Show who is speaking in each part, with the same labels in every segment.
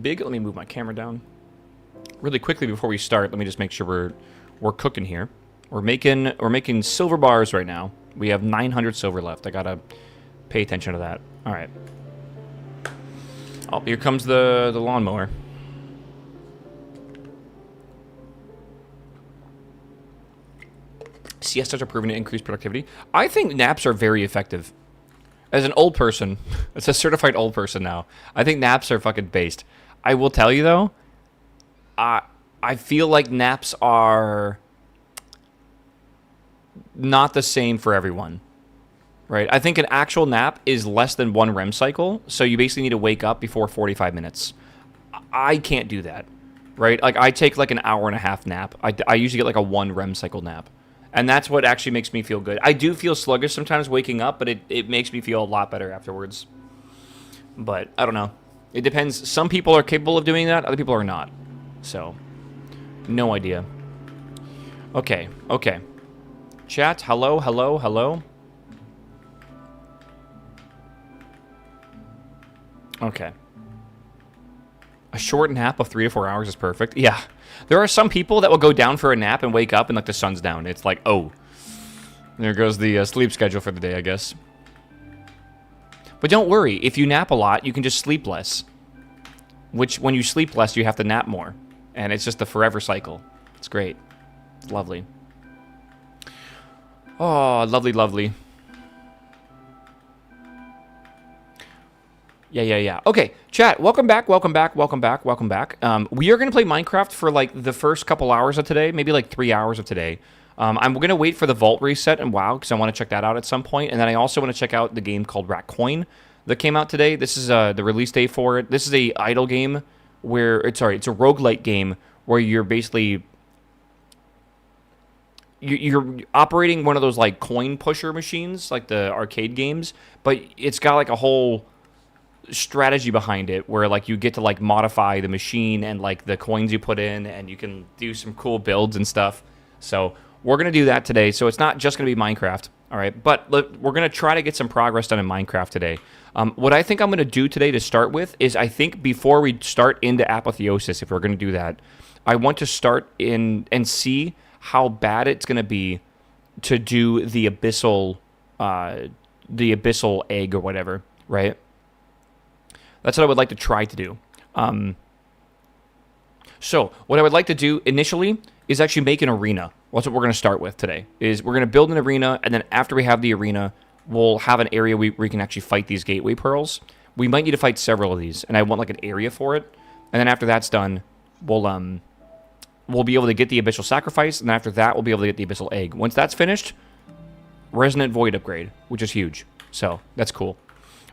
Speaker 1: big. Let me move my camera down. Really quickly before we start, let me just make sure we're cooking here. We're making silver bars right now. We have 900 silver left. I gotta pay attention to that. All right. Oh, here comes the lawnmower. Siestas are proven to increase productivity. I think naps are very effective. As an old person, as a certified old person now, I think naps are fucking based. I will tell you though, I feel like naps are not the same for everyone, right? I think an actual nap is less than 1 REM cycle, so you basically need to wake up before 45 minutes. I can't do that, right? Like, I take like an hour and a half nap. I usually get like a 1 REM cycle nap. And that's what actually makes me feel good. I do feel sluggish sometimes waking up, but it makes me feel a lot better afterwards. But I don't know. It depends. Some people are capable of doing that. Other people are not. So, no idea. Okay. Okay. Chat, hello, hello, hello. Okay. A short nap of 3 to 4 hours is perfect. Yeah. There are some people that will go down for a nap and wake up and like the sun's down. It's like, oh. There goes the sleep schedule for the day, I guess. But don't worry. If you nap a lot, you can just sleep less. Which, when you sleep less, you have to nap more. And it's just a forever cycle. It's great. It's lovely. Oh, lovely, lovely. Yeah. Okay, chat, welcome back. We are going to play Minecraft for, like, the first couple hours of today, maybe, like, 3 hours of today. I'm going to wait for the vault reset and WoW, because I want to check that out at some point. And then I also want to check out the game called Ratcoin that came out today. This is the release day for it. This is a idle game where, it's a roguelike game where you're basically... You're operating one of those, like, coin pusher machines, like the arcade games, but it's got, like, a whole strategy behind it where, like, you get to, like, modify the machine and, like, the coins you put in, and you can do some cool builds and stuff. So we're going to do that today. So it's not just going to be Minecraft, all right? But look, we're going to try to get some progress done in Minecraft today. What I think I'm going to do today to start with is, I think before we start into Apotheosis, if we're going to do that, I want to start in and see how bad it's going to be to do the abyssal egg or whatever, right? That's what I would like to try to do. So what I would like to do initially is actually make an arena. That's what we're going to start with today. Is we're going to build an arena, and then after we have the arena, we'll have an area where we can actually fight these gateway pearls. We might need to fight several of these, and I want like an area for it. And then after that's done, we'll be able to get the abyssal sacrifice, and after that, we'll be able to get the abyssal egg. Once that's finished, resonant void upgrade, which is huge. So that's cool.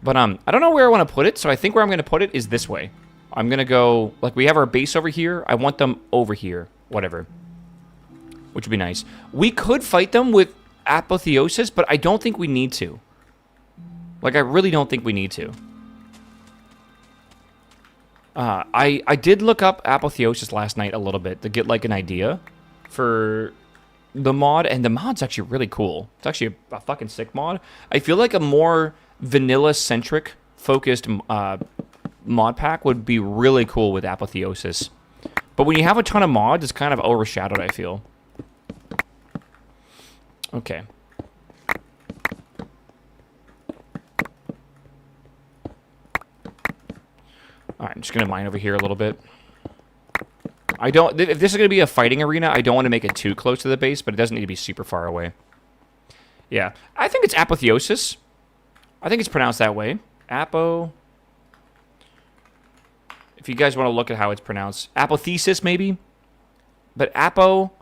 Speaker 1: But I don't know where I want to put it, so I think where I'm going to put it is this way. I'm going to go, like, we have our base over here. I want them over here, whatever, which would be nice. We could fight them with Apotheosis, but I don't think we need to. Like, I really don't think we need to. I did look up Apotheosis last night a little bit to get, like, an idea for the mod, and the mod's actually really cool. It's actually a fucking sick mod. I feel like a more vanilla-centric focused mod pack would be really cool with Apotheosis. But when you have a ton of mods, it's kind of overshadowed, I feel. Okay. Alright, I'm just going to mine over here a little bit. If this is going to be a fighting arena, I don't want to make it too close to the base, but it doesn't need to be super far away. Yeah, I think it's Apotheosis. I think it's pronounced that way. Apo. If you guys want to look at how it's pronounced. Apothesis, maybe? But Apo...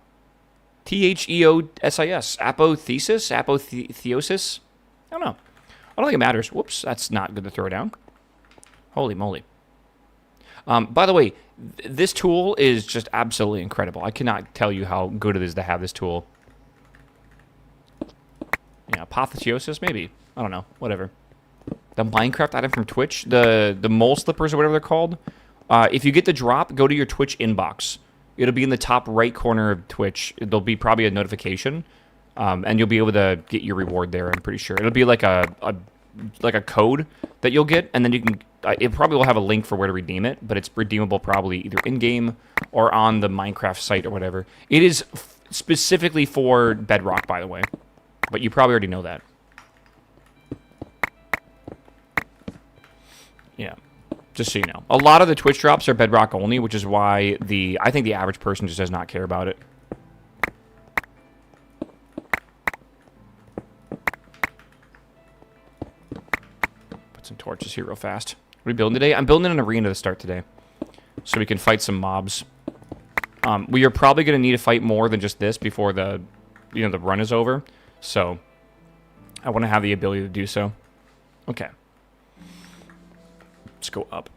Speaker 1: Theosis. Apothesis? Apotheosis? I don't know. I don't think it matters. Whoops, that's not good to throw down. Holy moly. By the way, this tool is just absolutely incredible. I cannot tell you how good it is to have this tool. Yeah, Apotheosis, maybe. I don't know. Whatever. The Minecraft item from Twitch, the mole slippers or whatever they're called. If you get the drop, go to your Twitch inbox. It'll be in the top right corner of Twitch. There'll be probably a notification, and you'll be able to get your reward there, I'm pretty sure. It'll be like a like a code that you'll get, and then you can. It probably will have a link for where to redeem it, but it's redeemable probably either in game or on the Minecraft site or whatever. It is specifically for Bedrock, by the way, but you probably already know that. Yeah, just so you know. A lot of the Twitch drops are Bedrock only, which is why I think the average person just does not care about it. Put some torches here real fast. What are we building today? I'm building an arena to start today, so we can fight some mobs. We are probably going to need to fight more than just this before the run is over. So I want to have the ability to do so. Okay. Let's go up.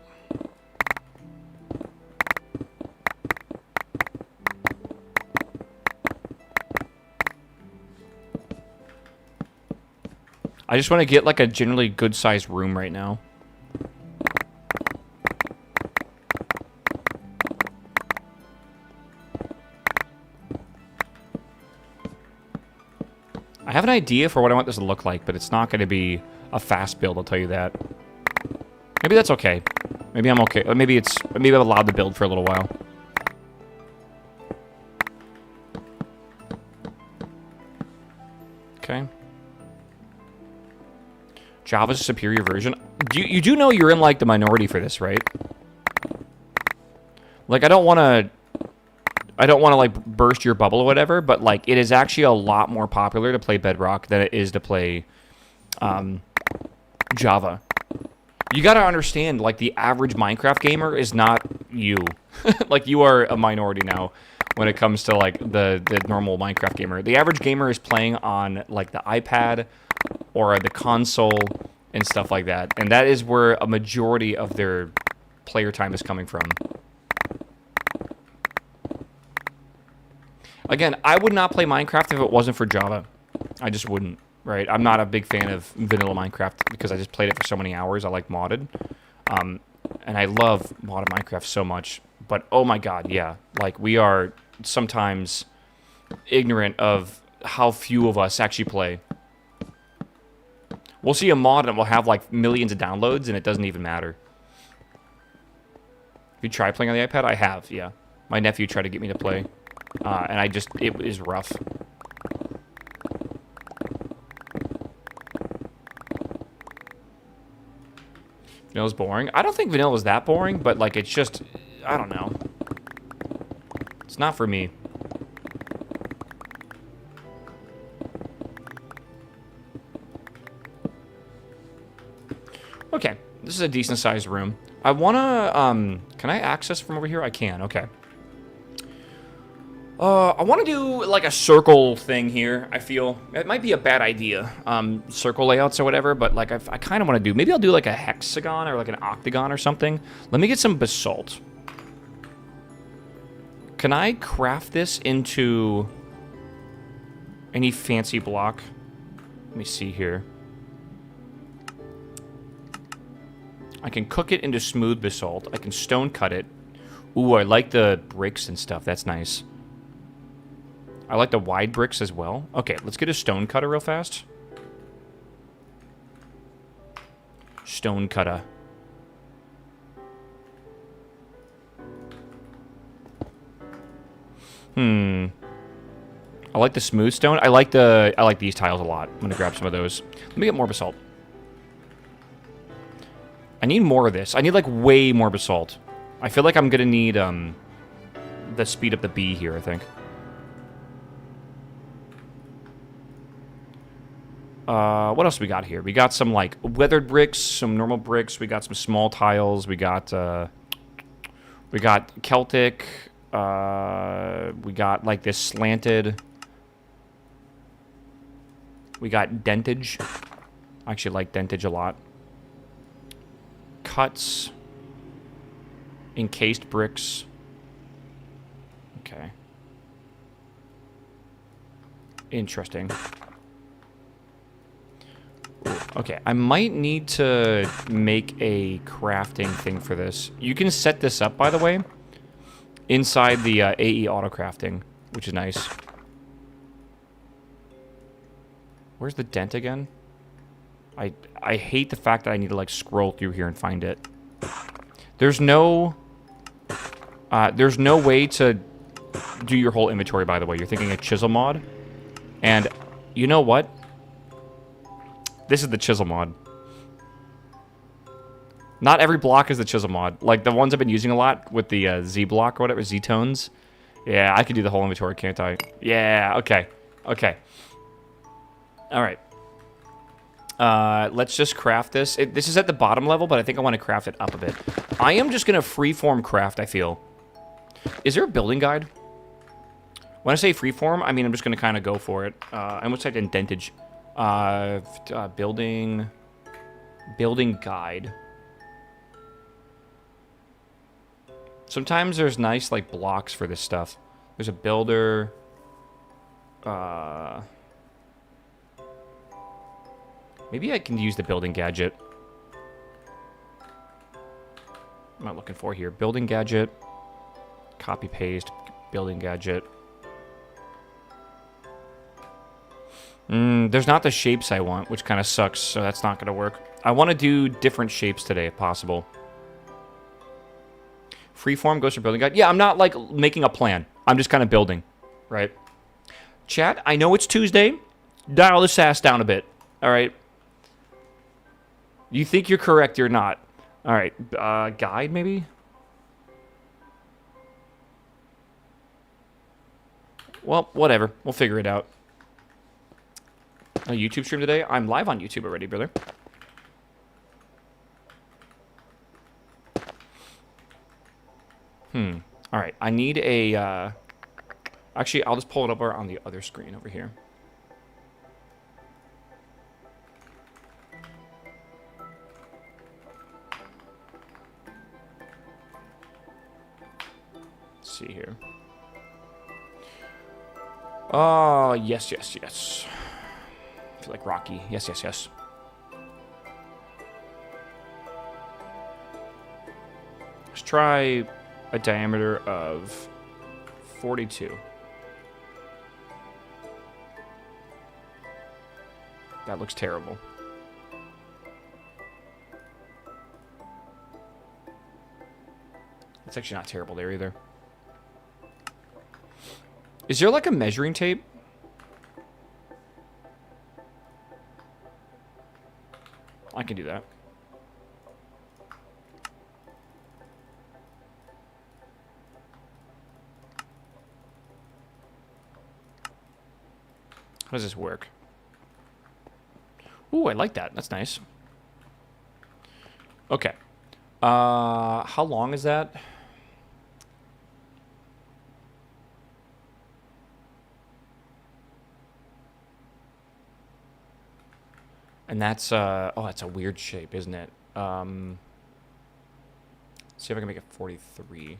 Speaker 1: I just want to get like a generally good-sized room right now. I have an idea for what I want this to look like, but it's not going to be a fast build, I'll tell you that. Maybe that's okay. Maybe I'm okay. Maybe I'm allowed to build for a little while. Okay. Java's a superior version. You do know you're in like the minority for this, right? Like I don't want to like burst your bubble or whatever, but like it is actually a lot more popular to play Bedrock than it is to play Java. You got to understand, like the average Minecraft gamer is not you. Like you are a minority now when it comes to like the normal Minecraft gamer. The average gamer is playing on like the iPad or the console and stuff like that, and that is where a majority of their player time is coming from. Again, I would not play Minecraft if it wasn't for Java. I just wouldn't, right? I'm not a big fan of vanilla Minecraft because I just played it for so many hours. I like modded. And I love modded Minecraft so much. But, oh my god, yeah. Like, we are sometimes ignorant of how few of us actually play. We'll see a mod and it will have, like, millions of downloads and it doesn't even matter. Have you tried playing on the iPad? I have, yeah. My nephew tried to get me to play. And it is rough. Vanilla's boring. I don't think vanilla is that boring, but like it's just, I don't know. It's not for me. Okay, this is a decent sized room. I wanna, can I access from over here? I can, okay. I want to do, like, a circle thing here, I feel. It might be a bad idea, circle layouts or whatever, but, like, I kind of want to do... Maybe I'll do, like, a hexagon or, like, an octagon or something. Let me get some basalt. Can I craft this into any fancy block? Let me see here. I can cook it into smooth basalt. I can stone cut it. Ooh, I like the bricks and stuff. That's nice. I like the wide bricks as well. Okay, let's get a stone cutter real fast. Stone cutter. I like the smooth stone. I like these tiles a lot. I'm gonna grab some of those. Let me get more basalt. I need more of this. I need like way more basalt. I feel like I'm gonna need the speed up the bee here, I think. What else we got here? We got some, like, weathered bricks, some normal bricks. We got some small tiles. We got Celtic. We got, like, this slanted. We got dentage. I actually like dentage a lot. Cuts. Encased bricks. Okay. Interesting. Okay, I might need to make a crafting thing for this. You can set this up, by the way, inside the AE auto crafting, which is nice. Where's the dent again? I hate the fact that I need to, like, scroll through here and find it. There's no way to do your whole inventory, by the way. You're thinking a chisel mod. And you know what? This is the chisel mod. Not every block is the chisel mod. Like, the ones I've been using a lot with the Z block or whatever, Z tones. Yeah, I could do the whole inventory, can't I? Yeah, okay. Okay. Alright. Let's just craft this. This is at the bottom level, but I think I want to craft it up a bit. I am just going to freeform craft, I feel. Is there a building guide? When I say freeform, I mean I'm just going to kind of go for it. I almost said indentage. Building guide. Sometimes there's nice, like, blocks for this stuff. There's a builder. Maybe I can use the building gadget. What am I looking for here? Building gadget. Copy paste. Building gadget. There's not the shapes I want, which kind of sucks, so that's not going to work. I want to do different shapes today, if possible. Freeform goes for building guide. Yeah, I'm not, like, making a plan. I'm just kind of building, right? Chat, I know it's Tuesday. Dial the sass down a bit, all right? You think you're correct, you're not. All right, guide, maybe? Well, whatever. We'll figure it out. A YouTube stream today? I'm live on YouTube already, brother. All right, I need a... Actually, I'll just pull it over on the other screen over here. Let's see here. Oh, yes, yes, yes. I feel like Rocky. Yes, yes, yes. Let's try a diameter of 42. That looks terrible. It's actually not terrible there either. Is there like a measuring tape? I can do that. How does this work? Ooh, I like that. That's nice. Okay. How long is that? And that's, oh, that's a weird shape, isn't it? Let's see if I can make it 43.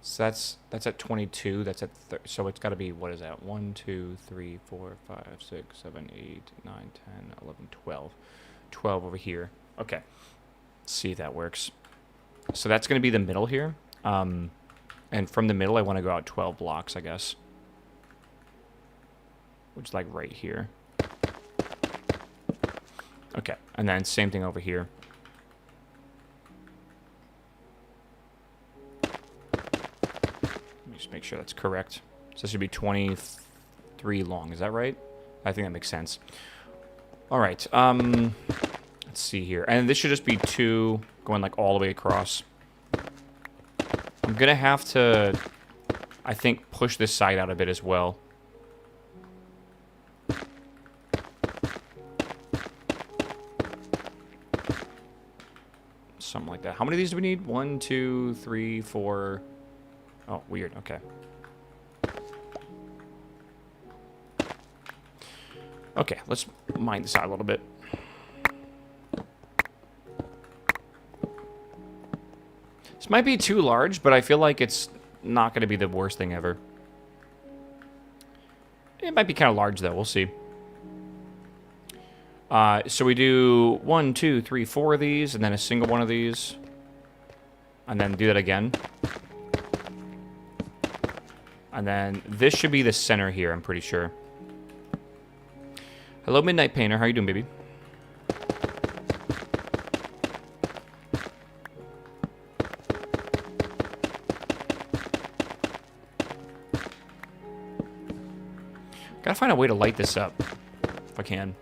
Speaker 1: So that's at 22. That's at so it's got to be, what is that? 1, 2, 3, 4, 5, 6, 7, 8, 9, 10, 11, 12. 12 over here. Okay. Let's see if that works. So that's going to be the middle here. And from the middle, I want to go out 12 blocks, I guess. Which is like right here. Okay. And then same thing over here. Just make sure that's correct. So this should be 23 long. Is that right? I think that makes sense. All right. Let's see here. And this should just be 2 going like all the way across. I'm going to have to, I think, push this side out a bit as well. Something like that. How many of these do we need? 1, 2, 3, 4... Oh, weird. Okay. Okay, let's mine this out a little bit. This might be too large, but I feel like it's not going to be the worst thing ever. It might be kind of large, though. We'll see. So we do 1, 2, 3, 4 of these, and then a single one of these. And then do that again. And then this should be the center here, I'm pretty sure. Hello, Midnight Painter. How you doing, baby? Gotta find a way to light this up, if I can.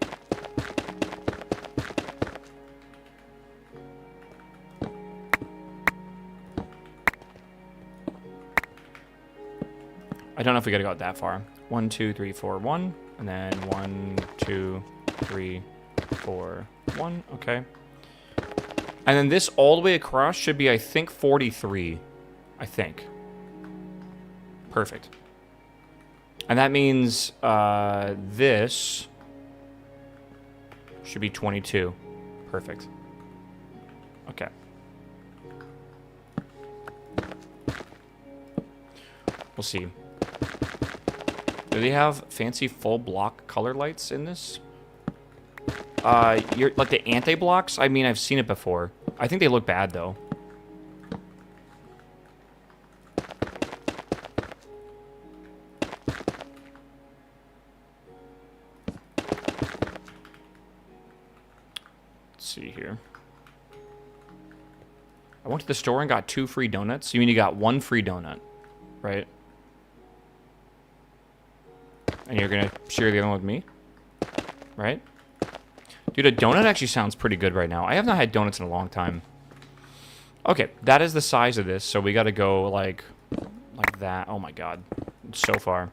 Speaker 1: I don't know if we gotta go that far. 1, 2, 3, 4, 1. And then 1, 2, 3, 4, 1. Okay. And then this all the way across should be, I think, 43. I think. Perfect. And that means this should be 22. Perfect. Okay. We'll see. Do they have fancy full block color lights in this? You're like the anti-blocks? I mean, I've seen it before. I think they look bad, though. Let's see here. I went to the store and got 2 free donuts. You mean you got 1 free donut, right? And you're gonna share the other one with me? Right? Dude, a donut actually sounds pretty good right now. I have not had donuts in a long time. Okay, that is the size of this, so we gotta go like that. Oh my god. So far.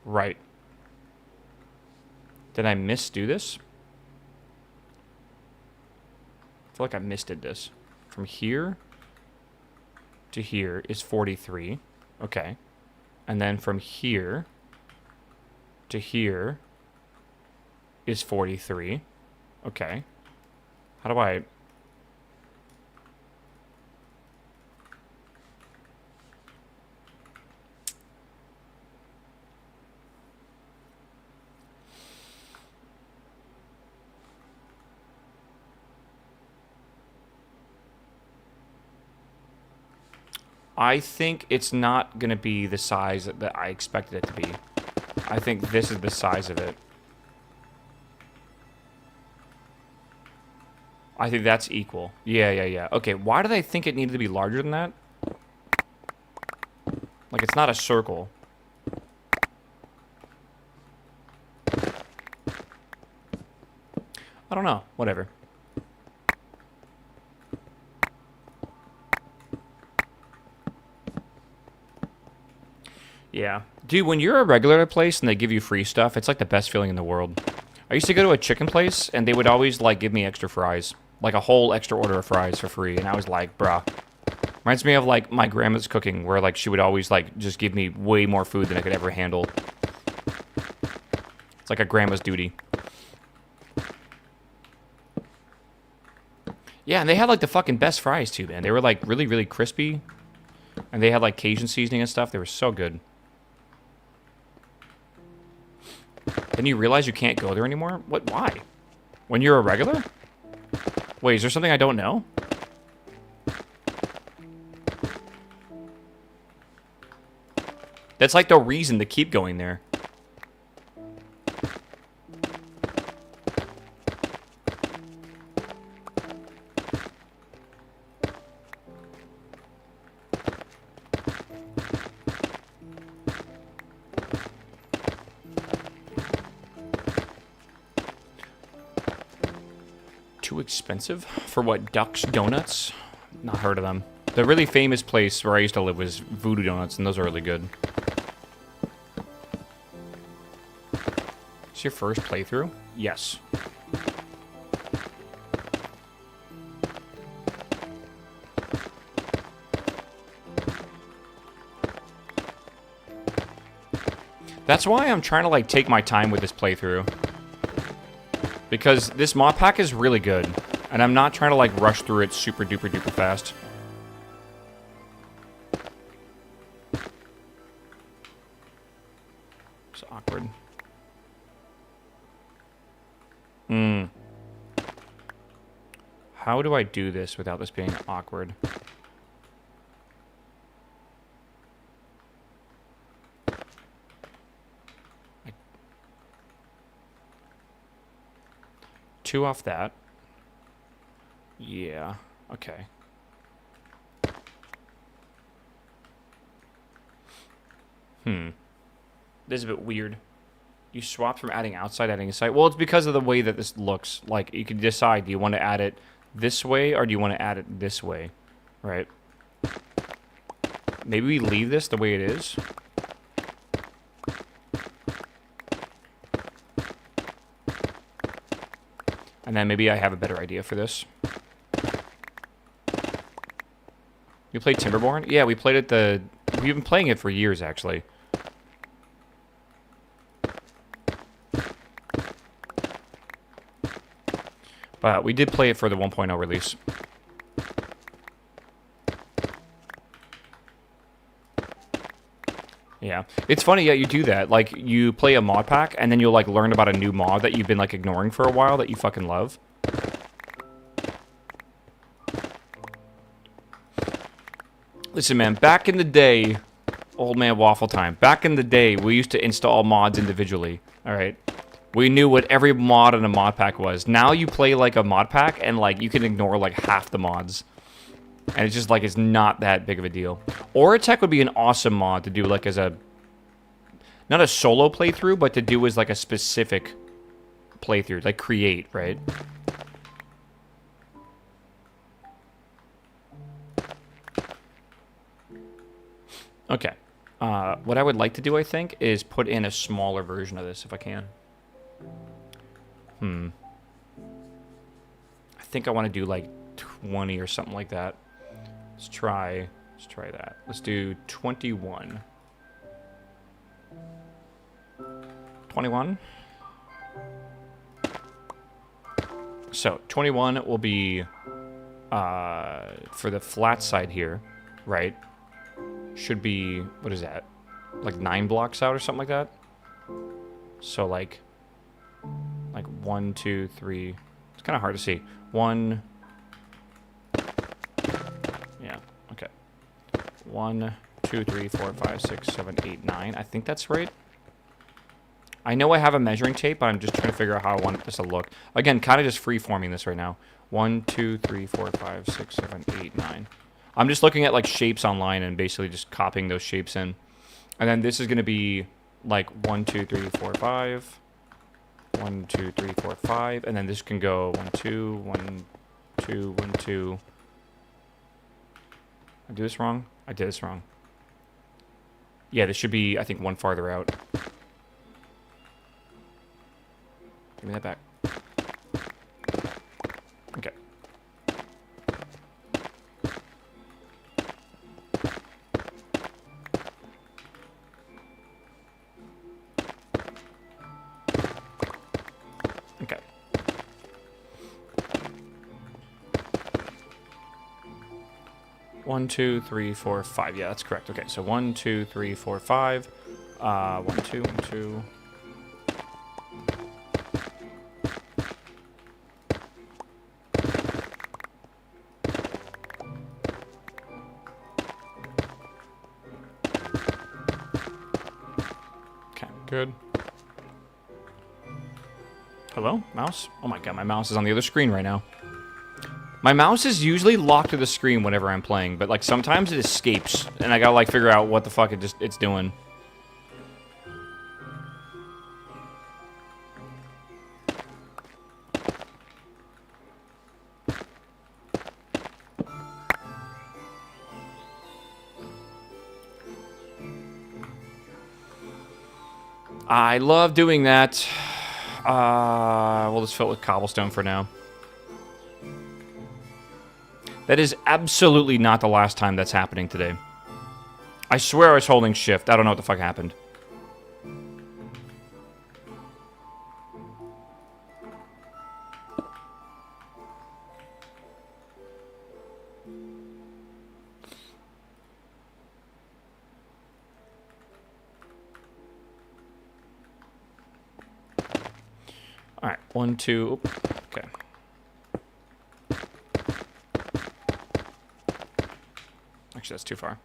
Speaker 1: Right. Did I misdo this? I feel like I misdid this. From here to here is 43. Okay. And then from here to here is 43. Okay. How do I... I think it's not going to be the size that I expected it to be. I think this is the size of it. I think that's equal. Yeah. Okay, why did I think it needed to be larger than that? Like, it's not a circle. I don't know. Whatever. Yeah. Dude, when you're a regular at a place and they give you free stuff, it's like the best feeling in the world. I used to go to a chicken place, and they would always, like, give me extra fries. Like, a whole extra order of fries for free. And I was like, bruh. Reminds me of, like, my grandma's cooking, where, like, she would always, like, just give me way more food than I could ever handle. It's like a grandma's duty. Yeah, and they had, like, the fucking best fries, too, man. They were, like, really, really crispy. And they had, like, Cajun seasoning and stuff. They were so good. Then you realize you can't go there anymore? What? Why? When you're a regular? Wait, is there something I don't know? That's like the reason to keep going there. Too expensive? For what, Duck's Donuts? Not heard of them. The really famous place where I used to live was Voodoo Donuts, and those are really good. Is your first playthrough? Yes. That's why I'm trying to, like, take my time with this playthrough. Because this mod pack is really good. And I'm not trying to, like, rush through it super duper duper fast. How do I do this without this being awkward? Two off that. Yeah. Okay. This is a bit weird. You swap from adding outside, adding inside. Well, it's because of the way that this looks. Like, you can decide, do you want to add it this way or do you want to add it this way? Right? Maybe we leave this the way it is. And then maybe I have a better idea for this. You played Timberborn? Yeah, we played it we've been playing it for years, actually. But we did play it for the 1.0 release. Yeah. It's funny, yeah, you do that. Like, you play a mod pack, and then you'll, like, learn about a new mod that you've been, like, ignoring for a while that you fucking love. Listen, man, back in the day, old man waffle time, back in the day, we used to install mods individually, alright? We knew what every mod in a mod pack was. Now you play, like, a mod pack, and, like, you can ignore, like, half the mods. And it's just, like, it's not that big of a deal. Oratech would be an awesome mod to do, like, as a... Not a solo playthrough, but to do as, like, a specific playthrough. Like, create, right? Okay. What I would like to do, I think, is put in a smaller version of this, if I can. I think I want to do, like, 20 or something like that. Let's try that. Let's do 21. 21. So, 21 will be, for the flat side here, right? Should be, what is that? Like 9 blocks out or something like that? So, like 1, 2, 3. It's kind of hard to see. 1... Yeah, okay. 1, 2, 3, 4, 5, 6, 7, 8, 9. I think that's right. I know I have a measuring tape, but I'm just trying to figure out how I want this to look. Again, kind of just free-forming this right now. 1, 2, 3, 4, 5, 6, 7, 8, 9. I'm just looking at, like, shapes online and basically just copying those shapes in. And then this is going to be, like, 1, 2, 3, 4, 5. 1, 2, 3, 4, 5. And then this can go 1, 2, 1, 2, 1, 2. I do this wrong? I did this wrong. Yeah, this should be, I think, one farther out. Give me that back. Okay. Okay. One, 2, 3, 4, 5. Yeah, that's correct. Okay, so 1, 2, 3, 4, 5. 1, 2, 1, 2. Okay, good. Hello, mouse? Oh my god, my mouse is on the other screen right now. My mouse is usually locked to the screen whenever I'm playing, but, like, sometimes it escapes, and I gotta, like, figure out what the fuck it's doing. I love doing that. We'll just fill it with cobblestone for now. That is absolutely not the last time that's happening today. I swear I was holding shift. I don't know what the fuck happened. All right, 1, 2. Okay. Actually, that's too far.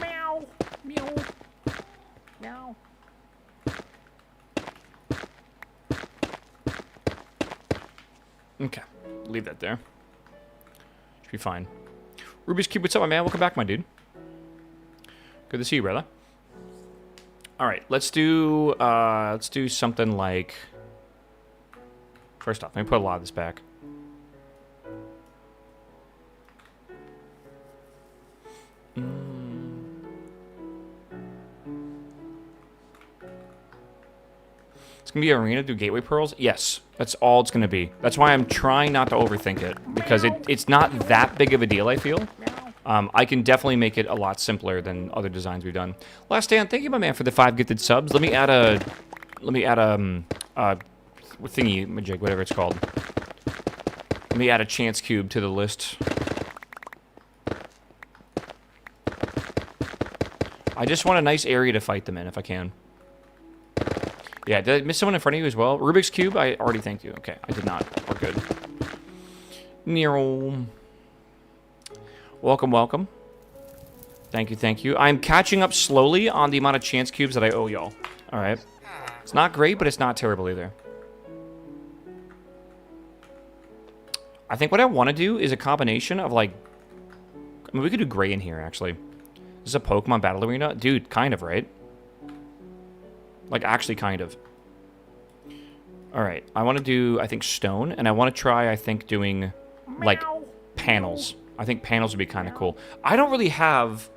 Speaker 1: Meow, meow, meow. Okay, leave that there. Should be fine. Rubik's Cube, what's up, my man? Welcome back, my dude. Good to see you, brother. All right, let's do something like. First off, let me put a lot of this back. It's gonna be an arena, do gateway pearls? Yes, that's all it's gonna be. That's why I'm trying not to overthink it, because it's not that big of a deal, I feel. I can definitely make it a lot simpler than other designs we've done. Last stand, thank you, my man, for the 5 gifted subs. Let me add a thingy majig, whatever it's called. Let me add a chance cube to the list. I just want a nice area to fight them in, if I can. Yeah, did I miss someone in front of you as well? Rubik's Cube, I already thanked you. Okay, I did not. We're good. Nero. Welcome, welcome. Thank you, thank you. I'm catching up slowly on the amount of chance cubes that I owe y'all. All right. It's not great, but it's not terrible either. I think what I want to do is a combination of, like... I mean, we could do gray in here, actually. This is a Pokemon Battle Arena? Dude, kind of, right? Like, actually, kind of. Alright, I want to do, I think, stone. And I want to try, I think, doing, like, panels. I think panels would be kind of cool. I don't really have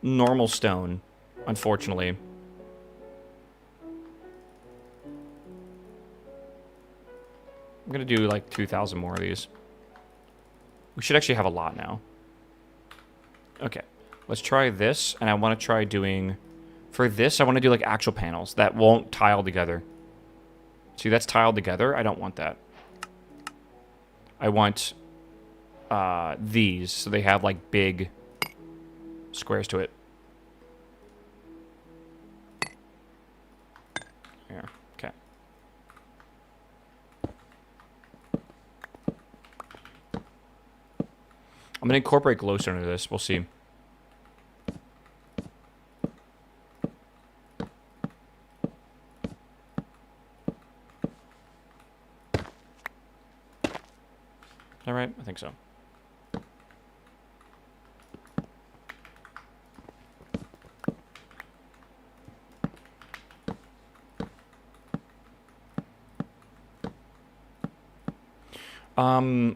Speaker 1: normal stone, unfortunately. I'm going to do, like, 2,000 more of these. We should actually have a lot now. Okay, let's try this. And I want to try doing... For this, I want to do, like, actual panels that won't tile together. See, that's tiled together. I don't want that. I want these, so they have, like, big squares to it. Here, okay. I'm going to incorporate glowstone into this. We'll see. All right, I think so.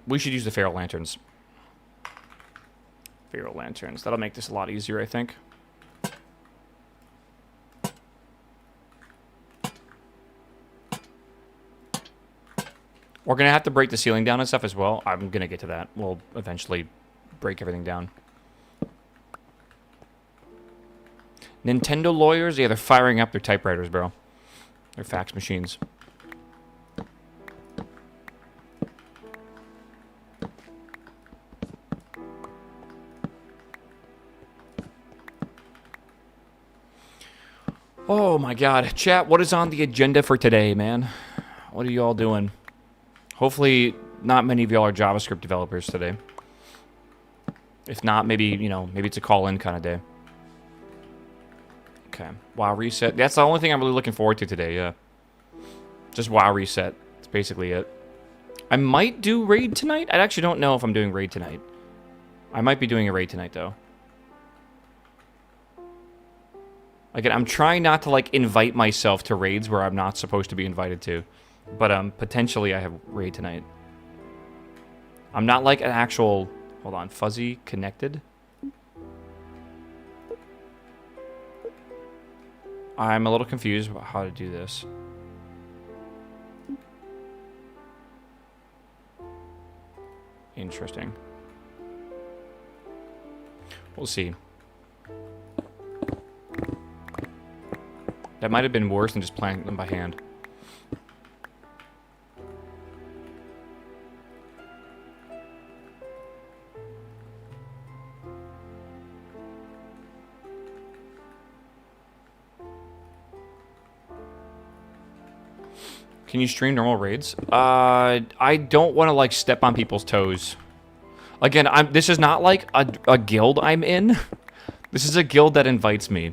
Speaker 1: We should use the feral lanterns. Feral lanterns. That'll make this a lot easier, I think. We're going to have to break the ceiling down and stuff as well. I'm going to get to that. We'll eventually break everything down. Nintendo lawyers? Yeah, they're firing up their typewriters, bro. They're fax machines. Oh my god. Chat, what is on the agenda for today, man? What are you all doing? Hopefully, not many of y'all are JavaScript developers today. If not, maybe, you know, maybe it's a call-in kind of day. Okay. WoW reset. That's the only thing I'm really looking forward to today, yeah. Just WoW reset. That's basically it. I might do raid tonight. I actually don't know if I'm doing raid tonight. I might be doing a raid tonight, though. Again, I'm trying not to, like, invite myself to raids where I'm not supposed to be invited to. But, potentially I have raid tonight. I'm not, like, an actual... Hold on. Fuzzy connected? I'm a little confused about how to do this. Interesting. We'll see. That might have been worse than just planting them by hand. Can you stream normal raids? I don't want to, like, step on people's toes. Again, this is not, like, a guild I'm in. This is a guild that invites me.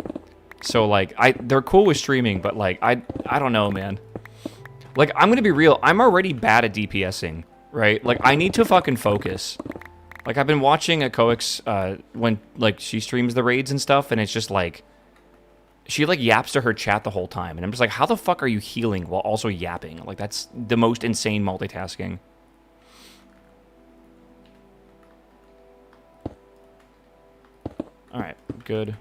Speaker 1: So, like, they're cool with streaming, but, like, I don't know, man. Like, I'm gonna be real. I'm already bad at DPSing, right? Like, I need to fucking focus. Like, I've been watching Akoix, when, like, she streams the raids and stuff, and it's just, like... She, like, yaps to her chat the whole time. And I'm just like, how the fuck are you healing while also yapping? Like, that's the most insane multitasking. Alright, good.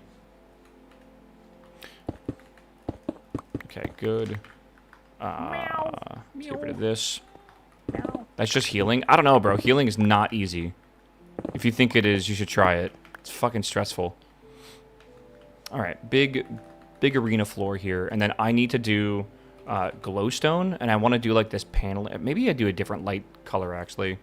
Speaker 1: Okay, good. Let's get rid of this. That's just healing? I don't know, bro. Healing is not easy. If you think it is, you should try it. It's fucking stressful. Alright, big arena floor here. And then I need to do glowstone. And I want to do, like, this panel. Maybe I do a different light color, actually.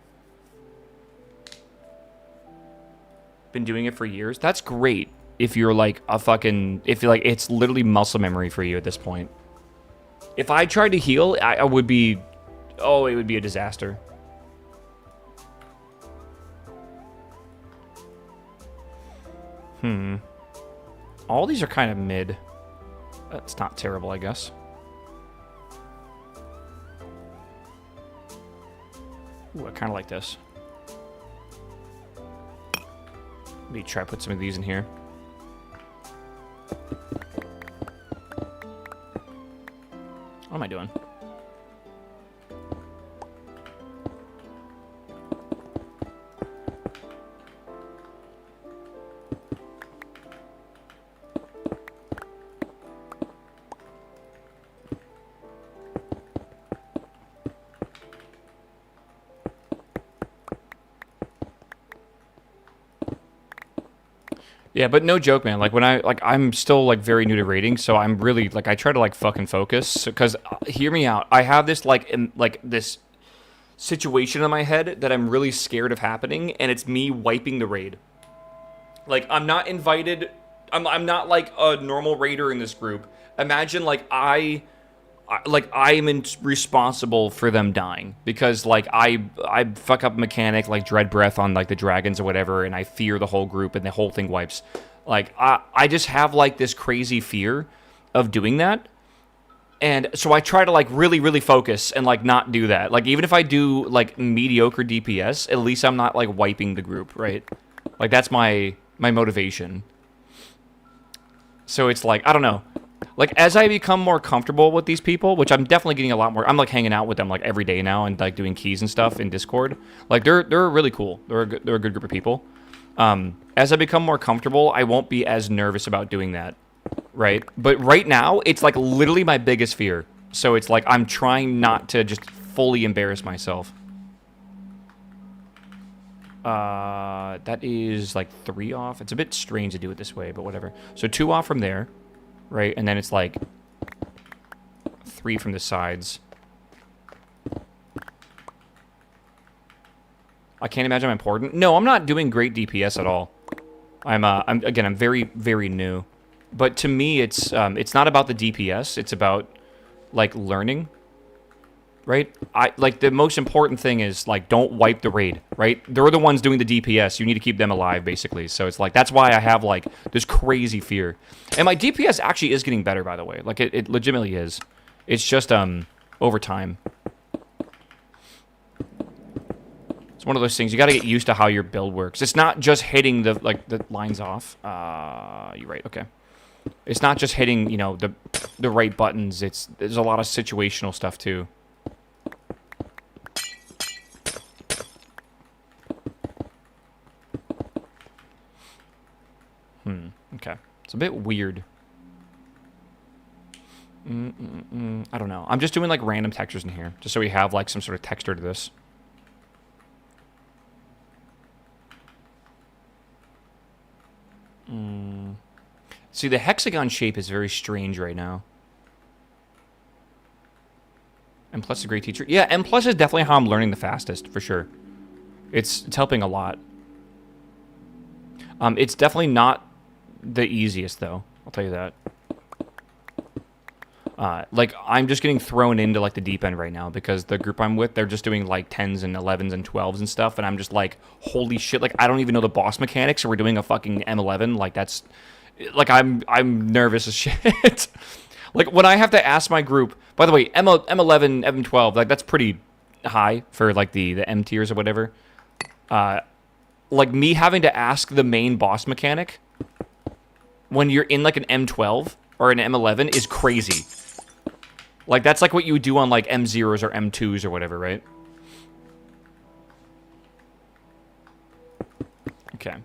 Speaker 1: Been doing it for years. That's great if you're, like, a fucking... If you're, like, it's literally muscle memory for you at this point. If I tried to heal, I would be... Oh, it would be a disaster. All these are kind of mid. That's not terrible, I guess. Ooh, I kind of like this. Maybe try to put some of these in here. What am I doing? Yeah, but no joke, man. Like, when I'm still, like, very new to raiding, so I'm really, like, I try to, like, fucking focus. Because, hear me out. I have this, this situation in my head that I'm really scared of happening, and it's me wiping the raid. Like, I'm not invited. I'm not, like, a normal raider in this group. Imagine, like, I'm responsible for them dying because, like, I fuck up mechanic like dread breath on, like, the dragons or whatever, and I fear the whole group and the whole thing wipes. Like, I just have, like, this crazy fear of doing that, and so I try to, like, really focus and, like, not do that. Like, even if I do, like, mediocre DPS, at least I'm not, like, wiping the group, right? Like, that's my motivation. So it's like, I don't know. Like, as I become more comfortable with these people, which I'm definitely getting a lot more... I'm, like, hanging out with them, like, every day now and, like, doing keys and stuff in Discord. Like, they're really cool. They're a good group of people. As I become more comfortable, I won't be as nervous about doing that, right? But right now, it's, like, literally my biggest fear. So it's like I'm trying not to just fully embarrass myself. That is, like, 3 off. It's a bit strange to do it this way, but whatever. So 2 off from there. Right, and then it's like 3 from the sides. I can't imagine I'm important. No, I'm not doing great DPS at all. I'm very new. But to me, it's not about the DPS. It's about, like, learning. Right? Like, the most important thing is, like, don't wipe the raid, right? They're the ones doing the DPS. You need to keep them alive, basically. So it's like, that's why I have, like, this crazy fear. And my DPS actually is getting better, by the way. Like, it legitimately is. It's just, over time. It's one of those things. You gotta get used to how your build works. It's not just hitting the lines off. You're right, okay. It's not just hitting, you know, the right buttons. There's a lot of situational stuff, too. Okay. It's a bit weird. I don't know. I'm just doing, like, random textures in here, just so we have, like, some sort of texture to this. See, the hexagon shape is very strange right now. M+ is a great teacher. Yeah, M+ is definitely how I'm learning the fastest, for sure. It's helping a lot. It's definitely not the easiest, though. I'll tell you that. Like, I'm just getting thrown into, like, the deep end right now because the group I'm with, they're just doing, like, 10s and 11s and 12s and stuff, and I'm just like, holy shit, like, I don't even know the boss mechanics, so we're doing a fucking M11, like, that's... Like, I'm nervous as shit. Like, when I have to ask my group... By the way, M11, M12, like, that's pretty high for, like, the M tiers or whatever. Like, me having to ask the main boss mechanic when you're in, like, an M12 or an M11 is crazy. Like, that's like what you would do on, like, M0s or M2s or whatever, right? Okay.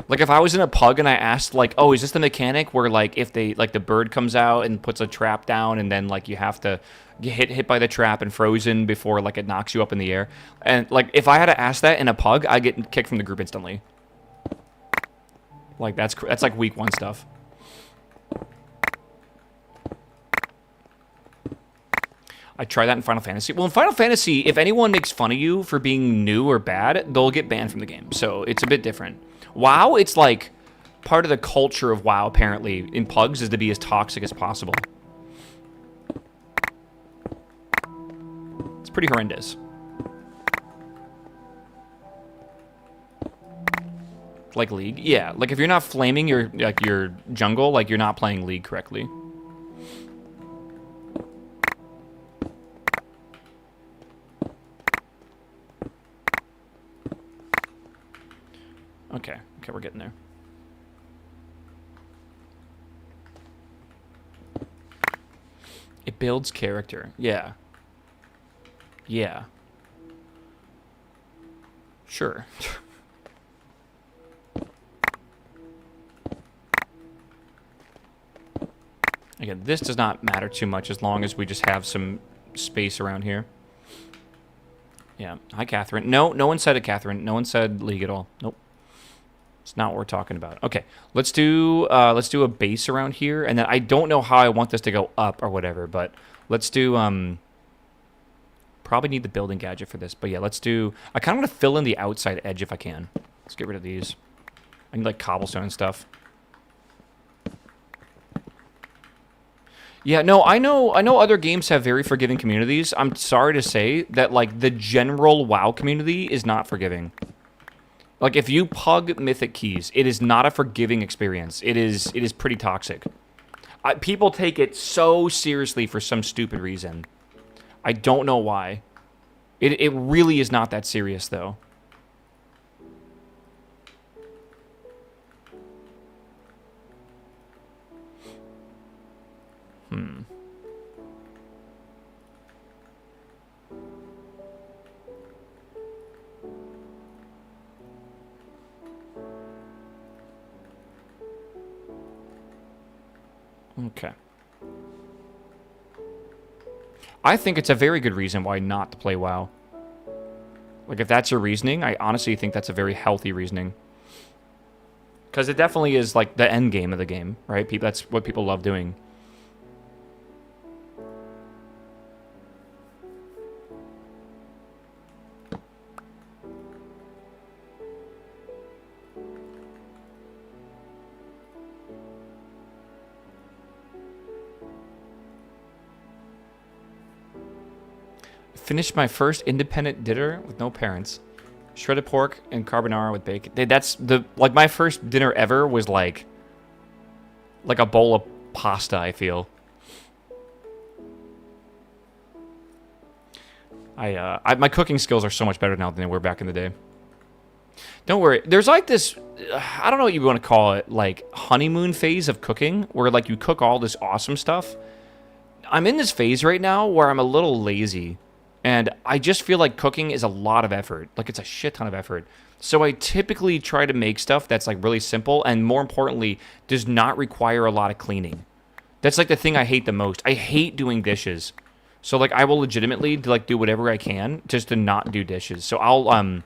Speaker 1: Like, if I was in a pug and I asked, like, oh, is this the mechanic where, like, if they, like, the bird comes out and puts a trap down and then, like, you have to get hit by the trap and frozen before, like, it knocks you up in the air? And, like, if I had to ask that in a pug, I'd get kicked from the group instantly. Like, that's like, week 1 stuff. I tried that in Final Fantasy. Well, in Final Fantasy, if anyone makes fun of you for being new or bad, they'll get banned from the game. So it's a bit different. WoW, it's like part of the culture of WoW, apparently, in pugs is to be as toxic as possible. It's pretty horrendous. Like League? Yeah. Like, if you're not flaming your jungle, like, you're not playing League correctly. Okay, we're getting there. It builds character. Yeah. Yeah. Sure. Again, this does not matter too much as long as we just have some space around here. Yeah. Hi, Catherine. No one said it, Catherine. No one said League at all. Nope. It's not what we're talking about. Okay, let's do a base around here, and then I don't know how I want this to go up or whatever, but let's do probably need the building gadget for this, but yeah, let's do. I kind of want to fill in the outside edge if I can. Let's get rid of these. I need like cobblestone and stuff. Yeah, no, I know other games have very forgiving communities. I'm sorry to say that like the general WoW community is not forgiving. Like, if you pug Mythic Keys, it is not a forgiving experience. It is pretty toxic. People take it so seriously for some stupid reason. I don't know why. It really is not that serious, though. Okay. I think it's a very good reason why not to play WoW. Like, if that's your reasoning, I honestly think that's a very healthy reasoning. Because it definitely is, like, the end game of the game, right? That's what people love doing. Finished my first independent dinner with no parents. Shredded pork and carbonara with bacon. That's like my first dinner ever was like a bowl of pasta, I feel. My cooking skills are so much better now than they were back in the day. Don't worry. There's like this, I don't know what you want to call it, like honeymoon phase of cooking where like you cook all this awesome stuff. I'm in this phase right now where I'm a little lazy. And I just feel like cooking is a lot of effort. Like, it's a shit ton of effort. So I typically try to make stuff that's, like, really simple and, more importantly, does not require a lot of cleaning. That's, like, the thing I hate the most. I hate doing dishes. So, like, I will legitimately, like, do whatever I can just to not do dishes. So I'll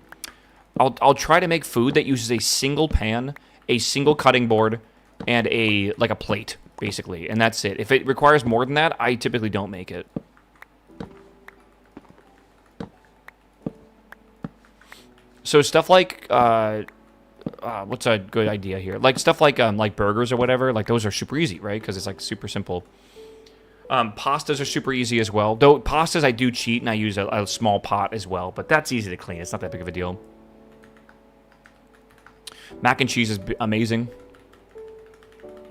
Speaker 1: try to make food that uses a single pan, a single cutting board, and a plate, basically. And that's it. If it requires more than that, I typically don't make it. So stuff like what's a good idea here? Like stuff like burgers or whatever. Like those are super easy, right? Because it's like super simple. Pastas are super easy as well. Though pastas I do cheat and I use a small pot as well, but that's easy to clean. It's not that big of a deal. Mac and cheese is amazing.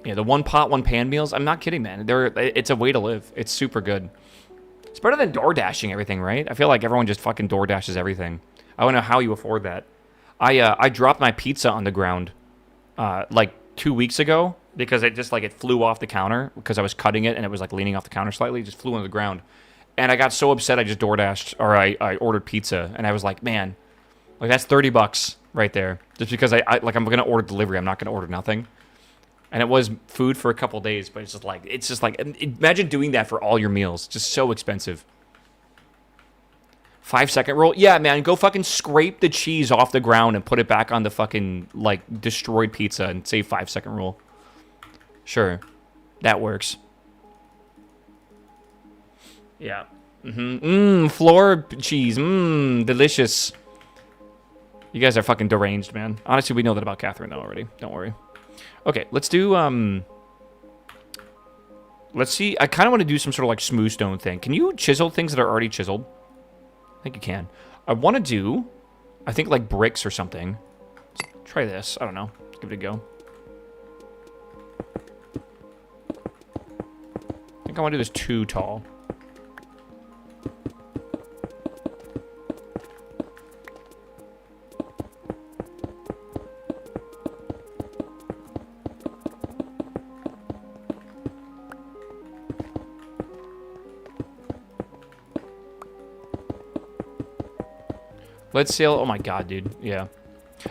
Speaker 1: Yeah, the one pot, one pan meals. I'm not kidding, man. It's a way to live. It's super good. It's better than door dashing everything, right? I feel like everyone just fucking door dashes everything. I don't know how you afford that. I dropped my pizza on the ground like 2 weeks ago because it flew off the counter because I was cutting it and it was like leaning off the counter slightly. It just flew on the ground. And I got so upset I just door dashed or I ordered pizza and I was like, man, like that's $30 right there. Just because I'm going to order delivery. I'm not going to order nothing. And it was food for a couple days, but it's just like imagine doing that for all your meals. Just so expensive. 5-second rule? Yeah, man, go fucking scrape the cheese off the ground and put it back on the fucking, like, destroyed pizza and say 5-second rule. Sure. That works. Yeah. Floor cheese. Delicious. You guys are fucking deranged, man. Honestly, we know that about Catherine, though, already. Don't worry. Okay, let's do, let's see. I kind of want to do some sort of, like, smooth stone thing. Can you chisel things that are already chiseled? I think you can. I want to do, I think, like, bricks or something. Let's try this. I don't know. Give it a go. I think I want to do this too tall. Let's sail. Oh my god, dude. Yeah.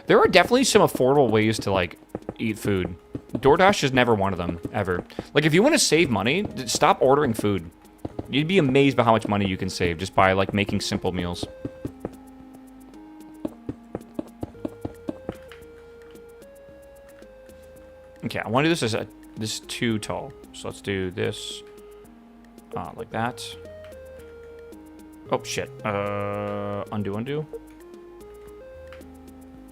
Speaker 1: There are definitely some affordable ways to, like, eat food. DoorDash is never one of them, ever. Like, if you want to save money, stop ordering food. You'd be amazed by how much money you can save just by, like, making simple meals. Okay, I want to do this as this is too tall. So let's do this like that. Oh, shit. Undo.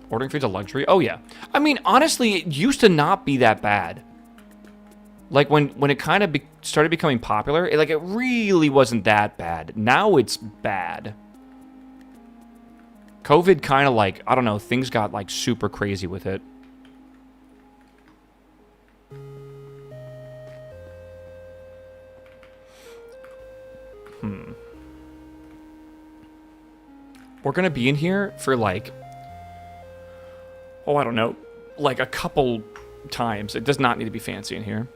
Speaker 1: Ordering food's a luxury? Oh, yeah. I mean, honestly, it used to not be that bad. Like, when it kind of started becoming popular, it really wasn't that bad. Now it's bad. COVID kind of, like, I don't know, things got, like, super crazy with it. We're going to be in here for, like... Oh, I don't know. Like a couple times. It does not need to be fancy in here.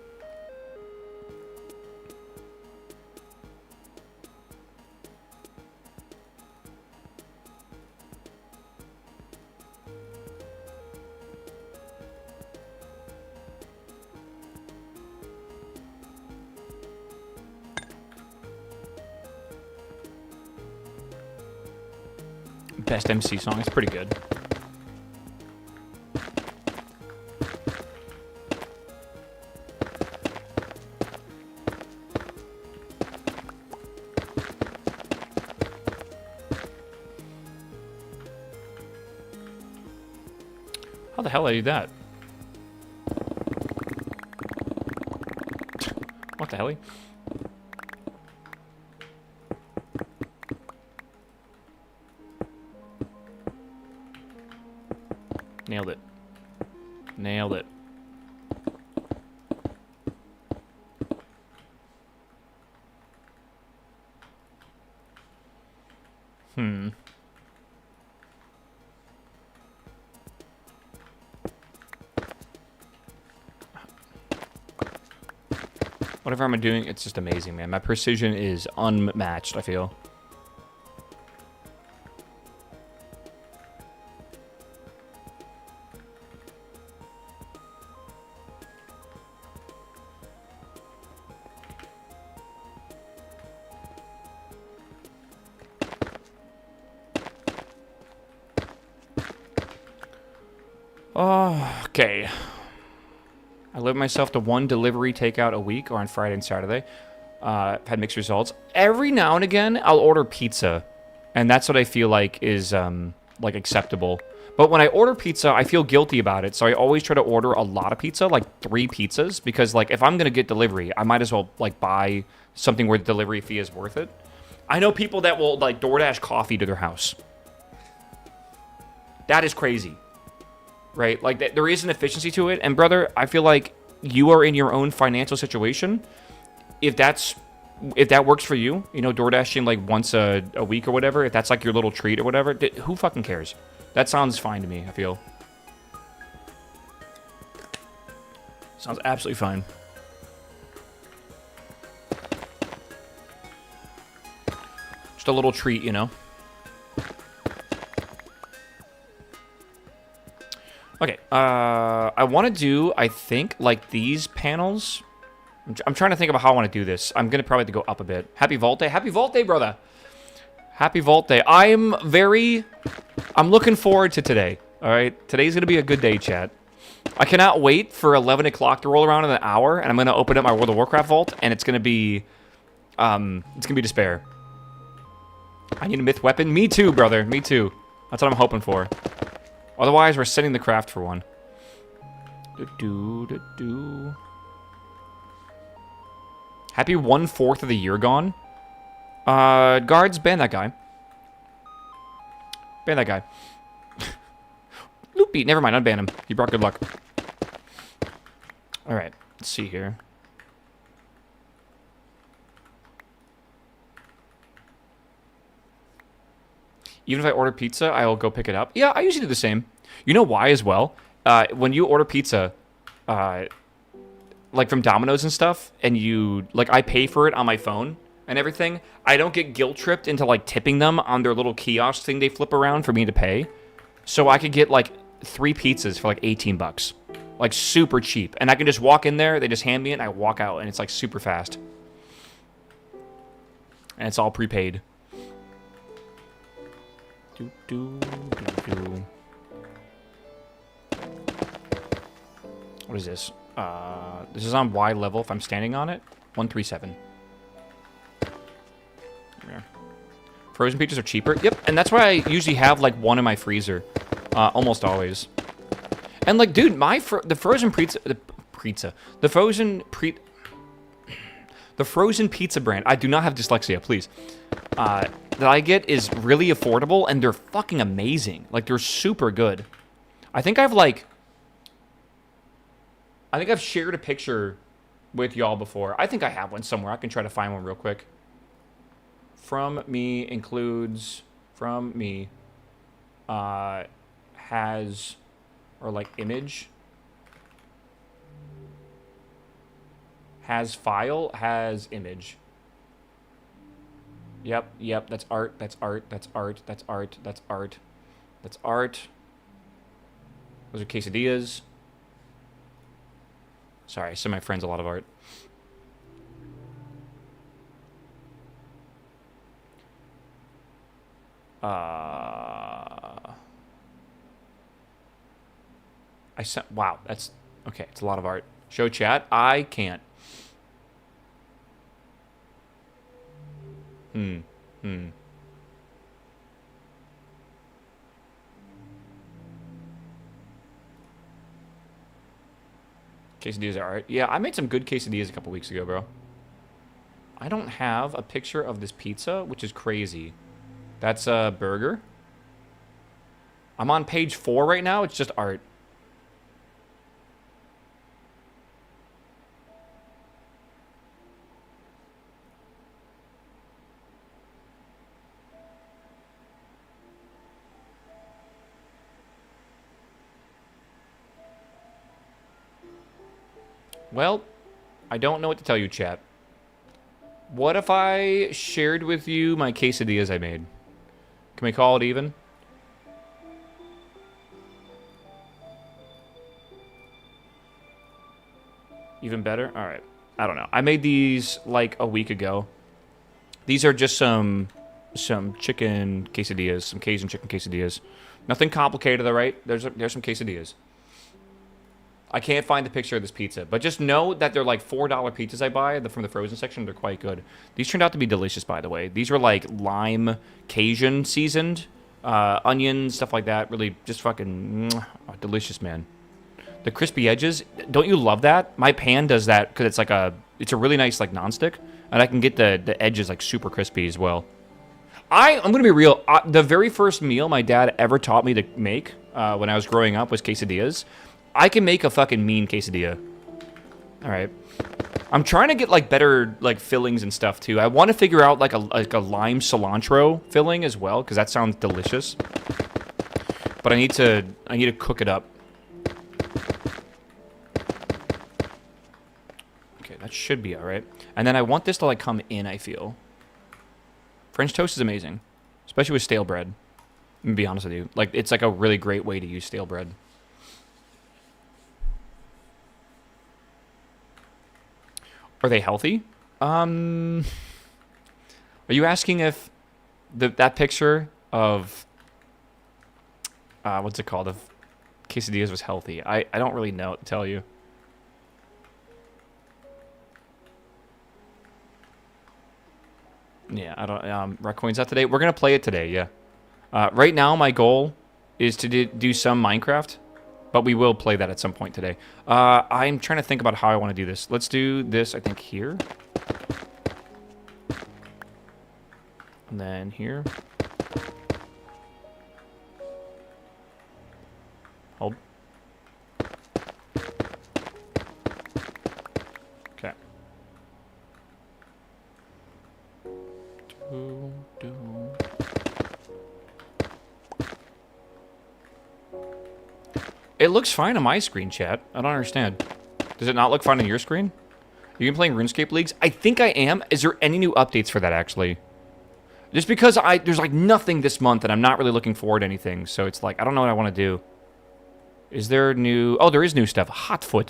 Speaker 1: Best MC song. It's pretty good. How the hell did I do that? What the hell? Nailed it. Nailed it. Whatever I'm doing, it's just amazing, man. My precision is unmatched, I feel. Oh, okay. I limit myself to one delivery takeout a week or on Friday and Saturday. I've had mixed results. Every now and again, I'll order pizza. And that's what I feel like is, like, acceptable. But when I order pizza, I feel guilty about it, so I always try to order a lot of pizza, like 3 pizzas, because like if I'm gonna get delivery, I might as well like buy something where the delivery fee is worth it. I know people that will like DoorDash coffee to their house. That is crazy, right? Like there is an efficiency to it, and brother, I feel like you are in your own financial situation. If that works for you, you know, DoorDashing like once a week or whatever, if that's like your little treat or whatever, who fucking cares? That sounds fine to me, I feel. Sounds absolutely fine. Just a little treat, you know? Okay, I want to do, I think, like these panels. I'm trying to think about how I want to do this. I'm going to probably have to go up a bit. Happy Vault Day. Happy Vault Day, brother. Happy Vault Day. I'm looking forward to today. All right? Today's going to be a good day, chat. I cannot wait for 11 o'clock to roll around in an hour, and I'm going to open up my World of Warcraft vault, and it's going to be despair. I need a myth weapon. Me too, brother. Me too. That's what I'm hoping for. Otherwise, we're sending the craft for one. Happy 1/4 of the year gone. Guards, ban that guy. Ban that guy. Loopy. Never mind, unban him. He brought good luck. Alright, let's see here. Even if I order pizza, I'll go pick it up. Yeah, I usually do the same. You know why as well? When you order pizza, like from Domino's and stuff, and you, like, I pay for it on my phone and everything, I don't get guilt-tripped into, like, tipping them on their little kiosk thing they flip around for me to pay. So I could get, like, 3 pizzas for, like, 18 bucks. Like, super cheap. And I can just walk in there, they just hand me it, and I walk out, and it's, like, super fast. And it's all prepaid. What is this? This is on Y level if I'm standing on it. 137. Yeah. Frozen pizzas are cheaper. Yep, and that's why I usually have like one in my freezer. Almost always. And like, dude, the frozen pizza brand. I do not have dyslexia, please. That I get is really affordable, and they're fucking amazing. Like, they're super good. I think I've shared a picture with y'all before. I think I have one somewhere. I can try to find one real quick. From me includes from me has, or like image, has file, has image. Yep, that's art, that's art, that's art, that's art, that's art, that's art. Those are quesadillas. Sorry, I send my friends a lot of art. Wow, that's, okay, it's a lot of art. Show chat, I can't. Quesadillas are art. Yeah, I made some good quesadillas a couple weeks ago, bro. I don't have a picture of this pizza, which is crazy. That's a burger. I'm on page 4 right now. It's just art. Well, I don't know what to tell you, chat. What if I shared with you my quesadillas I made? Can we call it even? Even better? Alright. I don't know. I made these like a week ago. These are just some chicken quesadillas, some Cajun chicken quesadillas. Nothing complicated, all right? There's some quesadillas. I can't find the picture of this pizza, but just know that they're like $4 pizzas I buy from the frozen section. They're quite good. These turned out to be delicious, by the way. These were like lime Cajun seasoned, onions, stuff like that. Really just fucking delicious, man. The crispy edges, don't you love that? My pan does that because it's like it's a really nice like nonstick, and I can get the edges like super crispy as well. I'm gonna be real. The very first meal my dad ever taught me to make when I was growing up was quesadillas. I can make a fucking mean quesadilla. All right. I'm trying to get like better like fillings and stuff too. I want to figure out like a lime cilantro filling as well because that sounds delicious. But I need to cook it up. Okay, that should be all right. And then I want this to like come in, I feel. French toast is amazing, especially with stale bread. I'm gonna be honest with you. Like it's like a really great way to use stale bread. Are they healthy? Are you asking if that picture of what's it called, of quesadillas was healthy? I don't really know what to tell you. Yeah, I don't. Raccoon's out today. We're gonna play it today. Yeah. Right now, my goal is to do some Minecraft. But we will play that at some point today. I'm trying to think about how I want to do this. Let's do this, I think, here. And then here. Hold. Okay. It looks fine on my screen, chat. I don't understand. Does it not look fine on your screen? Are you playing RuneScape Leagues? I think I am. Is there any new updates for that, actually? Just because there's like nothing this month, and I'm not really looking forward to anything. So it's like, I don't know what I want to do. Is there new... Oh, there is new stuff. Hotfoot.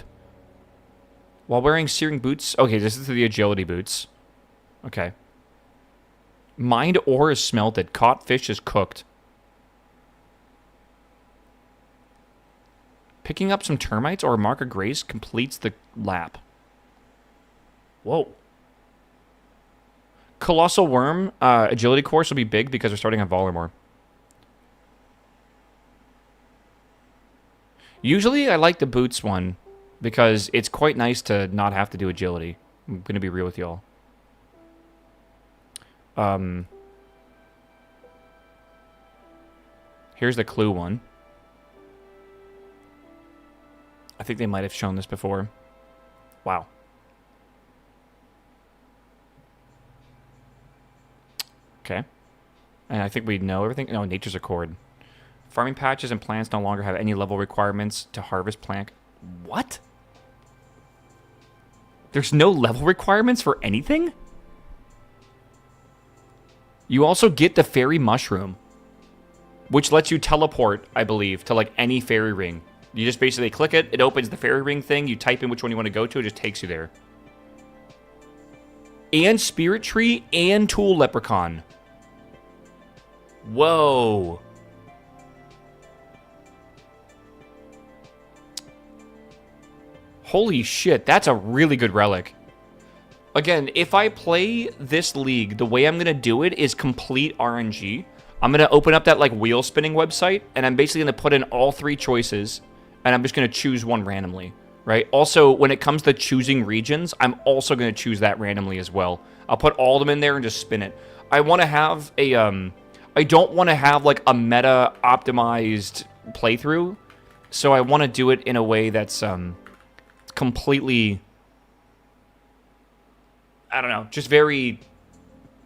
Speaker 1: While wearing searing boots... Okay, this is the agility boots. Okay. Mined ore is smelted. Caught fish is cooked. Picking up some termites or a mark of grace completes the lap. Whoa. Colossal Worm agility course will be big because we're starting on Volleymoor. Usually I like the boots one because it's quite nice to not have to do agility. I'm going to be real with y'all. Here's the clue one. I think they might have shown this before. Wow. Okay. And I think we know everything. No, Nature's Accord. Farming patches and plants no longer have any level requirements to harvest plant. What? There's no level requirements for anything? You also get the fairy mushroom, which lets you teleport, I believe, to like any fairy ring. You just basically click it, it opens the fairy ring thing, you type in which one you want to go to, it just takes you there. And Spirit Tree and Tool Leprechaun. Whoa. Holy shit, that's a really good relic. Again, if I play this league, the way I'm going to do it is complete RNG. I'm going to open up that like wheel spinning website, and I'm basically going to put in all three choices, and I'm just going to choose one randomly, right? Also, when it comes to choosing regions, I'm also going to choose that randomly as well. I'll put all of them in there and just spin it. I want to have a, I don't want to have like a meta optimized playthrough, so I want to do it in a way that's completely, I don't know, just very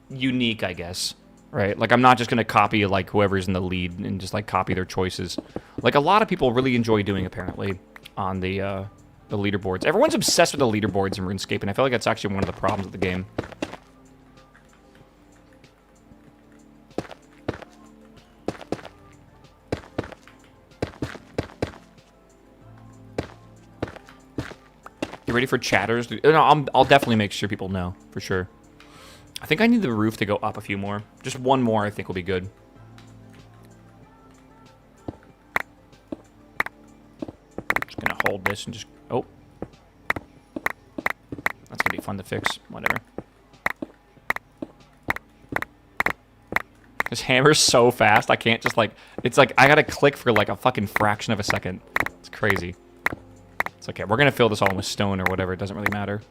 Speaker 1: unique, I guess. Right? Like, I'm not just going to copy, like, whoever's in the lead and just, like, copy their choices. Like, a lot of people really enjoy doing, apparently, on the leaderboards. Everyone's obsessed with the leaderboards in RuneScape, and I feel like that's actually one of the problems with the game. You ready for chatters? No, I'll definitely make sure people know, for sure. I think I need the roof to go up a few more. Just one more, I think, will be good. Just gonna hold this and just... Oh. That's gonna be fun to fix. Whatever. This hammer's so fast, I can't just, like... It's like, I gotta click for, like, a fucking fraction of a second. It's crazy. It's okay. We're gonna fill this all with stone or whatever. It doesn't really matter.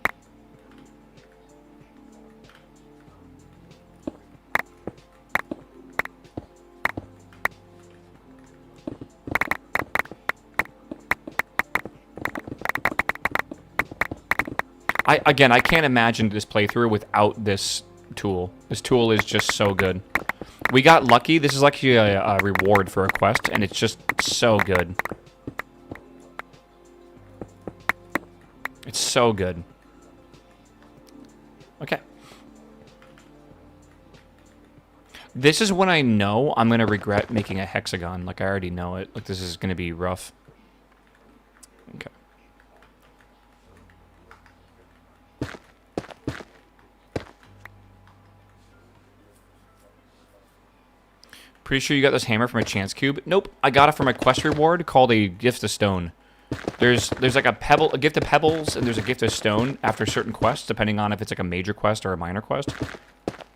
Speaker 1: Again, I can't imagine this playthrough without this tool. This tool is just so good. We got lucky. This is actually a reward for a quest, and it's just so good. It's so good. Okay. This is when I know I'm going to regret making a hexagon. Like, I already know it. Like, this is going to be rough. Okay. Pretty sure you got this hammer from a chance cube. Nope, I got it from a quest reward called a gift of stone. There's like a gift of pebbles, and there's a gift of stone after certain quests, depending on if it's like a major quest or a minor quest.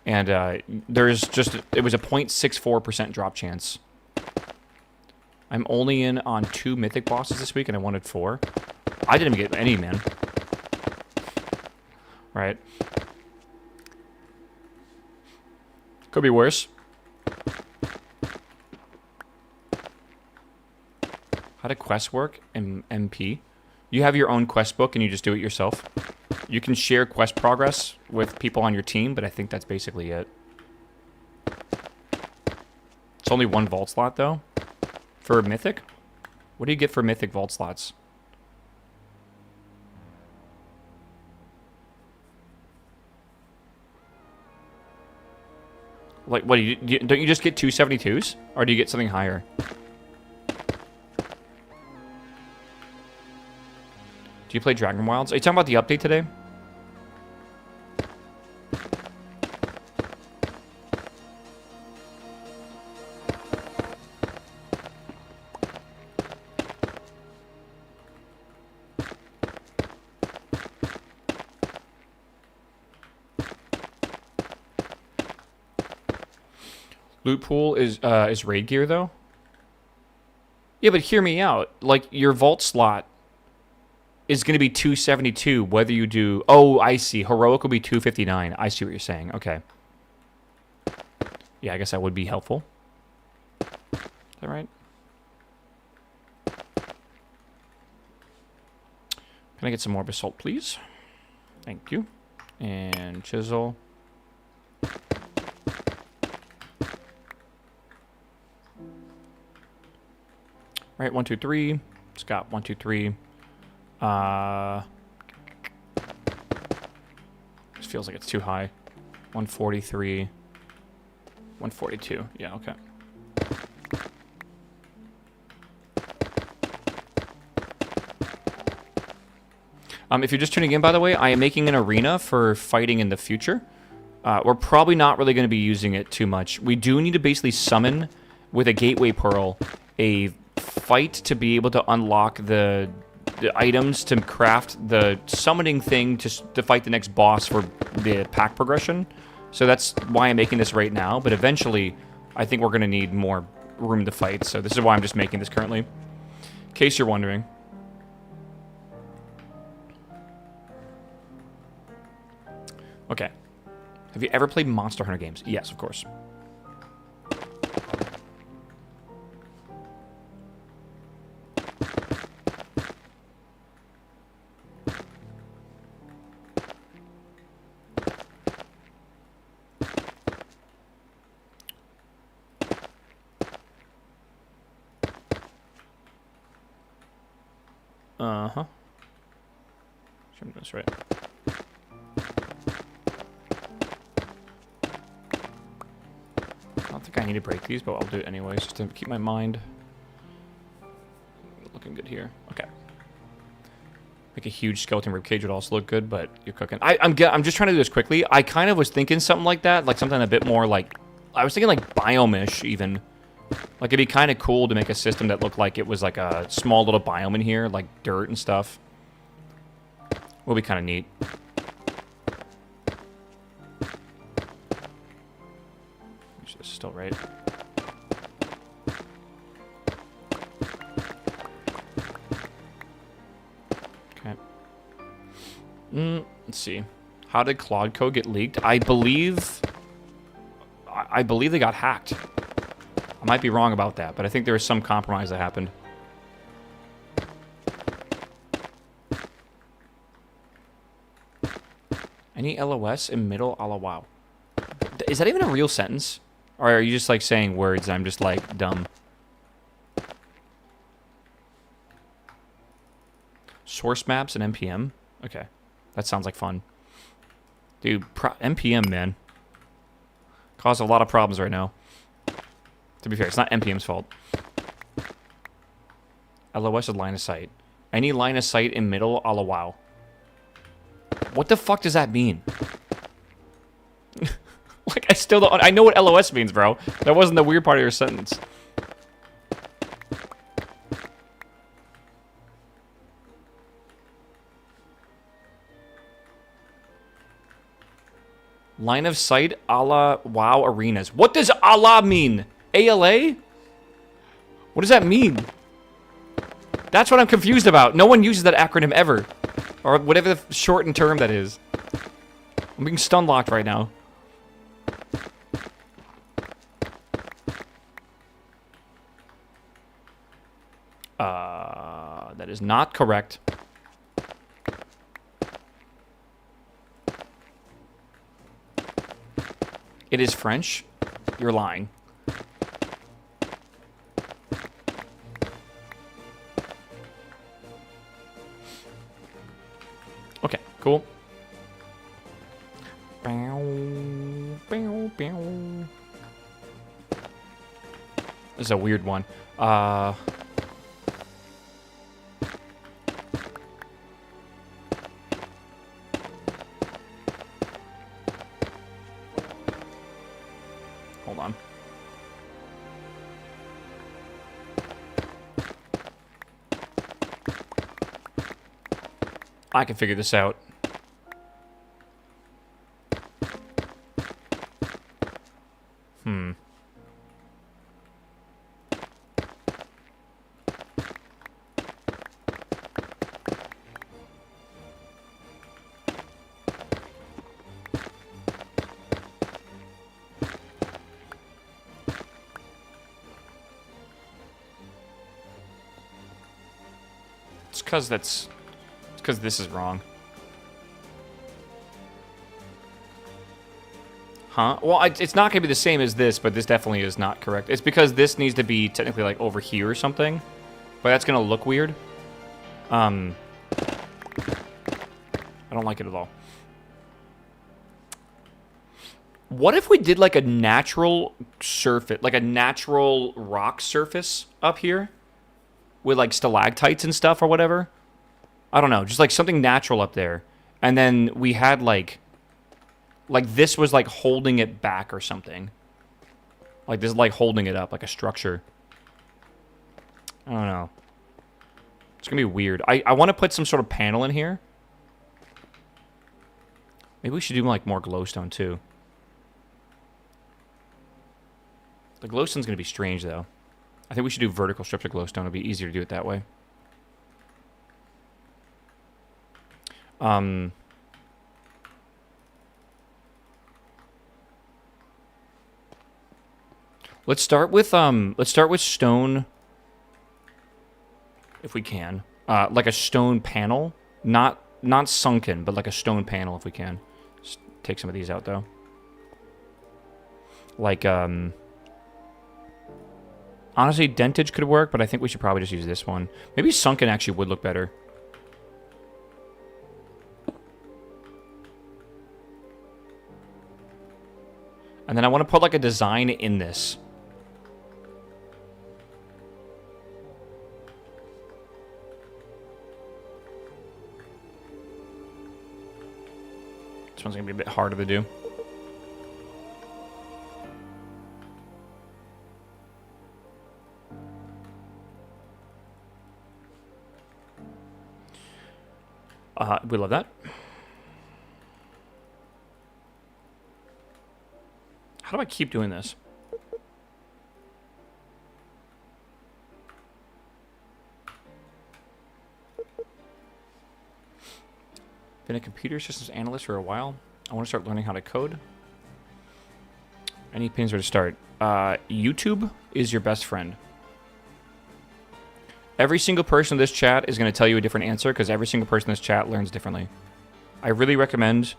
Speaker 1: And there's just, it was a 0.64% drop chance. I'm only in on 2 mythic bosses this week, and I wanted 4. I didn't even get any, man. Right. Could be worse. How do quests work in MP? You have your own quest book and you just do it yourself. You can share quest progress with people on your team, but I think that's basically it. It's only 1 vault slot, though. For Mythic? What do you get for Mythic vault slots? Like, what, don't you just get 272s? Or do you get something higher? Do you play Dragon Wilds? Are you talking about the update today? Loot pool is raid gear, though? Yeah, but hear me out. Like, your vault slot is going to be 272 whether you do... Oh, I see. Heroic will be 259. I see what you're saying. Okay. Yeah, I guess that would be helpful. Is that right? Can I get some more basalt, please? Thank you. And chisel. Right, 1, 2, 3. It's got 1, 2, 3. This feels like it's too high. 143. 142. Yeah, okay. If you're just tuning in, by the way, I am making an arena for fighting in the future. We're probably not really going to be using it too much. We do need to basically summon, with a gateway pearl, a fight to be able to unlock the items to craft the summoning thing to fight the next boss for the pack progression. So that's why I'm making this right now. But eventually, I think we're going to need more room to fight. So this is why I'm just making this currently. In case you're wondering. Okay. Have you ever played Monster Hunter games? Yes, of course. Uh-huh. Sure I'm doing this right. I don't think I need to break these, but I'll do it anyways, just to keep my mind looking good here. Okay. Make a huge skeleton ribcage would also look good, but you're cooking. I'm just trying to do this quickly. I kind of was thinking something like that, like something a bit more like... I was thinking like biome-ish, even. Like, it'd be kind of cool to make a system that looked like it was like a small little biome in here, like dirt and stuff. Will be kind of neat. This is still right. Let's see. How did Claude code get leaked? I believe they got hacked. I might be wrong about that, but I think there was some compromise that happened. Any LOS in middle? A la wow. Is that even a real sentence? Or are you just like saying words and I'm just like dumb? Source maps and NPM? Okay. That sounds like fun. Dude, NPM, man. Caused a lot of problems right now. To be fair, it's not NPM's fault. LOS is line of sight. Any line of sight in middle? A la wow. What the fuck does that mean? Like, I still don't... I know what LOS means, bro. That wasn't the weird part of your sentence. Line of sight a la WoW arenas. What does a la mean? ALA? What does that mean? That's what I'm confused about. No one uses that acronym ever. Or whatever the shortened term that is. I'm being stun locked right now. That is not correct. It is French. You're lying. Okay, cool. This is a weird one. Hold on. I can figure this out. It's because this is wrong. Huh? Well, it's not going to be the same as this, but this definitely is not correct. It's because this needs to be technically like over here or something. But that's going to look weird. I don't like it at all. What if we did like a natural surface, like a natural rock surface up here? With like stalactites and stuff or whatever. I don't know, just like something natural up there. And then we had like this was like holding it back or something. Like this is like holding it up, like a structure. I don't know. It's gonna be weird. I want to put some sort of panel in here. Maybe we should do like more glowstone too. The glowstone's gonna be strange though. I think we should do vertical strips of glowstone. It'll be easier to do it that way. Let's start with stone, if we can. Like a stone panel, not sunken, but like a stone panel if we can. Just take some of these out though. Like honestly, dentage could work, but I think we should probably just use this one. Maybe sunken actually would look better. And then I want to put like a design in this. This one's going to be a bit harder to do. We love that. How do I keep doing this? Been a computer systems analyst for a while. I want to start learning how to code. Any opinions where to start? YouTube is your best friend. Every single person in this chat is going to tell you a different answer because every single person in this chat learns differently. I really recommend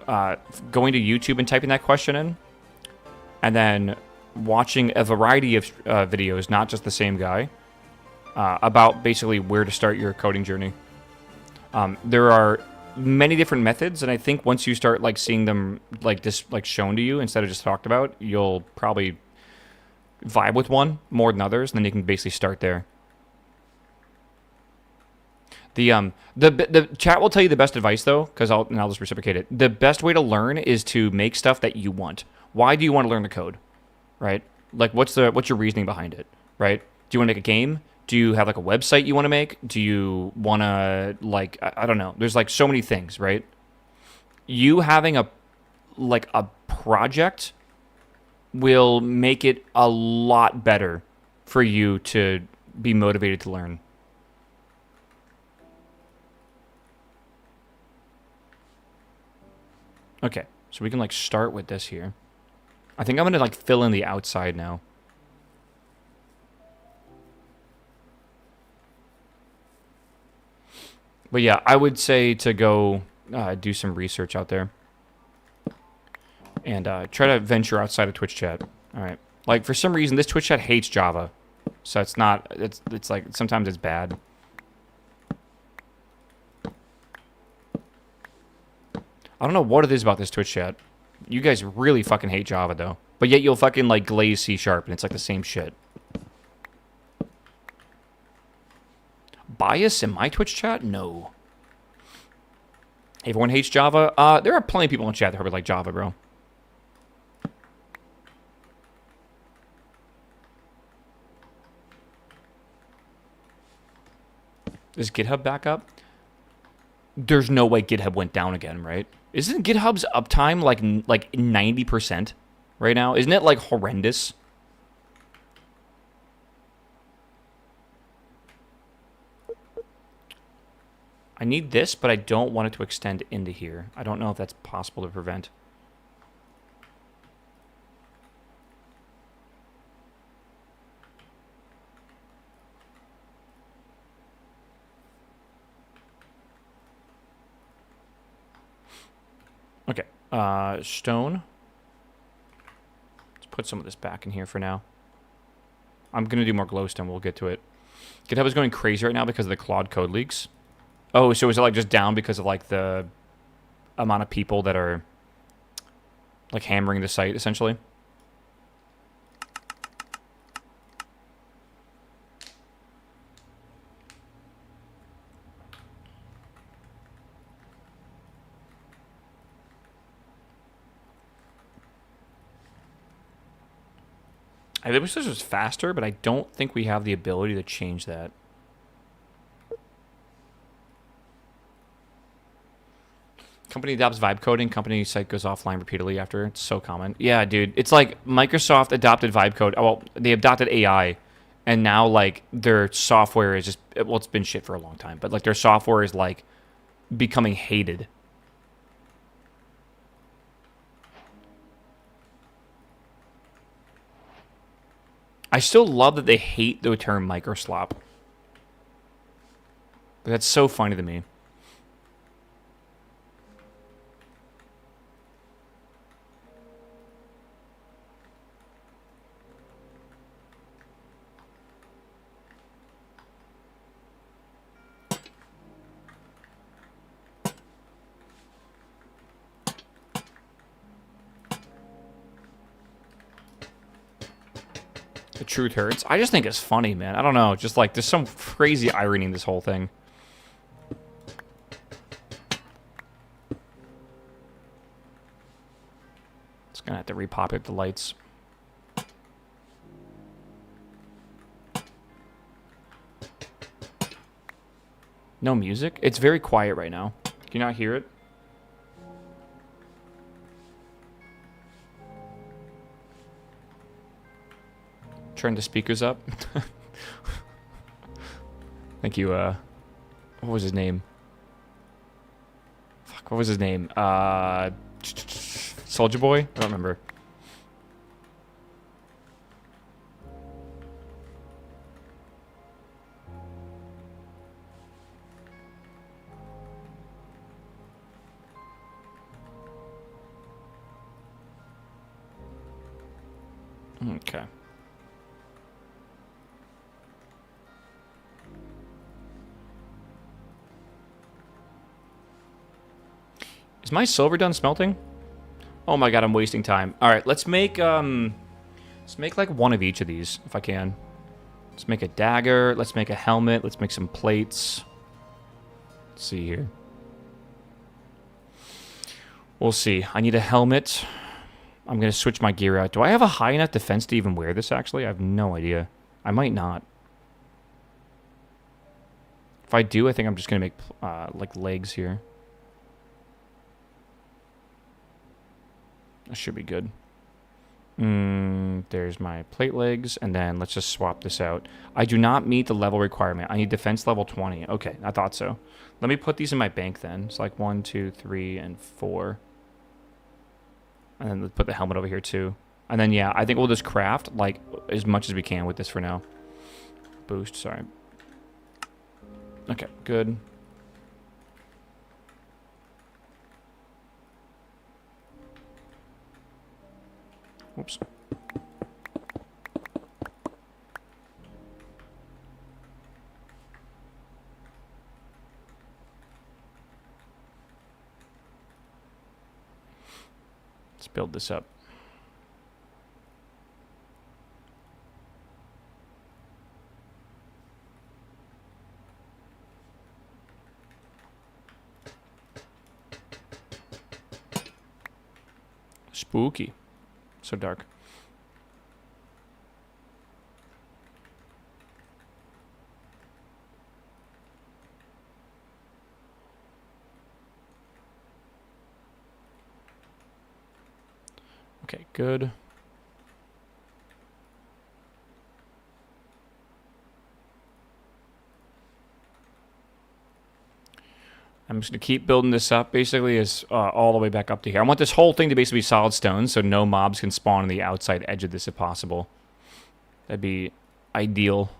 Speaker 1: going to YouTube and typing that question in, and then watching a variety of videos, not just the same guy, about basically where to start your coding journey. There are many different methods, and I think once you start like seeing them like this, like shown to you instead of just talked about, you'll probably vibe with one more than others, and then you can basically start there. The chat will tell you the best advice though, because I'll just reciprocate it. The best way to learn is to make stuff that you want. Why do you want to learn the code, right? Like, what's your reasoning behind it, right? Do you want to make a game? Do you have like a website you want to make? Do you want to like I don't know. There's like so many things, right? You having a project will make it a lot better for you to be motivated to learn. Okay, so we can like start with this here. I think I'm gonna like fill in the outside now. But yeah, I would say to go do some research out there. And try to venture outside of Twitch chat. Alright. Like, for some reason, this Twitch chat hates Java. So it's not... It's like, sometimes it's bad. I don't know what it is about this Twitch chat. You guys really fucking hate Java, though. But yet you'll fucking, like, glaze C#, and it's like the same shit. Bias in my Twitch chat? No. Everyone hates Java? There are plenty of people in chat that probably like Java, bro. Is GitHub back up? There's no way GitHub went down again, right? Isn't GitHub's uptime like 90% right now? Isn't it like horrendous? I need this, but I don't want it to extend into here. I don't know if that's possible to prevent. Okay, stone. Let's put some of this back in here for now. I'm going to do more glowstone. We'll get to it. GitHub is going crazy right now because of the Claude code leaks. Oh, so is it like just down because of like the amount of people that are like hammering the site, essentially? I wish this was faster, but I don't think we have the ability to change that. Company adopts vibe coding. Company site goes offline repeatedly after. It's so common. Yeah, dude. It's like Microsoft adopted vibe code. Well, they adopted AI, and now like their software is just, well, it's been shit for a long time, but like their software is like becoming hated. I still love that they hate the term microslop. But that's so funny to me. The truth hurts. I just think it's funny, man. I don't know. Just like, there's some crazy irony in this whole thing. It's gonna have to repopulate the lights. No music? It's very quiet right now. Can you not hear it? Turn the speakers up. Thank you, what was his name? What was his name? Soldier Boy? I don't remember. Okay. Is my silver done smelting? Oh my god, I'm wasting time. All right, let's make like one of each of these if I can. Let's make a dagger, let's make a helmet, let's make some plates. Let's see here. We'll see. I need a helmet. I'm going to switch my gear out. Do I have a high enough defense to even wear this, actually? I have no idea. I might not. If I do, I think I'm just going to make, like, legs here. That should be good. There's my plate legs, and then let's just swap this out. I do not meet the level requirement. I need defense level 20. Okay, I thought so. Let me put these in my bank then. It's like 1, 2, 3, and 4. And then let's put the helmet over here too. And then, yeah, I think we'll just craft, like, as much as we can with this for now. Boost, sorry. Okay, good. Whoops. Let's build this up. Spooky. So dark. Okay, good. I'm just going to keep building this up, basically, as all the way back up to here. I want this whole thing to basically be solid stone, so no mobs can spawn on the outside edge of this if possible. That'd be ideal.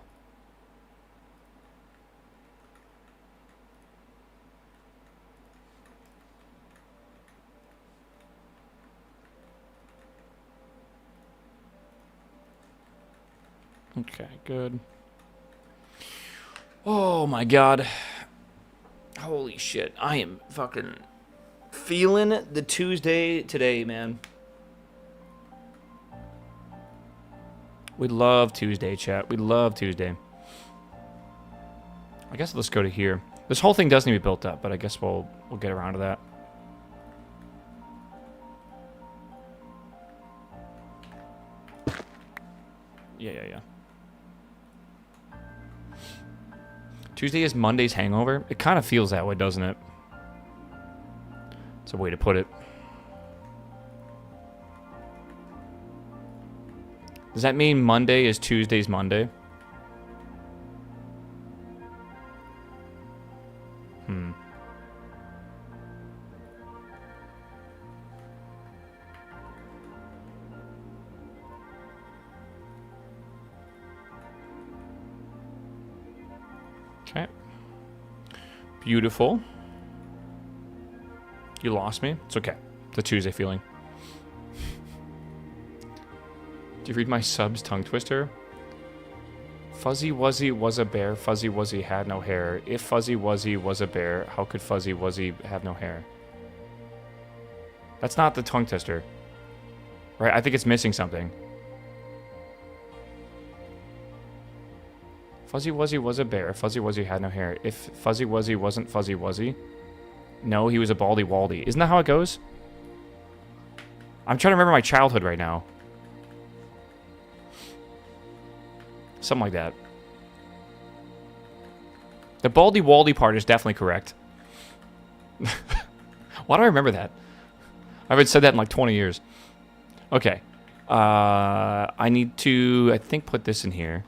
Speaker 1: Okay, good. Oh my god. Holy shit. I am fucking feeling the Tuesday today, man. We love Tuesday, chat. We love Tuesday. I guess let's go to here. This whole thing does need to be built up, but I guess we'll get around to that. Yeah. Tuesday is Monday's hangover. It kind of feels that way, doesn't it? It's a way to put it. Does that mean Monday is Tuesday's Monday? Okay. Beautiful. You lost me? It's okay. It's a Tuesday feeling. Do you read my subs tongue twister? Fuzzy Wuzzy was a bear. Fuzzy Wuzzy had no hair. If Fuzzy Wuzzy was a bear, how could Fuzzy Wuzzy have no hair? That's not the tongue twister. Right? I think it's missing something. Fuzzy Wuzzy was a bear. Fuzzy Wuzzy had no hair. If Fuzzy Wuzzy wasn't Fuzzy Wuzzy, no, he was a baldy waldy. Isn't that how it goes? I'm trying to remember my childhood right now. Something like that. The baldy waldy part is definitely correct. Why do I remember that? I haven't said that in like 20 years. Okay. I need to, I think, put this in here.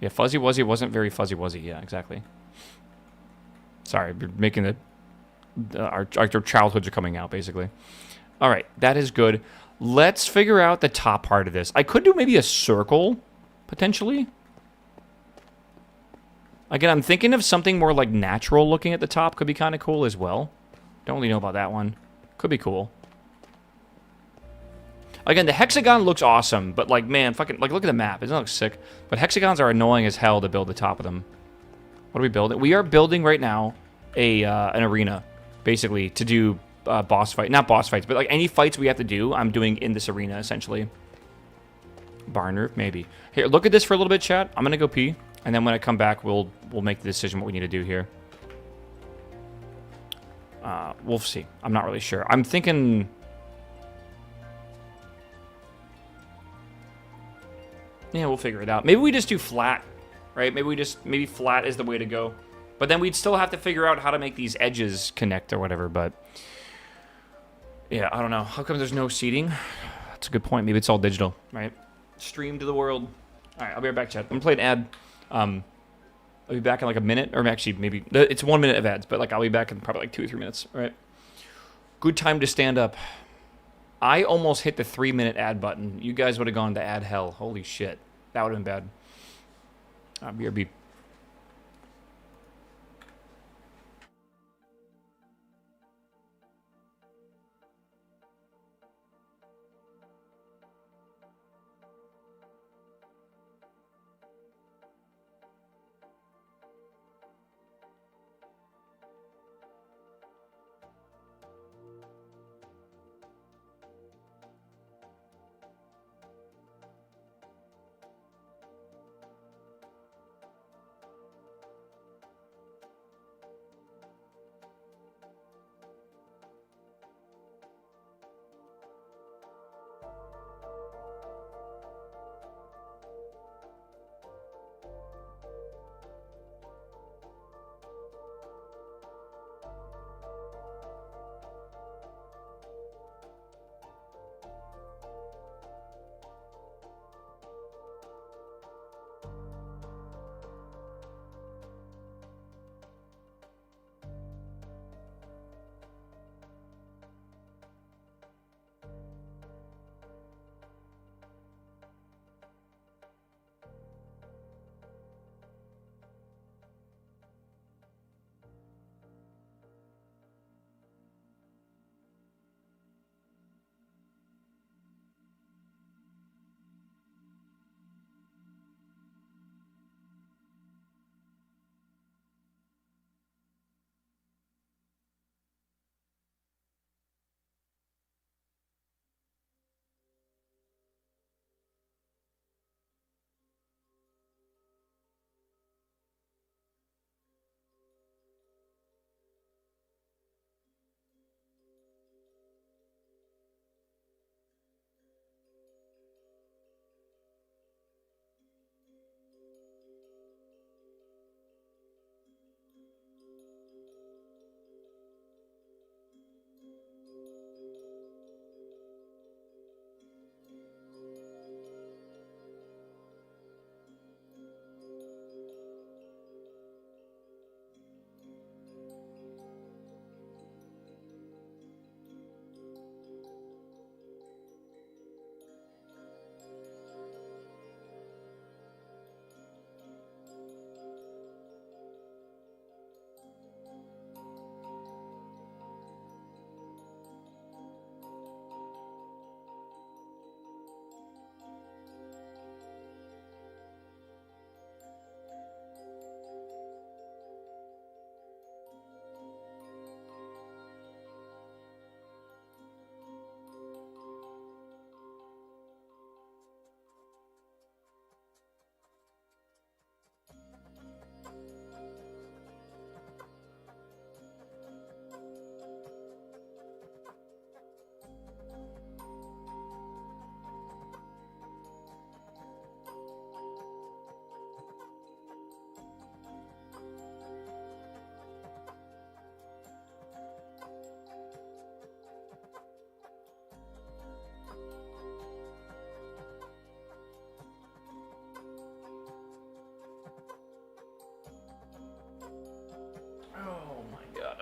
Speaker 1: Yeah, Fuzzy Wuzzy wasn't very Fuzzy Wuzzy. Yeah, exactly. Sorry, you're making the our childhoods are coming out, basically. All right, that is good. Let's figure out the top part of this. I could do maybe a circle, potentially. Again, I'm thinking of something more like natural looking at the top. Could be kind of cool as well. Don't really know about that one. Could be cool. Again, the hexagon looks awesome, but like, man, fucking, like, look at the map. It doesn't look sick. But hexagons are annoying as hell to build the top of them. What are we building? We are building right now an arena, basically, to do boss fight. Not boss fights, but like any fights we have to do, I'm doing in this arena, essentially. Barn roof, maybe. Here, look at this for a little bit, chat. I'm gonna go pee, and then when I come back, we'll make the decision what we need to do here. We'll see. I'm not really sure. I'm thinking... Yeah, we'll figure it out. Maybe we just do flat, right? Maybe flat is the way to go. But then we'd still have to figure out how to make these edges connect or whatever, but... Yeah, I don't know. How come there's no seating? That's a good point. Maybe it's all digital, right? Stream to the world. All right, I'll be right back, chat. I'm going to play an ad. I'll be back in like a minute, or actually maybe... It's 1 minute of ads, but like I'll be back in probably like 2 or 3 minutes, all right? Good time to stand up. I almost hit the 3-minute ad button. You guys would have gone to ad hell. Holy shit. That would have been bad. BRB.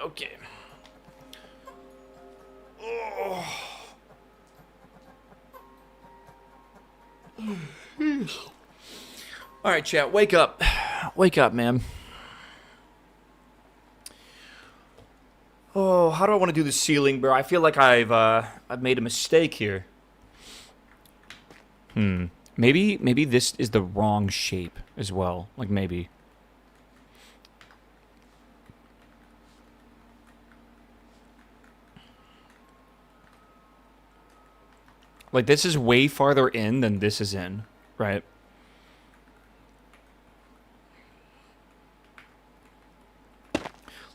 Speaker 1: Okay. All right, chat, wake up. Wake up, man. Oh, how do I want to do the ceiling, bro? I feel like I've made a mistake here. Maybe this is the wrong shape as well. Like, maybe. Like, this is way farther in than this is in, right?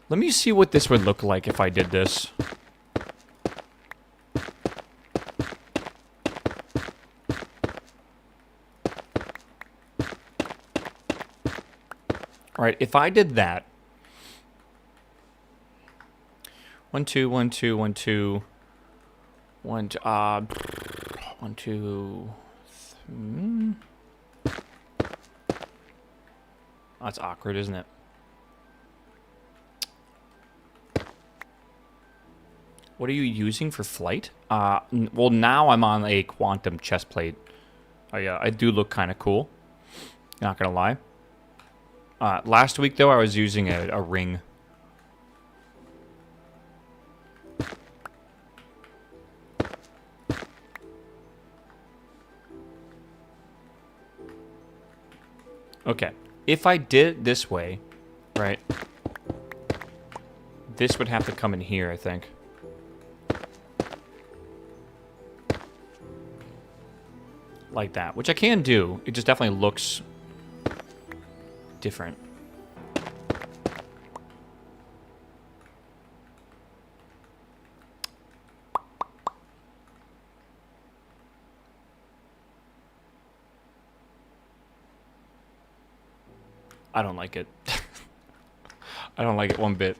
Speaker 1: Let me see what this would look like if I did this. Alright, if I did that. 1, 2, 1, 2, 1, 2. 1, 2. That's awkward, isn't it? What are you using for flight? Well, now I'm on a quantum chest plate. I do look kind of cool. Not gonna lie. Last week, though, I was using a ring. Okay. If I did it this way, right, this would have to come in here, I think. Like that, which I can do. It just definitely looks different. I don't like it. I don't like it one bit.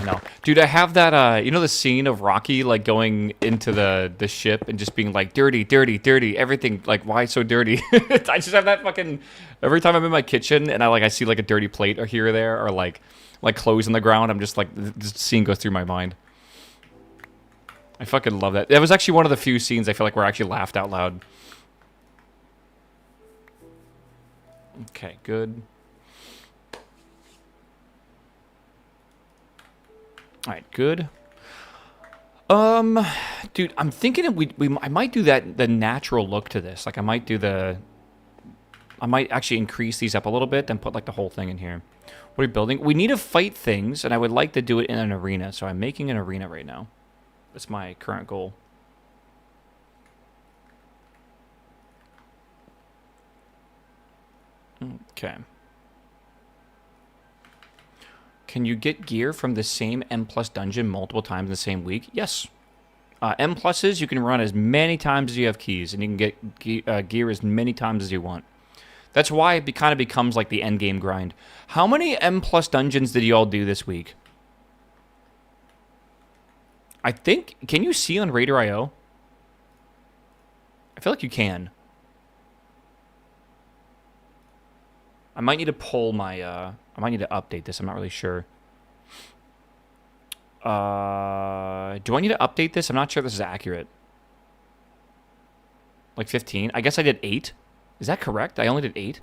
Speaker 1: No. Dude, I have that, you know the scene of Rocky, like, going into the ship and just being like, dirty, dirty, dirty, everything, like, why so dirty? I just have that fucking, every time I'm in my kitchen and I see, like, a dirty plate or here or there, or, like clothes on the ground, I'm just, like, this scene goes through my mind. I fucking love that. That was actually one of the few scenes I feel like where I actually laughed out loud. Okay, good. Alright, good. Dude, I'm thinking I might do the natural look to this. Like, I might actually increase these up a little bit, then put, like, the whole thing in here. What are we building? We need to fight things, and I would like to do it in an arena, so I'm making an arena right now. That's my current goal. Okay. Can you get gear from the same M+ dungeon multiple times in the same week? Yes. M pluses you can run as many times as you have keys, and you can get gear as many times as you want. That's why it kind of becomes like the end game grind. How many M+ dungeons did you all do this week? I think, can you see on Raider.io? I feel like you can. I might need to pull my, I might need to update this. I'm not really sure. Do I need to update this? I'm not sure if this is accurate. Like 15? I guess I did 8. Is that correct? I only did 8?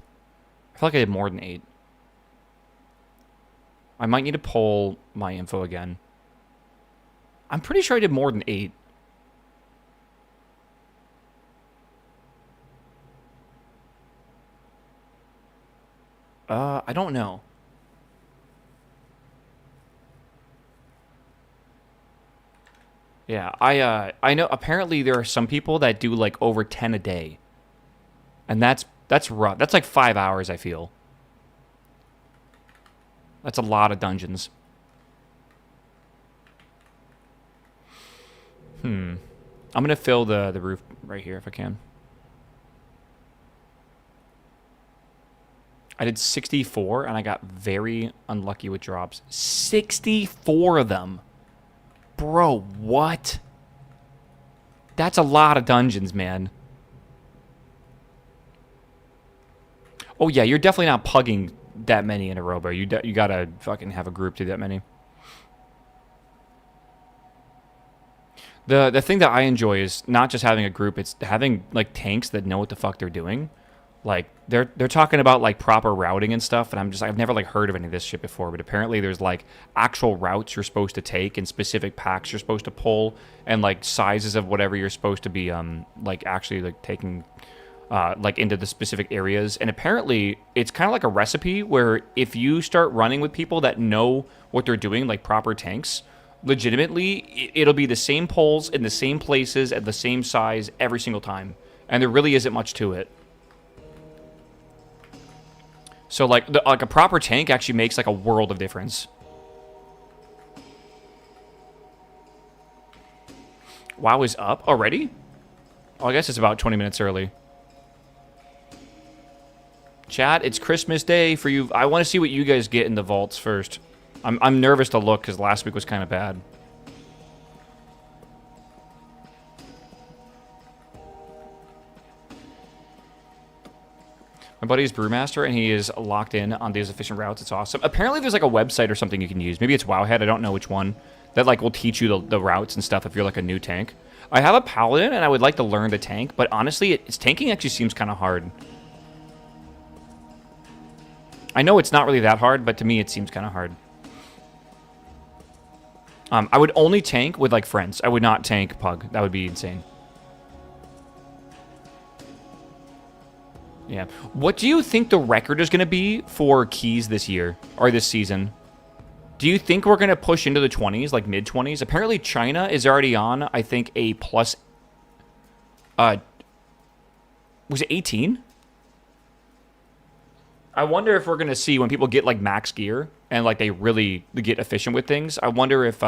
Speaker 1: I feel like I did more than 8. I might need to pull my info again. I'm pretty sure I did more than 8. I don't know. Yeah, I know apparently there are some people that do like over 10 a day. And that's rough. That's like 5 hours, I feel. That's a lot of dungeons. I'm gonna fill the roof right here if I can. I did 64 and I got very unlucky with drops. 64 of them. Bro, what? That's a lot of dungeons, man. Oh yeah, you're definitely not pugging that many in a row, bro. You gotta fucking have a group do that many. The thing that I enjoy is not just having a group, it's having like tanks that know what the fuck they're doing. Like they're talking about like proper routing and stuff, and I've never like heard of any of this shit before, but apparently there's like actual routes you're supposed to take and specific packs you're supposed to pull and like sizes of whatever you're supposed to be like actually like taking like into the specific areas. And apparently it's kind of like a recipe where if you start running with people that know what they're doing, like proper tanks, legitimately it'll be the same poles in the same places at the same size every single time, and there really isn't much to it. So like like a proper tank actually makes like a world of difference. WoW is up already? Oh, I guess it's about 20 minutes early. Chat, it's Christmas Day for you. I want to see what you guys get in the vaults first. I'm nervous to look because last week was kind of bad. My buddy is Brewmaster, and he is locked in on these efficient routes. It's awesome. Apparently, there's like a website or something you can use. Maybe it's Wowhead. I don't know which one. That like will teach you the routes and stuff if you're like a new tank. I have a Paladin, and I would like to learn the tank, but honestly, its tanking actually seems kind of hard. I know it's not really that hard, but to me, it seems kind of hard. I would only tank with like friends. I would not tank Pug. That would be insane. Yeah. What do you think the record is going to be for keys this year or this season? Do you think we're going to push into the 20s, like mid-20s? Apparently China is already on, I think, a plus... was it 18? I wonder if we're going to see when people get, like, max gear and, like, they really get efficient with things. I wonder if,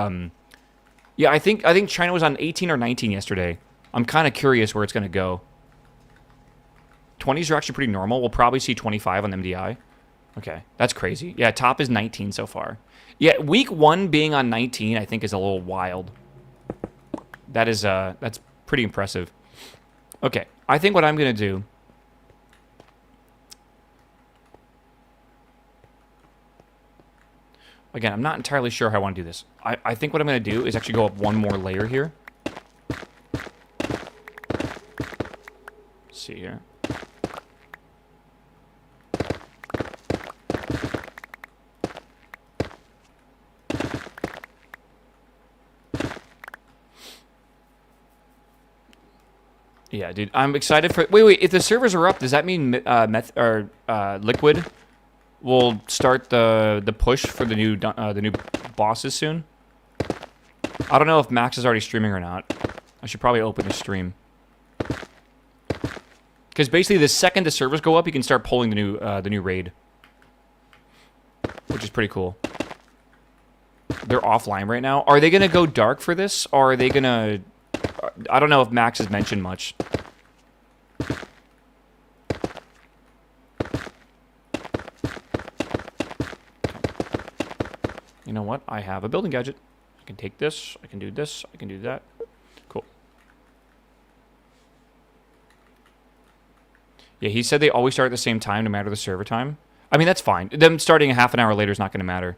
Speaker 1: yeah, I think China was on 18 or 19 yesterday. I'm kind of curious where it's going to go. 20s are actually pretty normal. We'll probably see 25 on MDI. Okay, that's crazy. Yeah, top is 19 so far. Yeah, week 1 being on 19, I think, is a little wild. That is, that's pretty impressive. Okay, I think what I'm going to do... Again, I'm not entirely sure how I want to do this. I think what I'm going to do is actually go up one more layer here. Let's see here. Yeah, dude, I'm excited for... Wait, if the servers are up, does that mean Liquid will start the push for the new bosses soon? I don't know if Max is already streaming or not. I should probably open the stream. Because basically, the second the servers go up, you can start pulling the new raid, which is pretty cool. They're offline right now. Are they gonna go dark for this, or are they gonna... I don't know if Max has mentioned much. You know what? I have a building gadget. I can take this, I can do this, I can do that. Cool. Yeah, he said they always start at the same time, no matter the server time. I mean, that's fine. Them starting a half an hour later is not going to matter.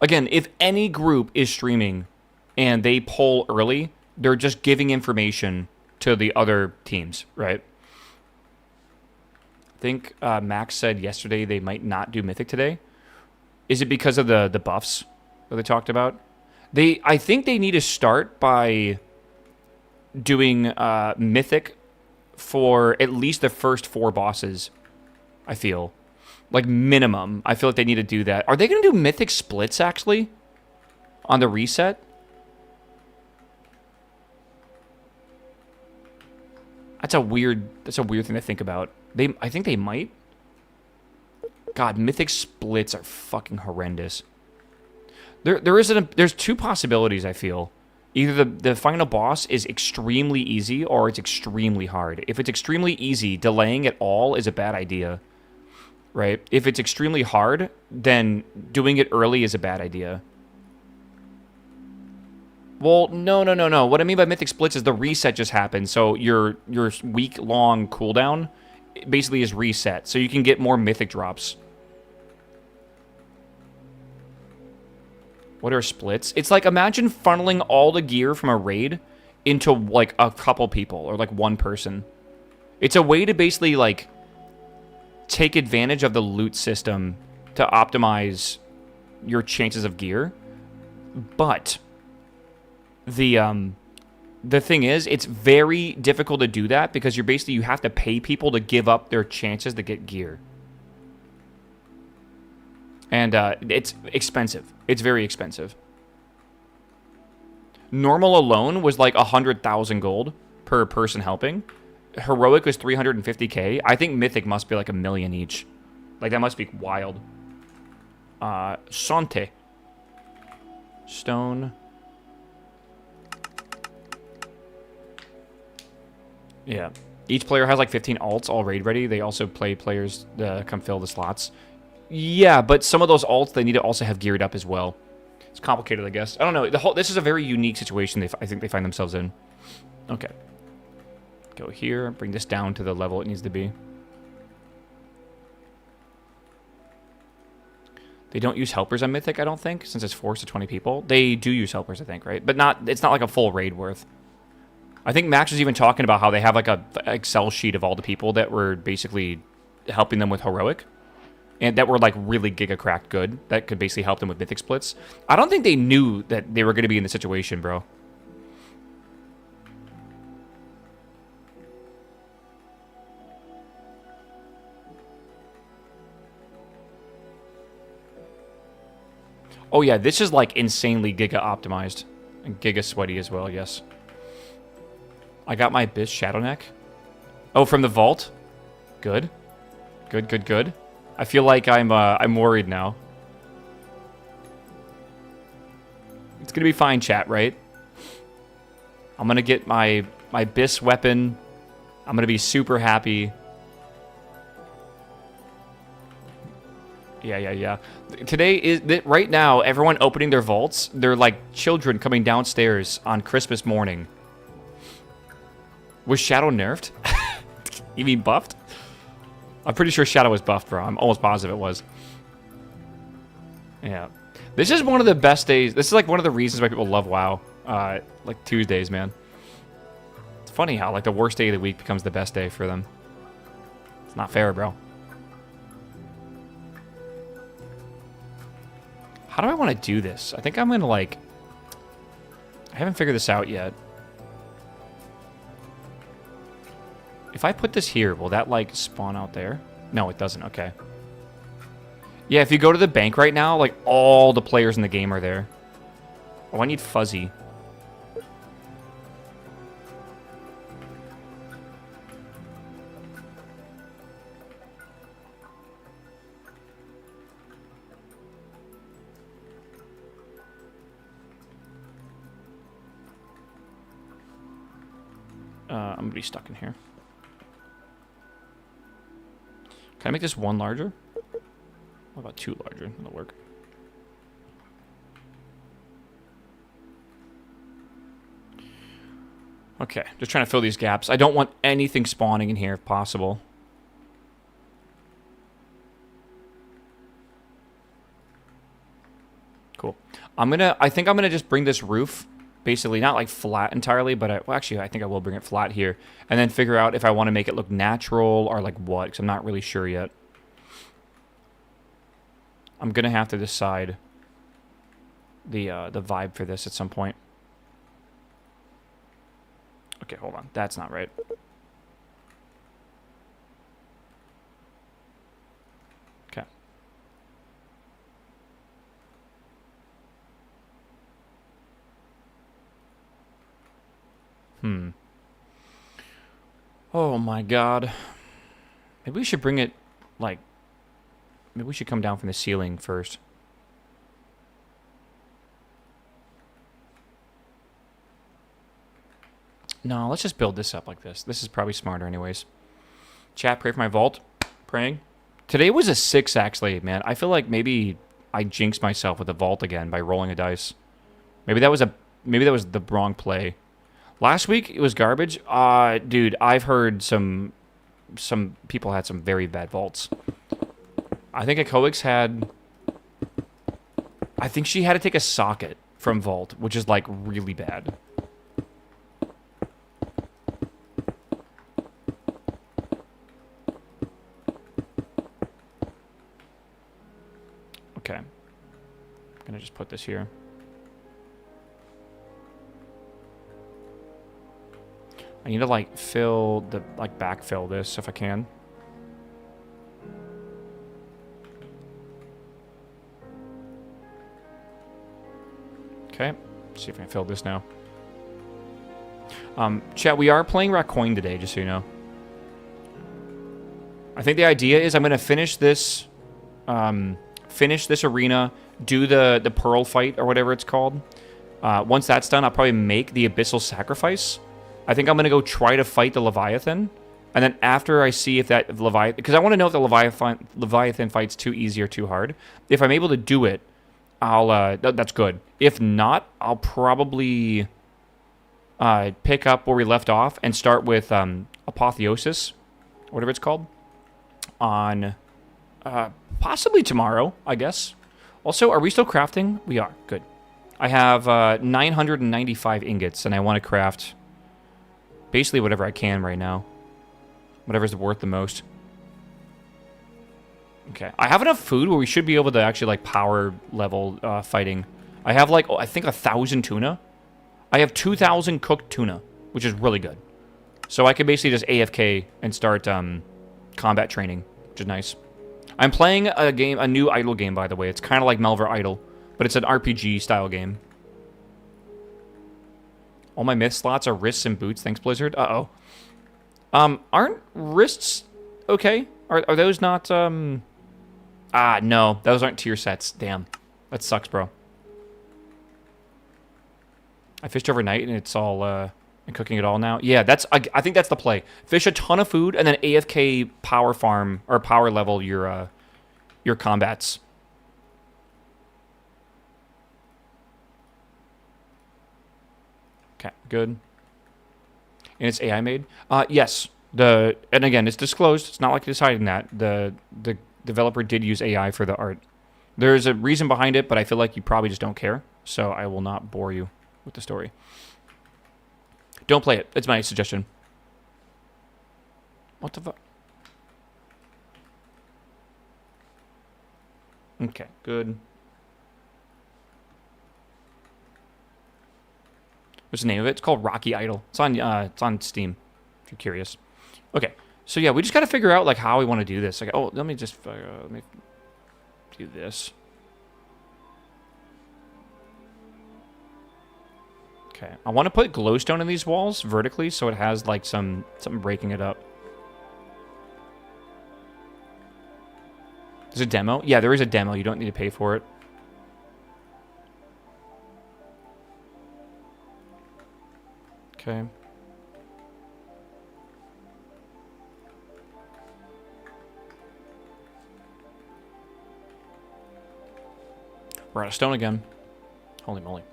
Speaker 1: Again, if any group is streaming and they poll early, they're just giving information to the other teams, right? I think Max said yesterday they might not do Mythic today. Is it because of the buffs that they talked about? I think they need to start by doing Mythic for at least the first 4 bosses, I feel. Like, minimum. I feel like they need to do that. Are they going to do Mythic splits, actually? On the reset? That's a weird thing to think about. I think they might. God, Mythic splits are fucking horrendous. There's 2 possibilities, I feel. Either the final boss is extremely easy or it's extremely hard. If it's extremely easy, delaying it all is a bad idea. Right? If it's extremely hard, then doing it early is a bad idea. Well, no. What I mean by Mythic Splits is the reset just happened, so your week-long cooldown basically is reset, so you can get more Mythic drops. What are splits? It's like, imagine funneling all the gear from a raid into, like, a couple people or, like, one person. It's a way to basically, like, take advantage of the loot system to optimize your chances of gear. But the thing is, it's very difficult to do that because you're basically, you have to pay people to give up their chances to get gear. And it's expensive. It's very expensive. Normal alone was like 100,000 gold per person helping. Heroic was 350k. I think Mythic must be like 1 million each. Like, that must be wild. Sante. Stone. Yeah. Each player has like 15 alts all raid ready. They also play players to come fill the slots. Yeah, but some of those alts, they need to also have geared up as well. It's complicated, I guess. I don't know. This is a very unique situation I think they find themselves in. Okay. Go here. Bring this down to the level it needs to be. They don't use helpers on Mythic, I don't think, since it's forced to 20 people. They do use helpers, I think, right? But it's not like a full raid worth. I think Max was even talking about how they have like a Excel sheet of all the people that were basically helping them with Heroic. And that were like really giga cracked good. That could basically help them with Mythic splits. I don't think they knew that they were going to be in the situation, bro. Oh yeah, this is like insanely giga optimized. And giga sweaty as well, yes. I got my Abyss Shadow Neck. Oh, from the vault? Good. Good, good, good. I feel like I'm worried now. It's gonna be fine, chat, right? I'm gonna get my Abyss weapon. I'm gonna be super happy. Yeah. Today is right now. Everyone opening their vaults. They're like children coming downstairs on Christmas morning. Was Shadow nerfed? You mean buffed? I'm pretty sure Shadow was buffed, bro. I'm almost positive it was. Yeah. This is one of the best days. This is like one of the reasons why people love WoW. Like Tuesdays, man. It's funny how like the worst day of the week becomes the best day for them. It's not fair, bro. How do I want to do this? I think I'm going to like... I haven't figured this out yet. If I put this here, will that, like, spawn out there? No, it doesn't. Okay. Yeah, if you go to the bank right now, like, all the players in the game are there. Oh, I need Fuzzy. I'm going to be stuck in here. Can I make this one larger? What about two larger? That'll work. Okay, just trying to fill these gaps. I don't want anything spawning in here if possible. Cool. I think I'm gonna just bring this roof basically not like flat entirely, but well, actually I think I will bring it flat here and then figure out if I want to make it look natural or like what, because I'm not really sure yet. I'm gonna have to decide the vibe for this at some point. Okay, hold on. That's not right. Okay. Oh my god. Maybe we should bring it, like... Maybe we should come down from the ceiling first. No, let's just build this up like this. This is probably smarter anyways. Chat, pray for my vault. Praying. Today was a 6, actually, man. I feel like maybe I jinxed myself with the vault again by rolling a dice. Maybe that was the wrong play. Last week, it was garbage. Dude, I've heard some people had some very bad vaults. I think Ecoix had... I think she had to take a socket from vault, which is, like, really bad. Okay. I'm gonna just put this here. I need to like backfill this if I can. Okay, see if I can fill this now. Chat, we are playing Raccoon today, just so you know. I think the idea is I'm going to finish this arena, do the Pearl fight, or whatever it's called. Once that's done, I'll probably make the Abyssal Sacrifice. I think I'm going to go try to fight the Leviathan. And then after I see if that Leviathan... Because I want to know if the Leviathan fight's too easy or too hard. If I'm able to do it, I'll... that's good. If not, I'll probably pick up where we left off and start with Apotheosis, whatever it's called, on possibly tomorrow, I guess. Also, are we still crafting? We are. Good. I have 995 ingots, and I want to craft basically whatever I can right now. Whatever's worth the most. Okay. I have enough food where we should be able to actually, like, power level fighting. I have, like, I think 1,000 tuna. I have 2,000 cooked tuna, which is really good. So I can basically just AFK and start combat training, which is nice. I'm playing a new Idle game, by the way. It's kind of like Melver Idle, but it's an RPG-style game. All my myth slots are wrists and boots. Thanks, Blizzard. Uh-oh. Aren't wrists okay? Are those not, Ah, no. Those aren't tier sets. Damn. That sucks, bro. I fished overnight, and it's all, and cooking it all now. Yeah, I think that's the play. Fish a ton of food, and then AFK power farm, or power level your combats. Okay, good. And it's AI made? Yes. And again, it's disclosed. It's not like deciding that. The developer did use AI for the art. There's a reason behind it, but I feel like you probably just don't care. So I will not bore you with the story. Don't play it. It's my suggestion. What the fuck? Okay, good. What's the name of it? It's called Rocky Idol. It's on Steam, if you're curious. Okay, so yeah, we just got to figure out like how we want to do this. Like, oh, let me do this. Okay, I want to put glowstone in these walls vertically, so it has like something breaking it up. There's a demo? Yeah, there is a demo. You don't need to pay for it. Okay. We're out of stone again. Holy moly.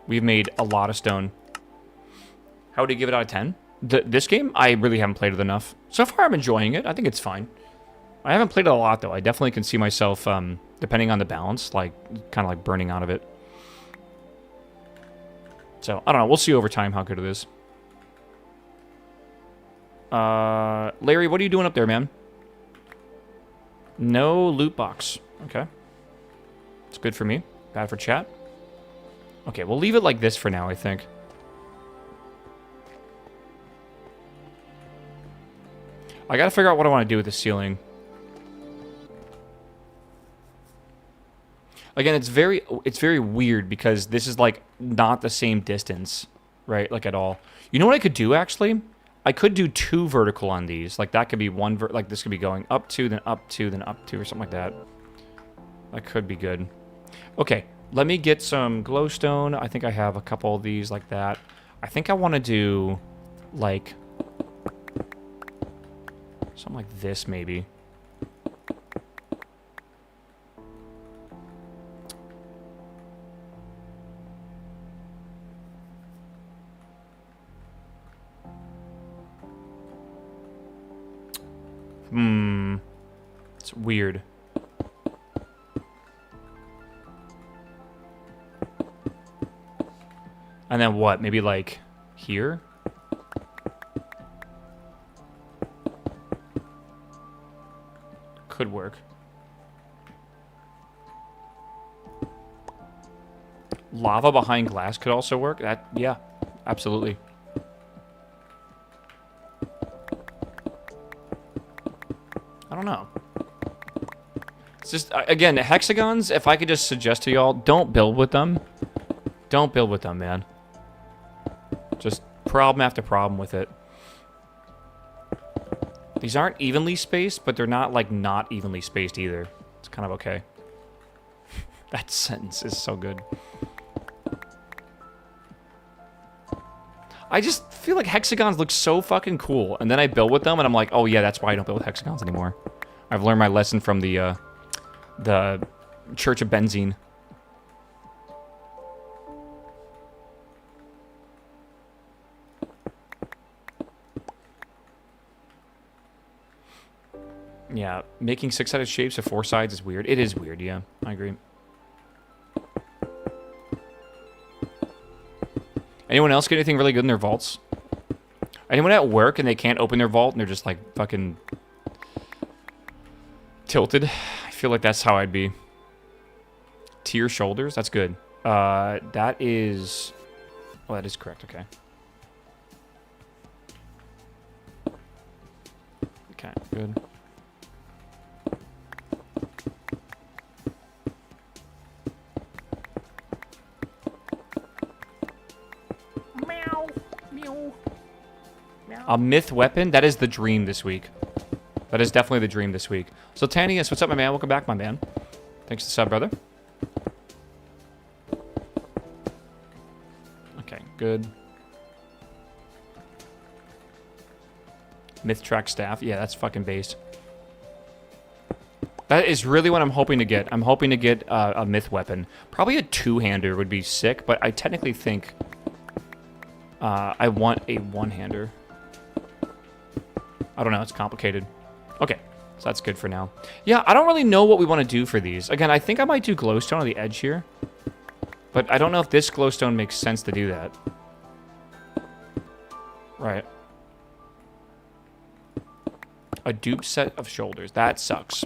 Speaker 1: We've made a lot of stone. How would you give it out of 10? This game, I really haven't played it enough. So far, I'm enjoying it. I think it's fine. I haven't played it a lot, though. I definitely can see myself, depending on the balance, like, kind of like burning out of it. So, I don't know. We'll see over time how good it is. Larry, what are you doing up there, man? No loot box. Okay. It's good for me. Bad for chat. Okay, we'll leave it like this for now, I think. I gotta figure out what I want to do with the ceiling. Again, it's very weird because this is like not the same distance, right? Like at all. You know what I could do actually? I could do 2 vertical on these. Like that could be one, like this could be going up 2, then up 2, then up 2, or something like that. That could be good. Okay, let me get some glowstone. I think I have a couple of these like that. I think I want to do like something like this maybe. It's weird. And then what? Maybe like here? Could work. Lava behind glass could also work. Yeah, absolutely. I don't know. It's just, again, hexagons, if I could just suggest to y'all, don't build with them. Don't build with them, man. Just problem after problem with it. These aren't evenly spaced, but they're not, like, not evenly spaced either. It's kind of okay. That sentence is so good. I just feel like hexagons look so fucking cool, and then I build with them, and I'm like, oh yeah, that's why I don't build with hexagons anymore. I've learned my lesson from the Church of Benzene. Yeah, making six-sided shapes of four sides is weird. It is weird, yeah. I agree. Anyone else get anything really good in their vaults? Anyone at work and they can't open their vault and they're just like fucking tilted? I feel like that's how I'd be. Tier shoulders? That's good. That is... Oh, that is correct, okay. Okay, good. A myth weapon? That is the dream this week. That is definitely the dream this week. So, Tanius, what's up, my man? Welcome back, my man. Thanks to sub, brother. Okay, good. Myth track staff. Yeah, that's fucking based. That is really what I'm hoping to get. I'm hoping to get a myth weapon. Probably a two-hander would be sick, but I technically think I want a one-hander. I don't know. It's complicated. Okay. So that's good for now. Yeah, I don't really know what we want to do for these. Again, I think I might do glowstone on the edge here. But I don't know if this glowstone makes sense to do that. Right. A dupe set of shoulders. That sucks.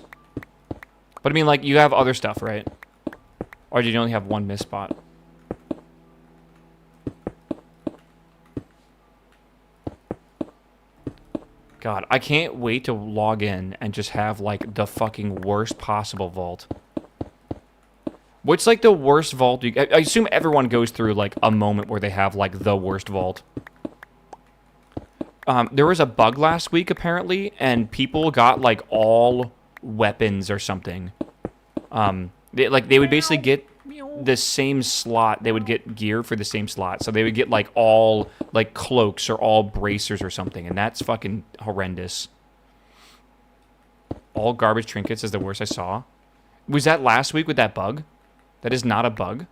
Speaker 1: But I mean, like, you have other stuff, right? Or do you only have one miss spot? God, I can't wait to log in and just have, like, the fucking worst possible vault. What's, like, the worst vault? I assume everyone goes through, like, a moment where they have, like, the worst vault. There was a bug last week, apparently, and people got, like, all weapons or something. They would basically get the same slot. They would get gear for the same slot. So they would get, like, all, like, cloaks or all bracers or something. And that's fucking horrendous. All garbage trinkets is the worst I saw. Was that last week with that bug? That is not a bug.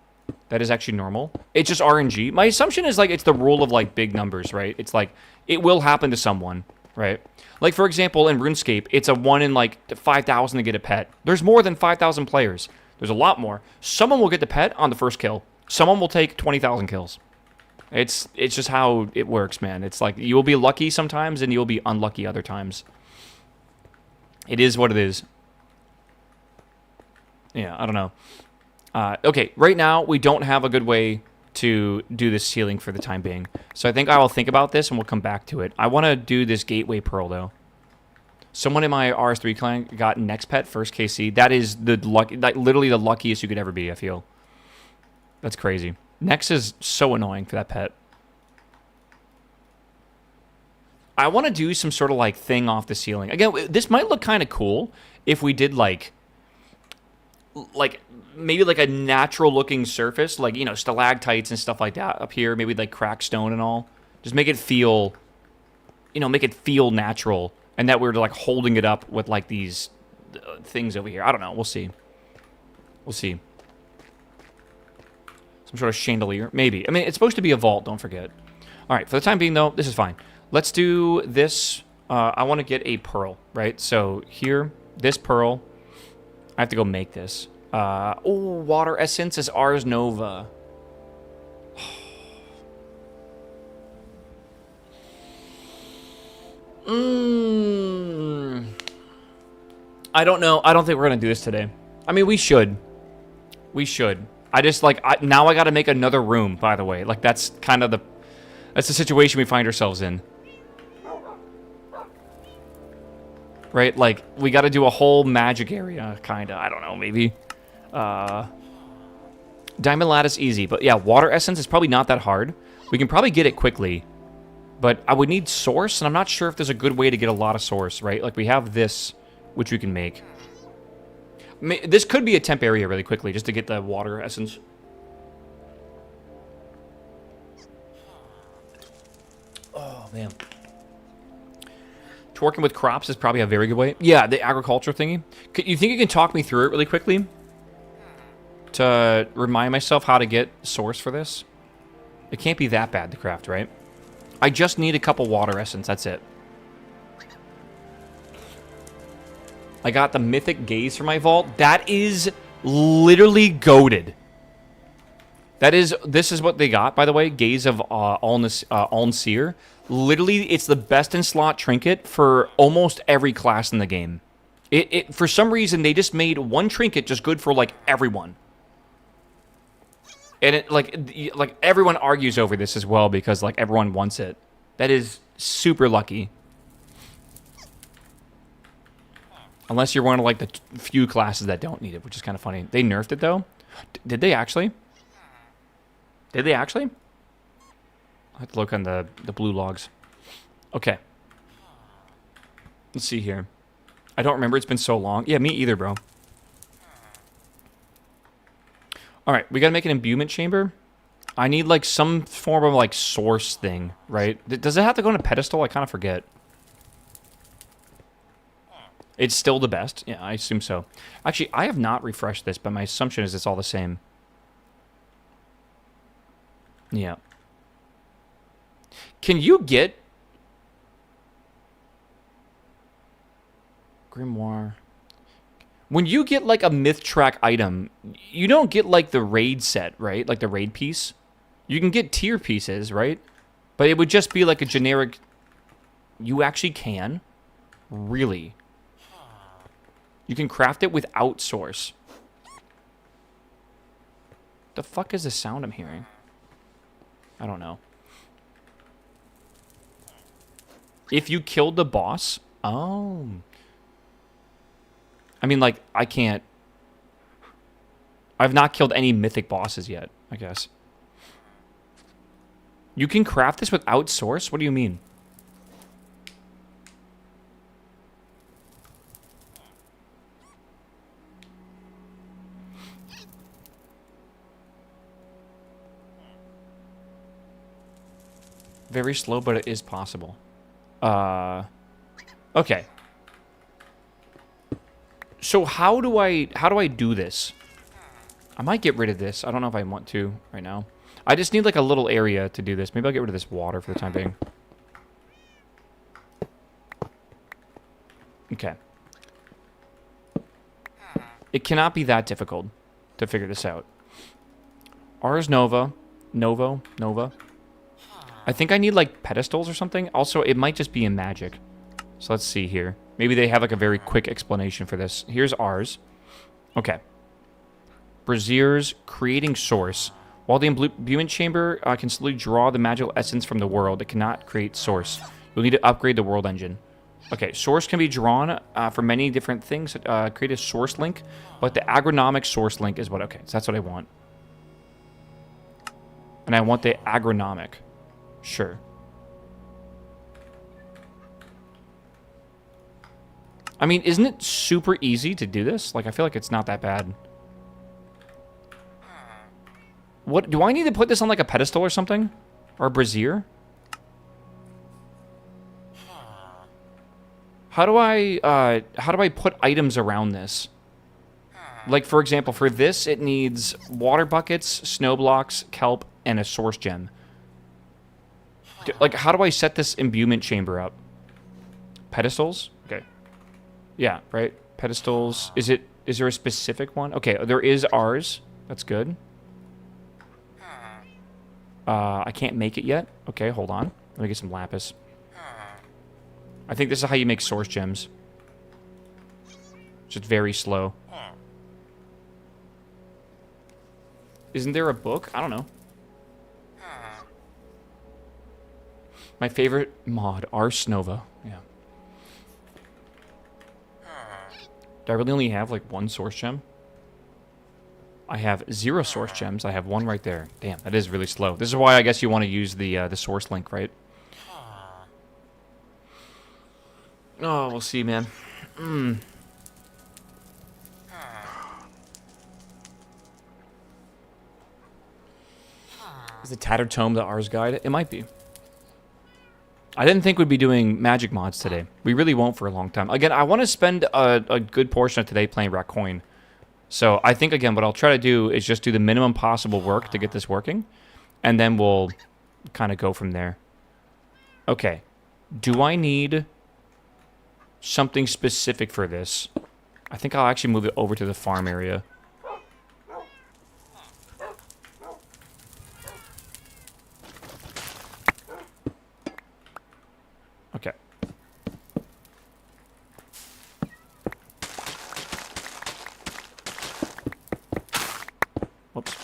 Speaker 1: That is actually normal. It's just RNG. My assumption is, like, it's the rule of, like, big numbers, right? It's like, it will happen to someone, right? Like, for example, in RuneScape, it's a 1 in, like, 5,000 to get a pet. There's more than 5,000 players. There's a lot more. Someone will get the pet on the first kill. Someone will take 20,000 kills. It's just how it works, man. It's like, you'll be lucky sometimes, and you'll be unlucky other times. It is what it is. Yeah, I don't know. Okay, right now, we don't have a good way to do this ceiling for the time being. So I think I will think about this, and we'll come back to it. I want to do this gateway pearl, though. Someone in my RS3 clan got next pet, first KC. That is the lucky, like, literally the luckiest you could ever be, I feel. That's crazy. Next is so annoying for that pet. I want to do some sort of, like, thing off the ceiling. Again, this might look kind of cool if we did, like maybe like a natural looking surface, like, you know, stalactites and stuff like that up here, maybe like cracked stone and all. Just make it feel, you know, make it feel natural, and that we're like holding it up with like these things over here. I don't know. We'll see. We'll see. Some sort of chandelier, maybe. I mean, it's supposed to be a vault, don't forget. All right, for the time being though, this is fine. Let's do this. I want to get a pearl, right? So here, this pearl. I have to go make this. Oh, water essence is Ars Nova. I don't know. I don't think we're going to do this today. I mean, we should. We should. I just, like, now I gotta make another room, by the way. Like, that's kind of that's the situation we find ourselves in. Right? Like, we gotta do a whole magic area, kinda. I don't know, maybe. Diamond lattice, easy. But yeah, water essence is probably not that hard. We can probably get it quickly. But I would need source, and I'm not sure if there's a good way to get a lot of source, right? Like, we have this, which we can make. This could be a temp area really quickly, just to get the water essence. Oh, man. Working with crops is probably a very good way. Yeah, the agriculture thingy. You think you can talk me through it really quickly? To remind myself how to get source for this? It can't be that bad to craft, right? I just need a couple water essence, that's it. I got the mythic gaze for my vault. That is literally goated. This is what they got, by the way. Gaze of Alnseer. Literally, it's the best in slot trinket for almost every class in the game. For some reason, they just made one trinket just good for, like, everyone. And it, like everyone argues over this as well because, like, everyone wants it. That is super lucky. Unless you're one of, like, the few classes that don't need it, which is kind of funny. They nerfed it, though. Did they actually? Did they actually? I have to look on the blue logs. Okay. Let's see here. I don't remember. It's been so long. Yeah, me either, bro. Alright, we gotta make an imbuement chamber. I need, like, some form of, like, source thing, right? Does it have to go on a pedestal? I kind of forget. It's still the best? Yeah, I assume so. Actually, I have not refreshed this, but my assumption is it's all the same. Yeah. Can you get... Grimoire... When you get, like, a myth track item, you don't get, like, the raid set, right? Like, the raid piece. You can get tier pieces, right? But it would just be, like, a generic... You actually can? Really? You can craft it without source. The fuck is the sound I'm hearing? I don't know. If you killed the boss... Oh... I mean, like, I can't... I've not killed any mythic bosses yet, I guess. You can craft this without source? What do you mean? Very slow, but it is possible. Okay. So how do I do this? I might get rid of this. I don't know if I want to right now. I just need, like, a little area to do this. Maybe I'll get rid of this water for the time being. Okay. It cannot be that difficult to figure this out. Ars Nova. Nova. I think I need, like, pedestals or something. Also, it might just be in magic. So let's see here. Maybe they have, like, a very quick explanation for this. Here's ours. Okay. Brazier's creating source. While the imbuement chamber can slowly draw the magical essence from the world, it cannot create source. You'll need to upgrade the world engine. Okay, source can be drawn for many different things. Create a source link, but the agronomic source link is what... Okay, so that's what I want. And I want the agronomic. Sure. I mean, isn't it super easy to do this? Like, I feel like it's not that bad. What, do I need to put this on, like, a pedestal or something? Or a brazier? How do I put items around this? Like, for example, for this, it needs water buckets, snow blocks, kelp, and a source gem. Like, how do I set this imbuement chamber up? Pedestals? Okay. Yeah, right? Pedestals. Is there a specific one? Okay, there is ours. That's good. I can't make it yet. Okay, hold on. Let me get some lapis. I think this is how you make source gems. Just very slow. Isn't there a book? I don't know. My favorite mod, Ars Nova. Yeah. Do I really only have like one source gem? I have 0 source gems. I have 1 right there. Damn, that is really slow. This is why I guess you want to use the source link, right? Oh, we'll see, man. Is the Tattered Tome the Ars guide? It might be. I didn't think we'd be doing magic mods today. We really won't for a long time. Again, I want to spend a good portion of today playing Racoin. So I think, again, what I'll try to do is just do the minimum possible work to get this working. And then we'll kind of go from there. Okay. Do I need something specific for this? I think I'll actually move it over to the farm area. Okay. Whoops.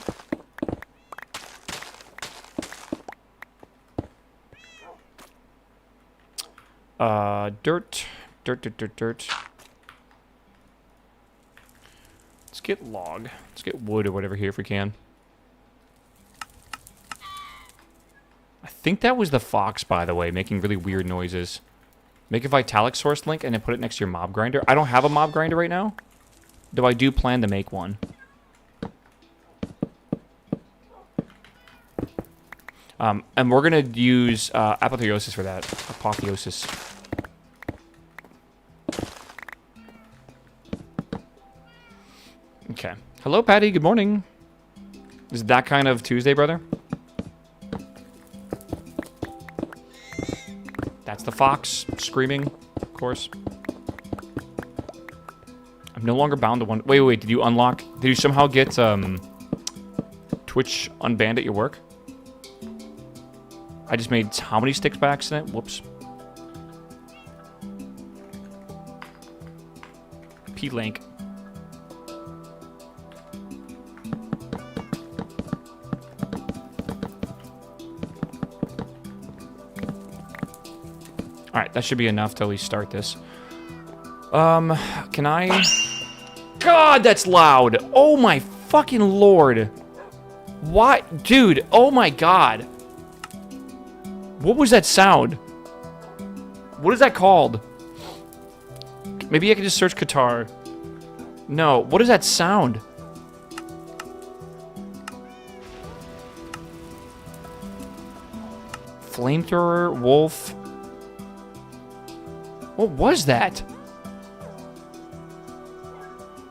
Speaker 1: Dirt. Let's get log. Let's get wood or whatever here if we can. I think that was the fox, by the way, making really weird noises. Make a Vitalic source link and then put it next to your mob grinder. I don't have a mob grinder right now, though I do plan to make one. And we're going to use apotheosis for that. Apotheosis. Okay. Hello, Patty. Good morning. Is it that kind of Tuesday, brother? That's the fox screaming, of course. I'm no longer bound to one. Wait. Did you unlock? Did you somehow get Twitch unbanned at your work? I just made how many sticks by accident? Whoops. P-Link. Alright, that should be enough to at least start this. Can I... God, that's loud! Oh my fucking lord! What? Dude, oh my god! What was that sound? What is that called? Maybe I can just search Qatar. No, what is that sound? Flamethrower, wolf. What was that?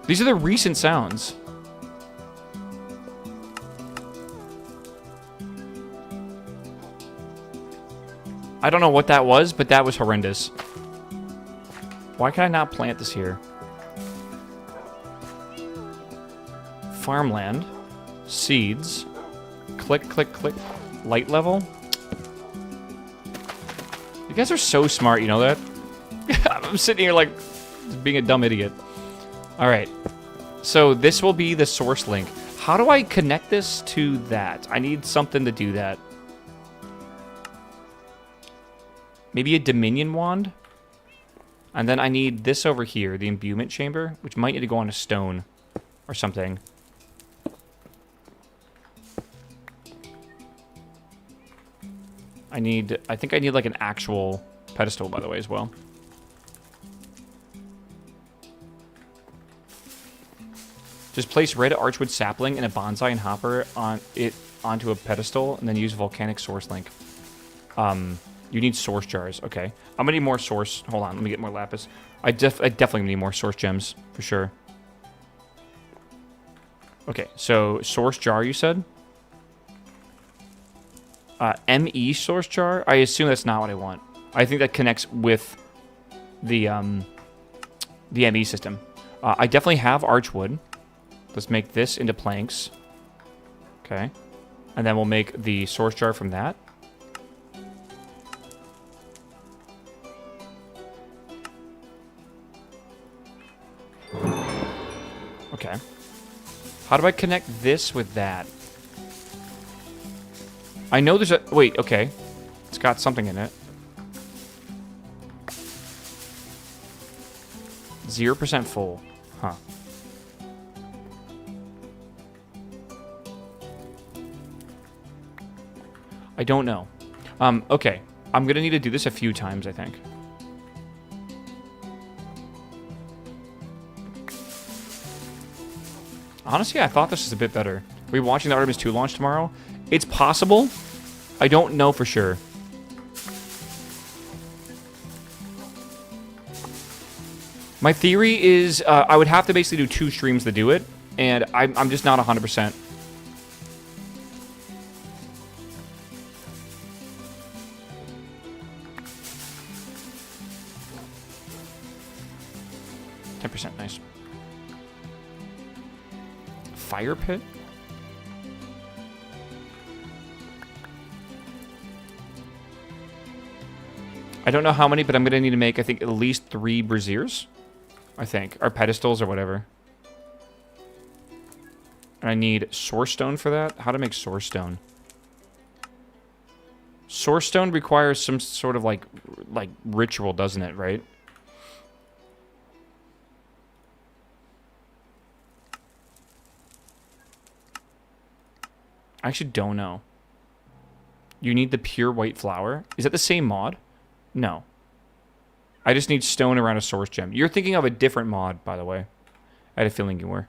Speaker 1: These are the recent sounds. I don't know what that was, but that was horrendous. Why can I not plant this here? Farmland. Seeds. Click, click, click. Light level. You guys are so smart, you know that? I'm sitting here like being a dumb idiot. Alright. So this will be the source link. How do I connect this to that? I need something to do that. Maybe a Dominion wand? And then I need this over here, the imbuement chamber, which might need to go on a stone or something. I think I need like an actual pedestal, by the way, as well. Just place red archwood sapling and a bonsai and hopper onto a pedestal, and then use volcanic source link. You need source jars. Okay. I'm gonna need more source. Hold on, let me get more lapis. I definitely need more source gems, for sure. Okay, so source jar, you said? ME source jar? I assume that's not what I want. I think that connects with the ME system. I definitely have archwood. Let's make this into planks. Okay. And then we'll make the source jar from that. Okay. How do I connect this with that? I know there's a... Wait, okay. It's got something in it. 0% full. Huh. I don't know. Okay. I'm gonna need to do this a few times, I think. Honestly, I thought this was a bit better. Are we watching the Artemis 2 launch tomorrow? It's possible. I don't know for sure. My theory is I would have to basically do 2 streams to do it, and I'm just not 100%. Nice. Fire pit? I don't know how many, but I'm going to need to make, I think, at least 3 braziers. I think. Or pedestals or whatever. And I need source stone for that. How to make source stone? Source stone requires some sort of like ritual, doesn't it, right? I actually don't know. You need the pure white flour. Is that the same mod? No. I just need stone around a source gem. You're thinking of a different mod, by the way. I had a feeling you were.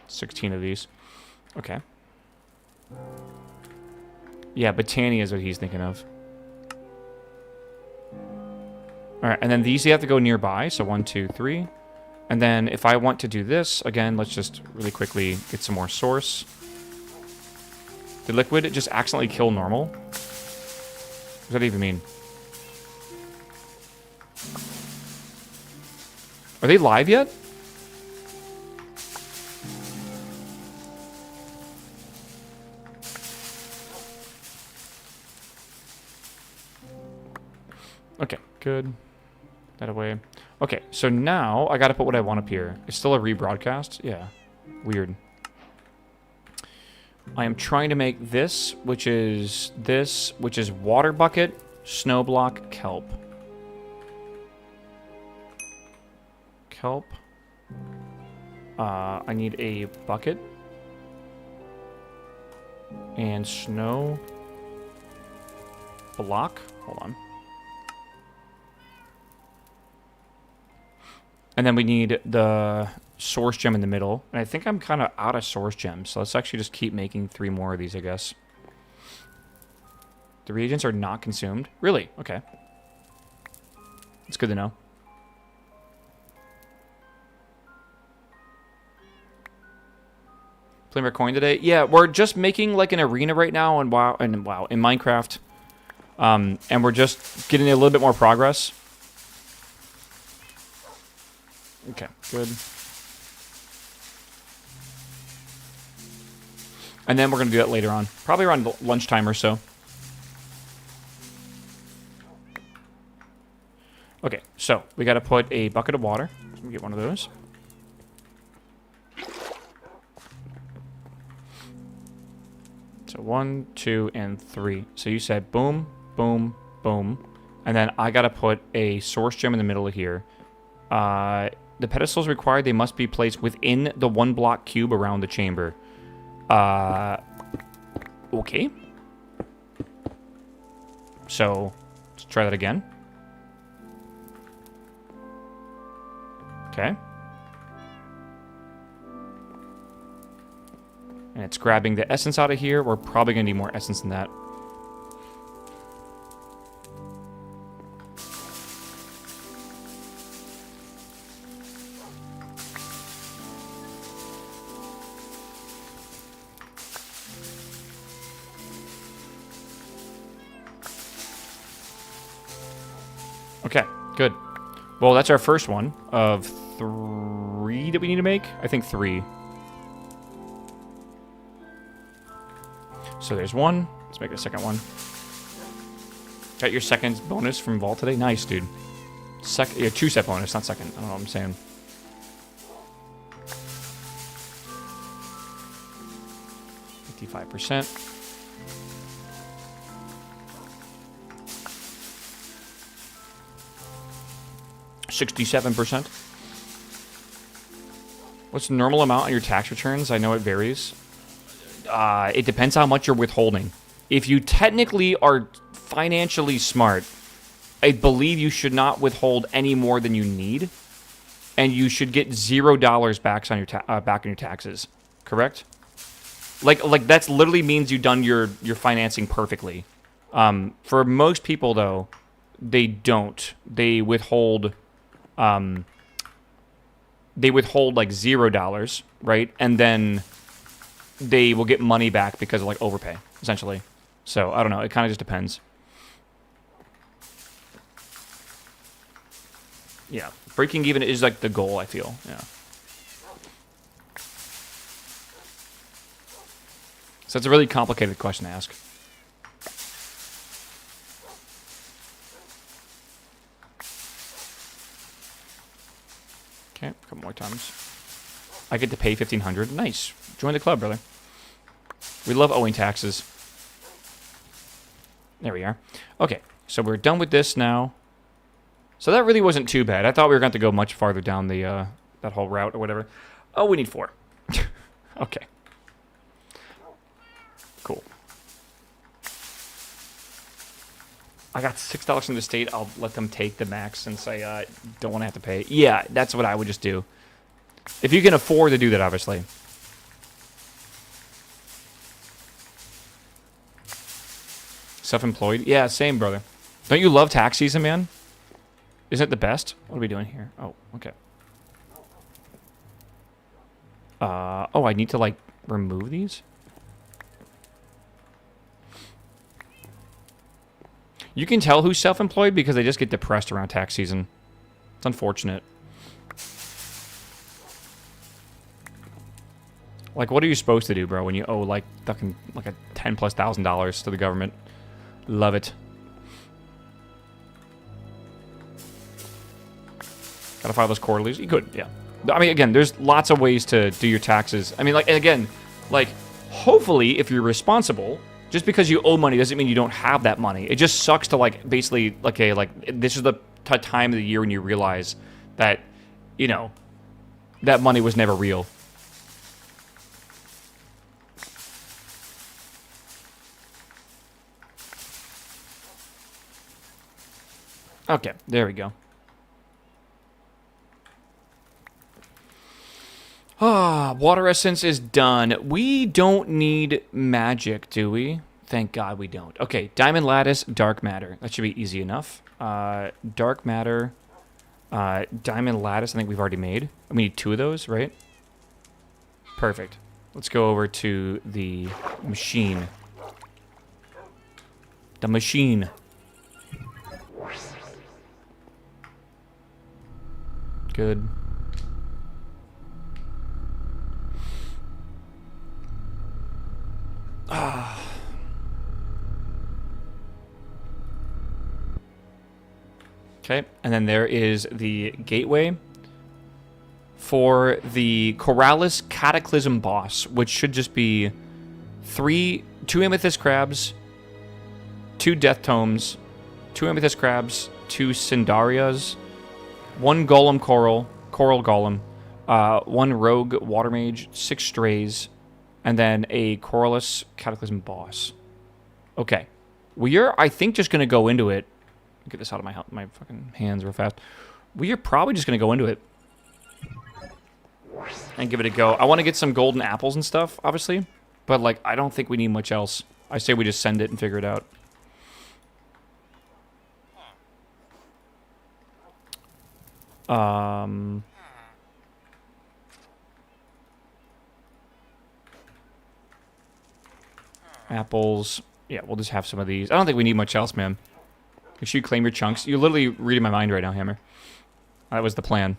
Speaker 1: $16 of these. Okay. Yeah, Botania is what he's thinking of. Alright, and then these you have to go nearby. So 1, 2, 3. And then if I want to do this, again, let's just really quickly get some more source. Did liquid just accidentally kill normal? What does that even mean? Are they live yet? Okay, good. That away. Okay, so now I gotta put what I want up here. It's still a rebroadcast? Yeah. Weird. I am trying to make this, which is water bucket, snow block, kelp. Kelp. I need a bucket. And snow block. Hold on. And then we need the source gem in the middle. And I think I'm kind of out of source gems. So let's actually just keep making 3 more of these, I guess. The reagents are not consumed. Really? Okay. It's good to know. Playing our coin today? Yeah, we're just making like an arena right now in WoW, in Minecraft. And we're just getting a little bit more progress. Okay, good. And then we're going to do that later on. Probably around lunchtime or so. Okay, so we got to put a bucket of water. Let me get one of those. So 1, 2, and 3. So you said boom, boom, boom. And then I got to put a source gem in the middle of here. The pedestals required, they must be placed within the 1 block cube around the chamber. Okay. So, let's try that again. Okay. And it's grabbing the essence out of here. We're probably going to need more essence than that. Okay, good. Well, that's our first one of 3 that we need to make. I think 3. So there's 1. Let's make a second one. Got your second bonus from Vault today? Nice, dude. Yeah, 2 set bonus, not second. I don't know what I'm saying. 55%. 67%. What's the normal amount on your tax returns? I know it varies. It depends how much you're withholding. If you technically are financially smart, I believe you should not withhold any more than you need, and you should get $0 back on your taxes. Correct? Like that's literally means you've done your financing perfectly. For most people though, they don't. They withhold like $0, right? And then they will get money back because of like overpay, essentially. So I don't know. It kind of just depends. Yeah, breaking even is like the goal, I feel. Yeah. So it's a really complicated question to ask. Okay, a couple more times. I get to pay $1,500. Nice. Join the club, brother. We love owing taxes. There we are. Okay, so we're done with this now. So that really wasn't too bad. I thought we were going to go much farther down the that whole route or whatever. Oh, we need 4. Okay. Cool. I got $6 from the state. I'll let them take the max since I don't want to have to pay. Yeah, that's what I would just do. If you can afford to do that, obviously. Self-employed? Yeah, same, brother. Don't you love tax season, man? Isn't it the best? What are we doing here? Oh, okay. Oh, I need to, like, remove these? You can tell who's self-employed because they just get depressed around tax season. It's unfortunate. Like, what are you supposed to do, bro, when you owe, like, fucking, like, a $10,000+ to the government? Love it. Gotta file those quarterlies. You could, yeah. I mean, again, there's lots of ways to do your taxes. I mean, like, and again, like, hopefully, if you're responsible, just because you owe money doesn't mean you don't have that money. It just sucks to, like, basically, okay, like, this is the time of the year when you realize that, you know, that money was never real. Okay, there we go. Ah, water essence is done. We don't need magic, do we? Thank God we don't. Okay, diamond lattice, dark matter. That should be easy enough. Dark matter, diamond lattice, I think we've already made. We need 2 of those, right? Perfect. Let's go over to the machine. The machine. Good. Ah. Okay, and then there is the gateway for the Corralis Cataclysm boss, which should just be 2 amethyst crabs, 2 death tomes, 2 amethyst crabs, 2 Cindarias, 1 golem coral golem, 1 rogue water mage, 6 strays, and then a Corralis Cataclysm boss. Okay. We are, I think, just going to go into it. Get this out of my fucking hands real fast. We are probably just going to go into it and give it a go. I want to get some golden apples and stuff, obviously. But, like, I don't think we need much else. I say we just send it and figure it out. Apples. Yeah, we'll just have some of these. I don't think we need much else, man. Make sure you claim your chunks. You're literally reading my mind right now, Hammer. That was the plan.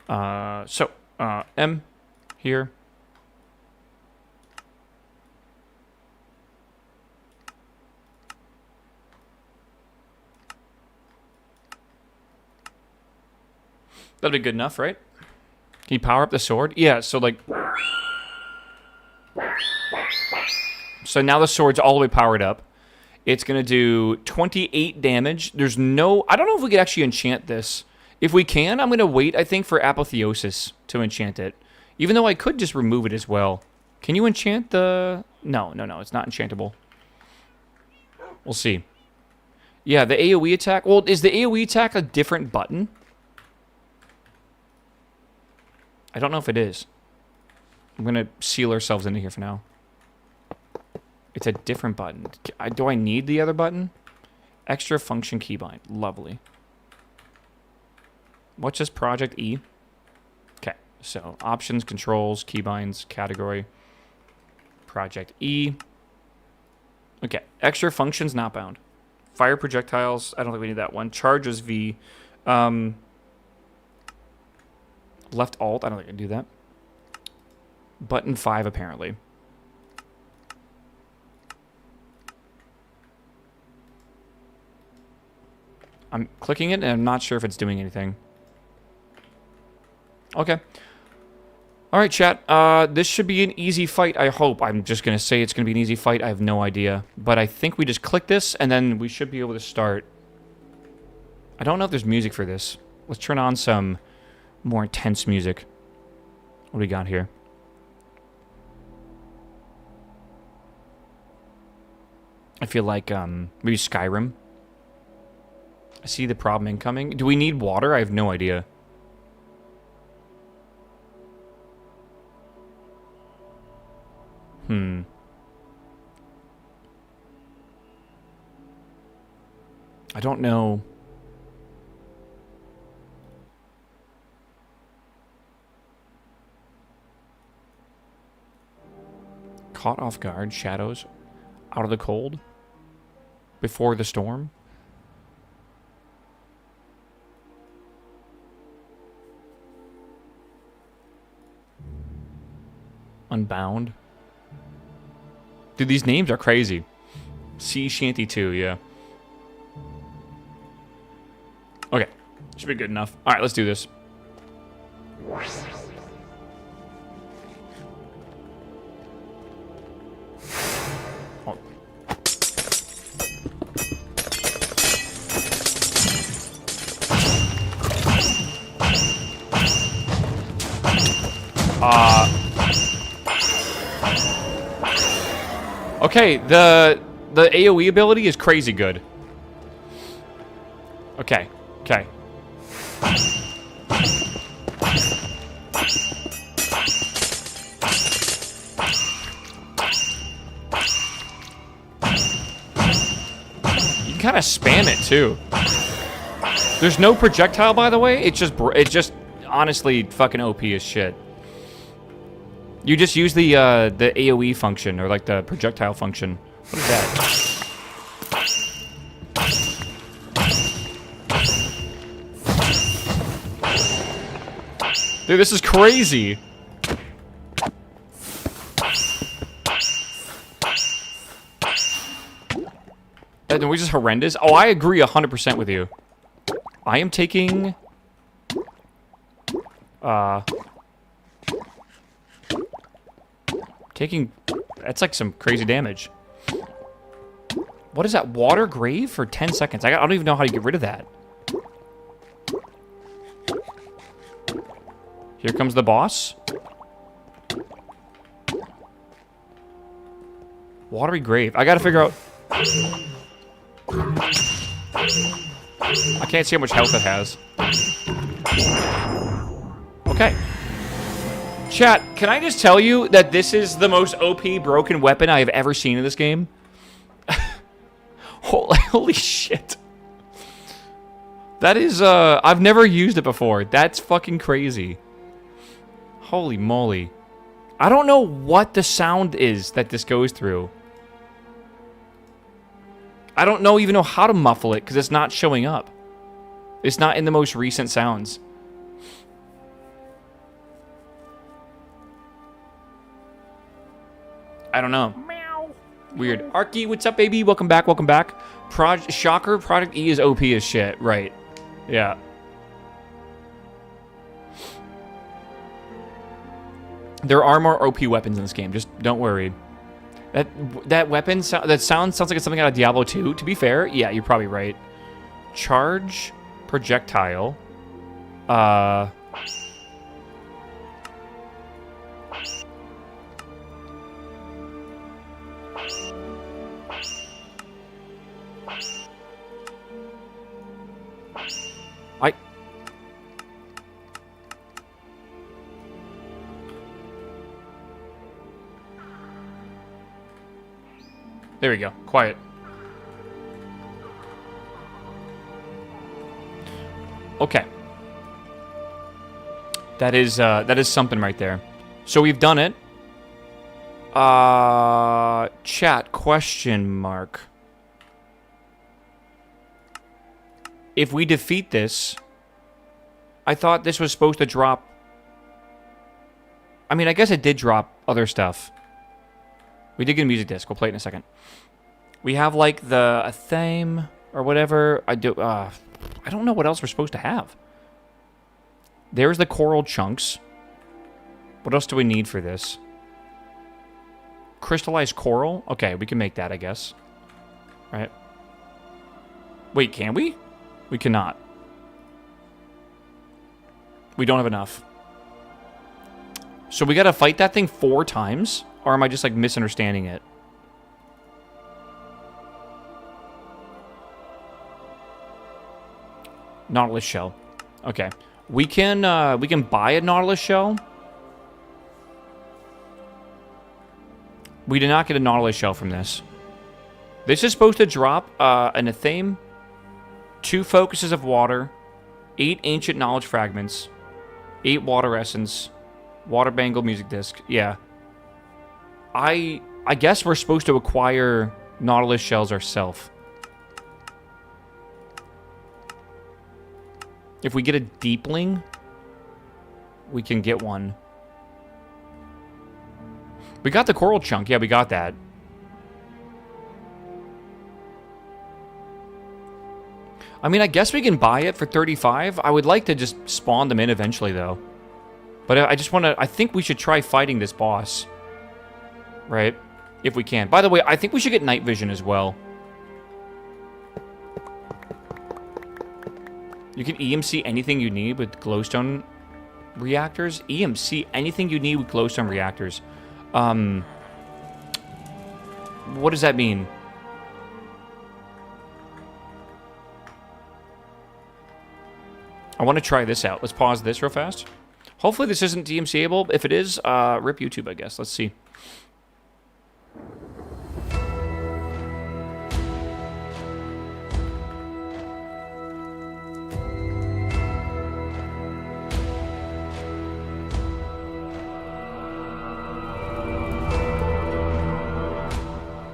Speaker 1: M here. That'll be good enough, right? Can you power up the sword? Yeah, so like... So now the sword's all the way powered up. It's going to do 28 damage. There's no... I don't know if we could actually enchant this. If we can, I'm going to wait, I think, for Apotheosis to enchant it. Even though I could just remove it as well. Can you enchant the... No, it's not enchantable. We'll see. Yeah, the AoE attack... Well, is the AoE attack a different button? I don't know if it is. I'm going to seal ourselves into here for now. It's a different button. Do I need the other button? Extra function keybind. Lovely. What's this? Project E? Okay. So, options, controls, keybinds, category. Project E. Okay. Extra functions not bound. Fire projectiles. I don't think we need that one. Charges V. Left alt. I don't think I can do that. Button 5, apparently. I'm clicking it, and I'm not sure if it's doing anything. Okay. All right, chat. This should be an easy fight, I hope. I'm just going to say it's going to be an easy fight. I have no idea. But I think we just click this, and then we should be able to start. I don't know if there's music for this. Let's turn on some more intense music. What do we got here? I feel like maybe Skyrim. I see the problem incoming. Do we need water? I have no idea. I don't know. Caught off guard, shadows, out of the cold, before the storm. Unbound. Dude, these names are crazy. Sea Shanty 2, yeah. Okay. Should be good enough. Alright, let's do this. Okay, the AoE ability is crazy good. Okay, okay. You can kind of spam it too. There's no projectile, by the way. It's just honestly fucking OP as shit. You just use the AoE function, or like the projectile function. What is that? Dude, this is crazy. And we just horrendous? Oh, I agree 100% with you. I am taking... That's like some crazy damage. What is that? Water grave for 10 seconds. I don't even know how to get rid of that. Here comes the boss. Watery grave. I gotta figure out... I can't see how much health it has. Okay. Chat, can I just tell you that this is the most OP broken weapon I have ever seen in this game? Holy shit. That is, I've never used it before. That's fucking crazy. Holy moly. I don't know what the sound is that this goes through. I don't even know how to muffle it because it's not showing up. It's not in the most recent sounds. I don't know. Meow. Weird. Arky, what's up, baby? Welcome back, welcome back. Shocker, Project E is OP as shit. Right. Yeah. There are more OP weapons in this game. Just don't worry. That weapon, that sounds like it's something out of Diablo 2. To be fair, yeah, you're probably right. Charge projectile. There we go. Quiet. Okay. That is something right there. So we've done it. Chat question mark. If we defeat this, I thought this was supposed to drop. I mean, I guess it did drop other stuff. We did get a music disc. We'll play it in a second. We have like a theme or whatever. I don't know what else we're supposed to have. There's the coral chunks. What else do we need for this? Crystallized coral? Okay, we can make that, I guess. Right. Wait, can we? We cannot. We don't have enough. So we gotta fight that thing 4 times? Or am I just, like, misunderstanding it? Nautilus shell. Okay. We can buy a Nautilus shell. We did not get a Nautilus shell from this. This is supposed to drop an athame, 2 focuses of water, 8 ancient knowledge fragments, 8 water essence, water bangle music disc. Yeah. I guess we're supposed to acquire Nautilus shells ourselves. If we get a deepling, we can get one. We got the coral chunk. Yeah, we got that. I mean, I guess we can buy it for 35. I would like to just spawn them in eventually, though. But I just want to... I think we should try fighting this boss. Right? If we can. By the way, I think we should get night vision as well. You can EMC anything you need with glowstone reactors. EMC anything you need with glowstone reactors. What does that mean? I want to try this out. Let's pause this real fast. Hopefully this isn't DMC-able. If it is, rip YouTube, I guess. Let's see.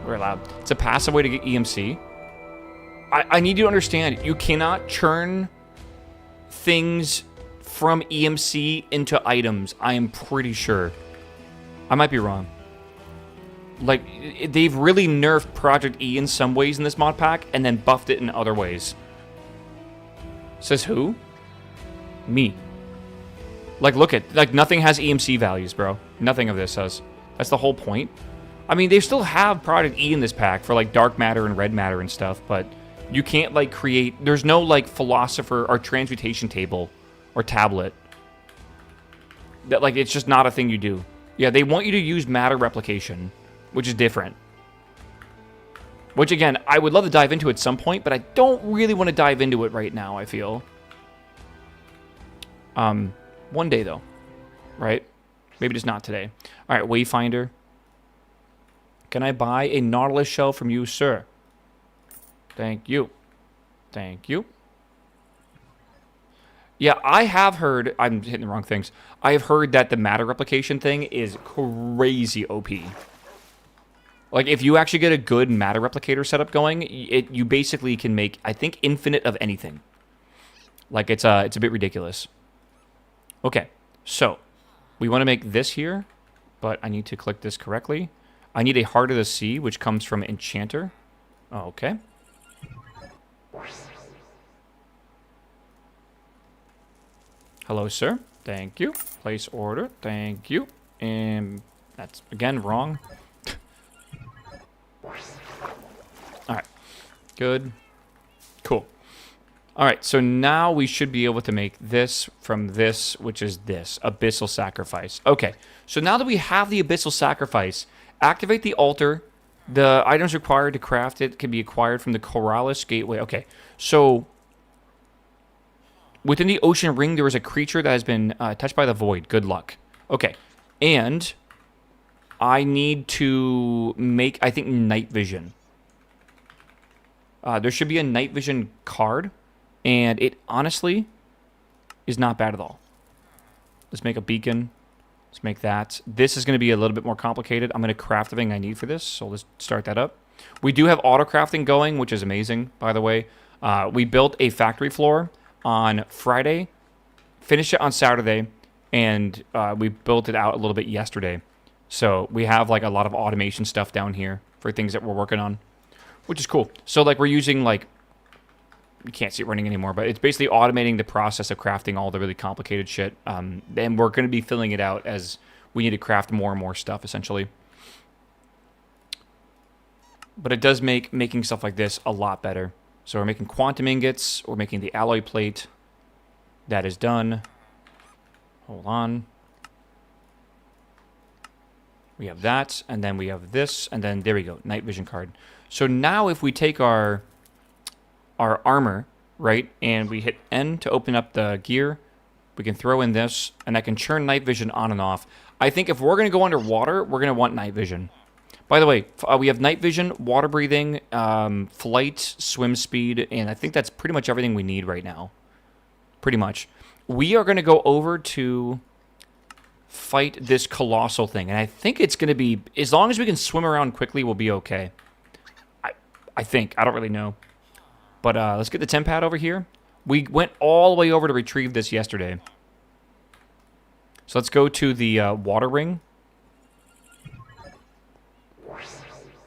Speaker 1: Very loud. It's a passive way to get EMC. I need you to understand, you cannot churn things from EMC into items. I am pretty sure. I might be wrong. Like, they've really nerfed Project E in some ways in this mod pack, and then buffed it in other ways. Says who? Me. Like, look at, like, nothing has EMC values, bro. Nothing of this has. That's the whole point. I mean, they still have Project E in this pack for, like, dark matter and red matter and stuff, but you can't, like, create... There's no, like, philosopher or transmutation table or tablet. That, like, it's just not a thing you do. Yeah, they want you to use matter replication, which is different. Which, again, I would love to dive into at some point, but I don't really want to dive into it right now, I feel. One day, though. Right? Maybe just not today. All right, Wayfinder. Can I buy a Nautilus shell from you, sir? Thank you. Thank you. Yeah, I have heard... I'm hitting the wrong things. I have heard that the matter replication thing is crazy OP. Like, if you actually get a good matter replicator setup going, you basically can make, I think, infinite of anything. Like, it's a bit ridiculous. Okay, so we want to make this here, but I need to click this correctly. I need a Heart of the Sea, which comes from Enchanter. Oh, okay. Hello, sir. Thank you. Place order. Thank you. And that's, again, wrong. Good. Cool. All right, so now we should be able to make this from this, which is this, Abyssal Sacrifice. Okay, so now that we have the Abyssal Sacrifice, activate the altar. The items required to craft it can be acquired from the Corrales Gateway. Okay, so within the Ocean Ring, there is a creature that has been touched by the Void. Good luck. Okay, and I need to make, I think, Night Vision. There should be a Night Vision card. And it honestly is not bad at all. Let's make a beacon. Let's make that. This is going to be a little bit more complicated. I'm going to craft everything I need for this, so let's start that up. We do have auto crafting going, which is amazing, by the way. We built a factory floor on Friday, finished it on Saturday, and we built it out a little bit yesterday. So we have like a lot of automation stuff down here for things that we're working on, which is cool. So like we're using like, you can't see it running anymore, but it's basically automating the process of crafting all the really complicated shit. And we're going to be filling it out as we need to craft more and more stuff, essentially. But it does make making stuff like this a lot better. So we're making quantum ingots. We're making the alloy plate. That is done. Hold on. We have that, and then we have this, and then there we go, night vision card. So now if we take our armor, right, and we hit N to open up the gear, we can throw in this, and I can turn night vision on and off. I think if we're going to go underwater, we're going to want night vision. By the way, we have night vision, water breathing, flight, swim speed, and I think that's pretty much everything we need right now. Pretty much. We are going to go over to fight this colossal thing, and I think it's going to be, as long as we can swim around quickly, we'll be okay. I think. I don't really know. But let's get the temp pad over here. We went all the way over to retrieve this yesterday. So let's go to the water ring.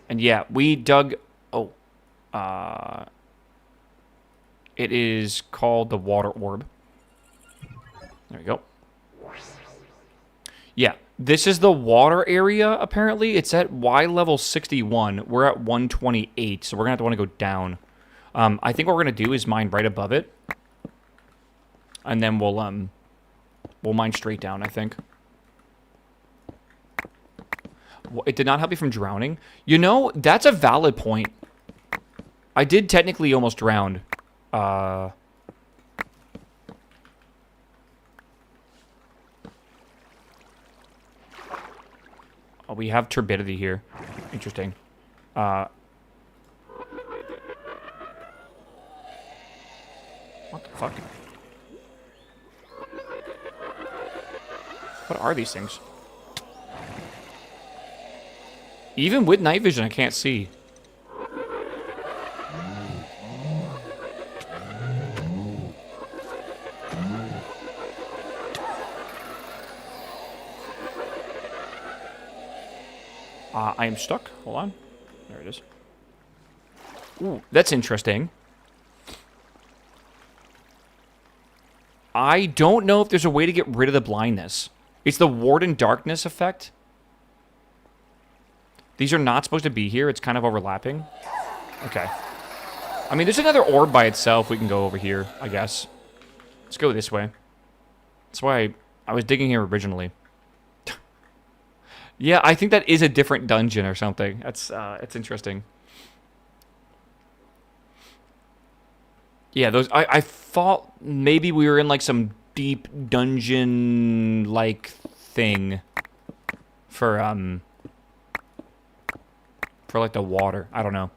Speaker 1: And yeah, we dug... Oh. It is called the water orb. There we go. Yeah, this is the water area, apparently. It's at Y level 61. We're at 128, so we're going to want to go down. I think what we're going to do is mine right above it. And then we'll mine straight down, I think. It did not help me from drowning. You know, that's a valid point. I did technically almost drown. Oh, we have turbidity here. Interesting. What the fuck? What are these things? Even with night vision, I can't see. I am stuck. Hold on. There it is. Ooh, that's interesting. I don't know if there's a way to get rid of the blindness. It's the Warden Darkness effect. These are not supposed to be here. It's kind of overlapping. Okay. I mean, there's another orb by itself. We can go over here, I guess. Let's go this way. That's why I was digging here originally. Yeah, I think that is a different dungeon or something. That's it's interesting. Yeah, those I thought maybe we were in like some deep dungeon like thing for like the water. I don't know.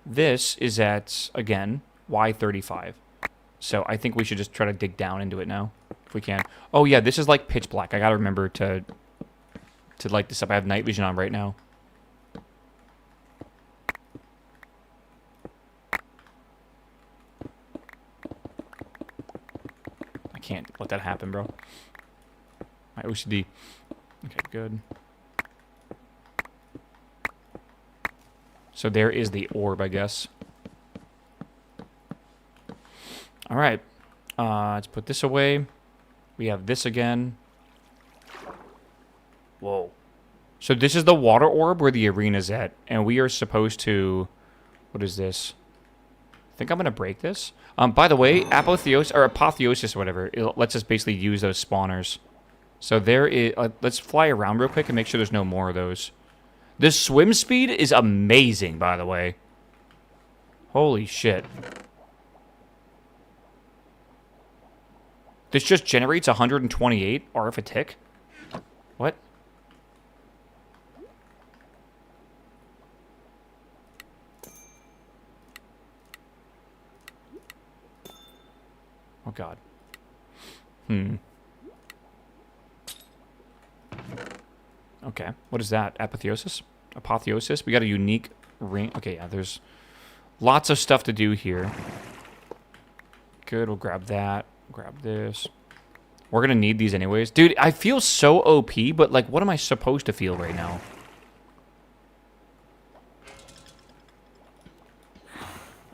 Speaker 1: This is at again Y35. So I think we should just try to dig down into it now. If we can. Oh yeah, this is like pitch black. I gotta remember to light this up. I have night vision on right now. I can't let that happen, bro. My OCD. Okay, good. So there is the orb, I guess. All right. Let's put this away. We have this again. Whoa. So this is the water orb where the arena's at. And we are supposed to What is this? I think I'm going to break this. By the way, apotheosis or whatever, it lets us basically use those spawners. So there is... let's fly around real quick and make sure there's no more of those. This swim speed is amazing, by the way. Holy shit. This just generates 128 RF a tick? What? Oh, God. Okay. What is that? Apotheosis? Apotheosis? We got a unique ring. Okay, yeah, there's lots of stuff to do here. Good, we'll grab that. Grab this. We're gonna need these anyways. Dude, I feel so OP, but, like, what am I supposed to feel right now?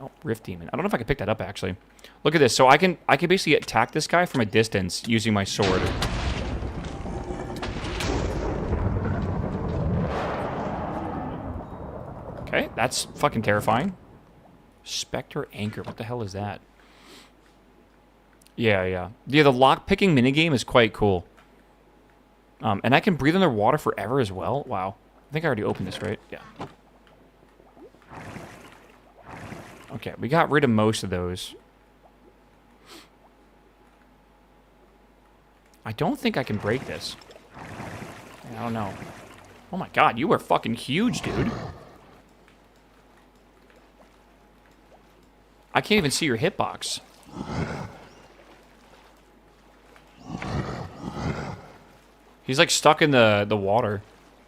Speaker 1: Oh, Rift Demon. I don't know if I can pick that up, actually. Look at this. So I can basically attack this guy from a distance using my sword. Okay, that's fucking terrifying. Spectre Anchor. What the hell is that? Yeah, the lock-picking minigame is quite cool. And I can breathe underwater forever as well. Wow. I think I already opened this, right? Yeah. Okay, we got rid of most of those. I don't think I can break this. I don't know. Oh my god, you are fucking huge, dude. I can't even see your hitbox. He's like stuck in the water.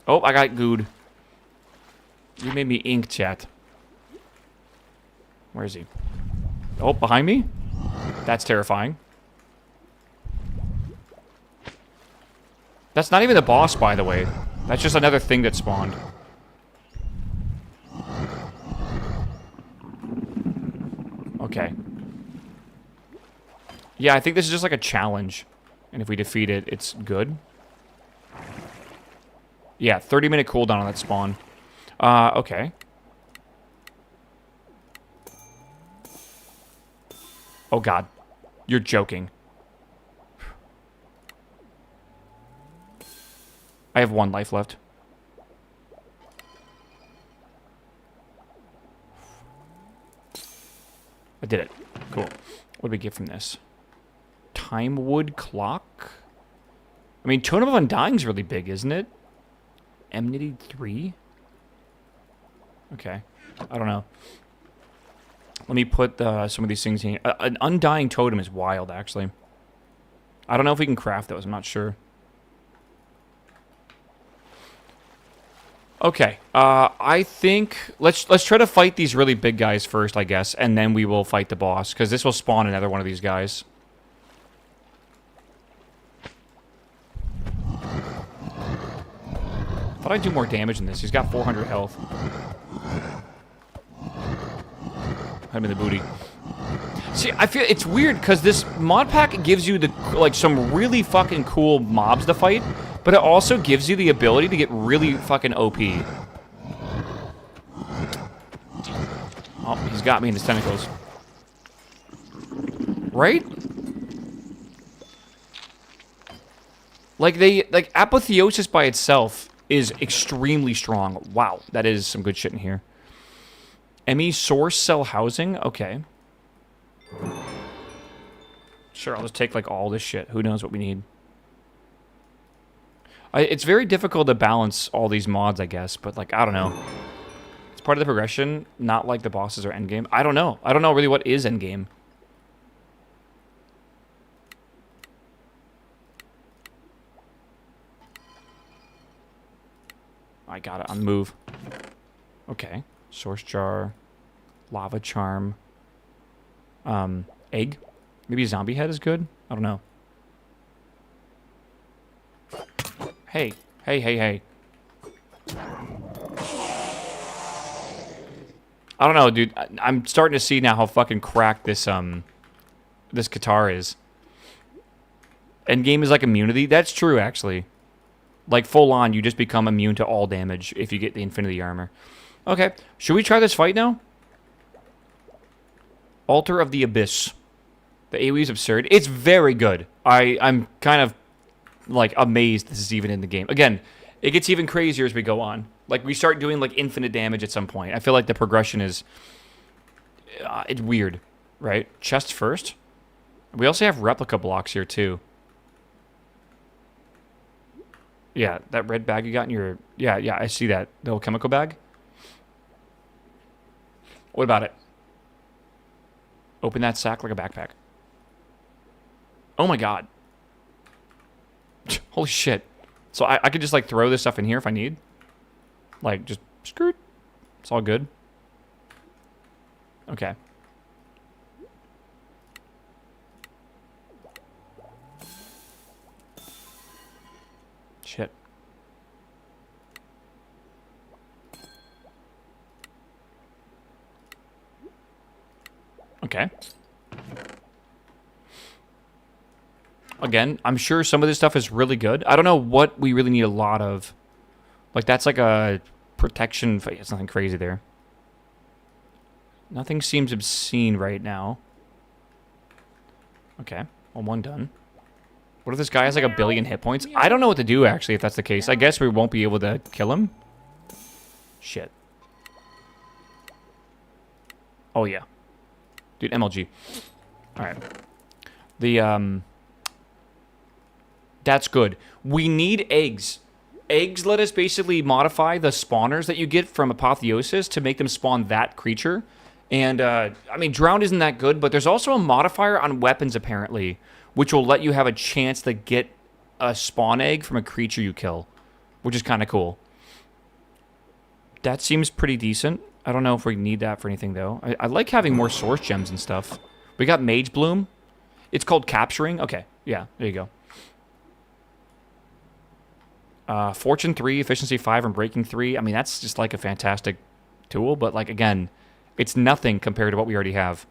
Speaker 1: Oh, I got gooed. You made me ink, chat. Where is he? Oh, behind me? That's terrifying. That's not even the boss, by the way. That's just another thing that spawned. Okay. Yeah, I think this is just like a challenge. And if we defeat it, it's good. Yeah, 30-minute cooldown on that spawn. Okay. Oh, God. You're joking. I have 1 life left. I did it. Cool. What do we get from this? Timewood Clock? I mean, Totem of Undying's really big, isn't it? Enmity 3? Okay. I don't know. Let me put some of these things in. An Undying Totem is wild, actually. I don't know if we can craft those. I'm not sure. Okay. I think... Let's try to fight these really big guys first, I guess. And then we will fight the boss. Because this will spawn another one of these guys. Thought I'd do more damage in this. He's got 400 health. Hit him in the booty. See, I feel it's weird because this mod pack gives you some really fucking cool mobs to fight, but it also gives you the ability to get really fucking OP. Oh, he's got me in his tentacles. Right? Like apotheosis by itself is extremely strong. Wow, that is some good shit in here. ME source cell housing? Okay. Sure, I'll just take like all this shit. Who knows what we need? It's very difficult to balance all these mods, I guess, but like, I don't know. It's part of the progression, not like the bosses or endgame. I don't know. I don't know really what is endgame. I got it on the move. Okay. Source jar. Lava charm. Egg. Maybe zombie head is good? I don't know. Hey. Hey. I don't know, dude. I'm starting to see now how fucking cracked this this guitar is. Endgame is like immunity. That's true, actually. Like, full on, you just become immune to all damage if you get the infinity armor. Okay. Should we try this fight now? Altar of the Abyss. The AoE is absurd. It's very good. I'm kind of, like, amazed this is even in the game. Again, it gets even crazier as we go on. Like, we start doing, like, infinite damage at some point. I feel like the progression is... it's weird, right? Chest first. We also have replica blocks here, too. Yeah, that red bag you got in your... Yeah, I see that. The little chemical bag. What about it? Open that sack like a backpack. Oh my god. Holy shit. So I could just, like, throw this stuff in here if I need? Like, just... Skirt. It's all good. Okay. Shit. Okay. Again, I'm sure some of this stuff is really good. I don't know what we really need a lot of. Like, that's like a protection... It's nothing crazy there. Nothing seems obscene right now. Okay. Well, one done. What if this guy has like 1 billion hit points? I don't know what to do, actually, if that's the case. I guess we won't be able to kill him. Shit. Oh, yeah. Dude, MLG. Alright. That's good. We need eggs. Eggs let us basically modify the spawners that you get from Apotheosis to make them spawn that creature. And, I mean, Drowned isn't that good, but there's also a modifier on weapons, apparently, which will let you have a chance to get a spawn egg from a creature you kill, which is kind of cool. That seems pretty decent. I don't know if we need that for anything, though. I like having more source gems and stuff. We got Mage Bloom. It's called Capturing. Okay, yeah, there you go. Fortune 3, Efficiency 5, and Breaking 3. I mean, that's just like a fantastic tool, but like, again, it's nothing compared to what we already have.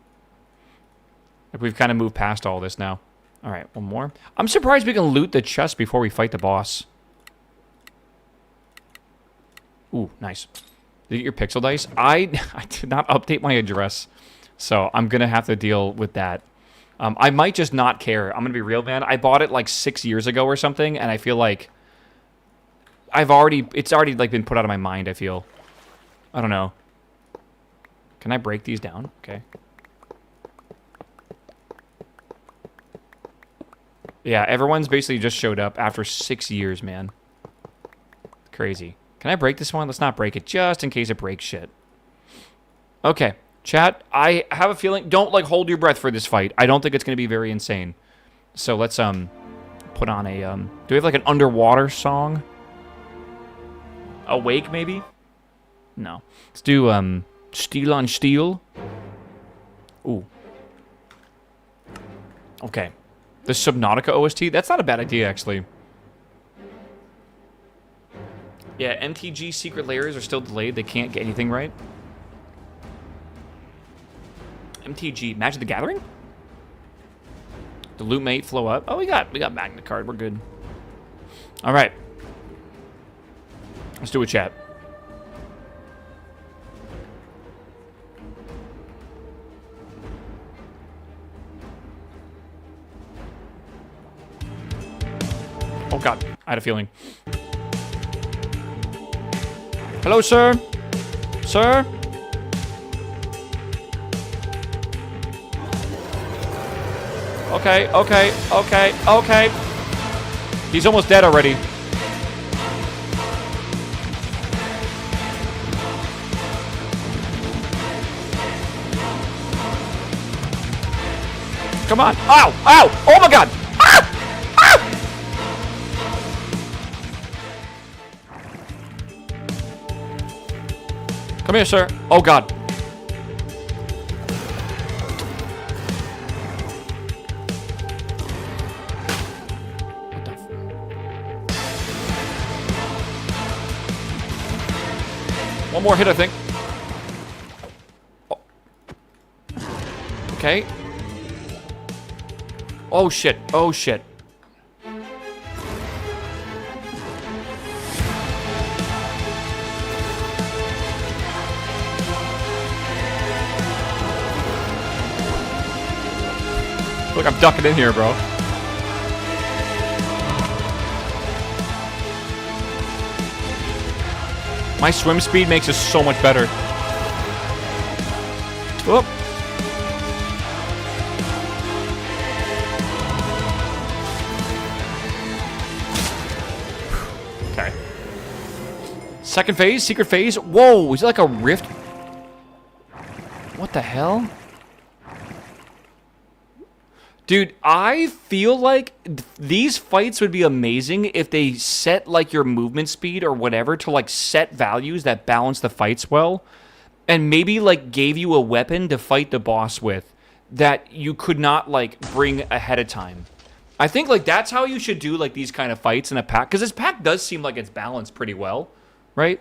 Speaker 1: Like, we've kind of moved past all this now. All right, one more. I'm surprised we can loot the chest before we fight the boss. Ooh, nice. Did you get your pixel dice? I did not update my address, so I'm going to have to deal with that. I might just not care. I'm going to be real, man. I bought it like 6 years ago or something, and I feel like it's already like been put out of my mind, I feel. I don't know. Can I break these down? Okay. Yeah, everyone's basically just showed up after 6 years, man. Crazy. Can I break this one? Let's not break it, just in case it breaks shit. Okay, chat, I have a feeling... Don't, like, hold your breath for this fight. I don't think it's going to be very insane. So let's, put on a, Do we have, like, an underwater song? Awake, maybe? No. Let's do, Steel on Steel. Ooh. Okay. The Subnautica OST? That's not a bad idea, actually. Yeah, MTG secret layers are still delayed. They can't get anything right. MTG, Magic the Gathering? The loot mate flow up. Oh, we got Magnet card. We're good. All right. Let's do a chat. Oh, God. I had a feeling. Hello, sir? Sir? Okay, okay, okay, okay. He's almost dead already. Come on. Ow! Ow! Oh, my God! Come here, sir. Oh, God. What the One more hit, I think. Oh. Okay. Oh, shit. Oh, shit. Look, I'm ducking in here, bro. My swim speed makes us so much better. Whoop. Okay. Second phase, secret phase. Whoa, is it like a rift? What the hell? Dude, I feel like these fights would be amazing if they set, like, your movement speed or whatever to, like, set values that balance the fights well. And maybe, like, gave you a weapon to fight the boss with that you could not, like, bring ahead of time. I think, like, that's how you should do, like, these kind of fights in a pack. Because this pack does seem like it's balanced pretty well, right?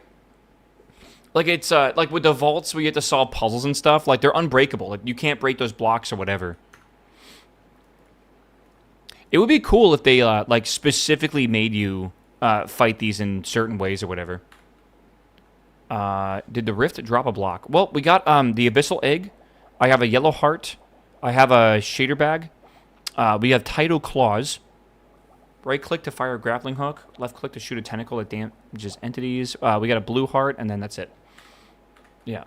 Speaker 1: Like, it's, like, with the vaults, we get to solve puzzles and stuff. Like, they're unbreakable. Like, you can't break those blocks or whatever. It would be cool if they, like, specifically made you fight these in certain ways or whatever. Did the rift drop a block? Well, we got the abyssal egg. I have a yellow heart. I have a shader bag. We have tidal claws. Right click to fire a grappling hook. Left click to shoot a tentacle that damages entities. We got a blue heart, and then that's it. Yeah.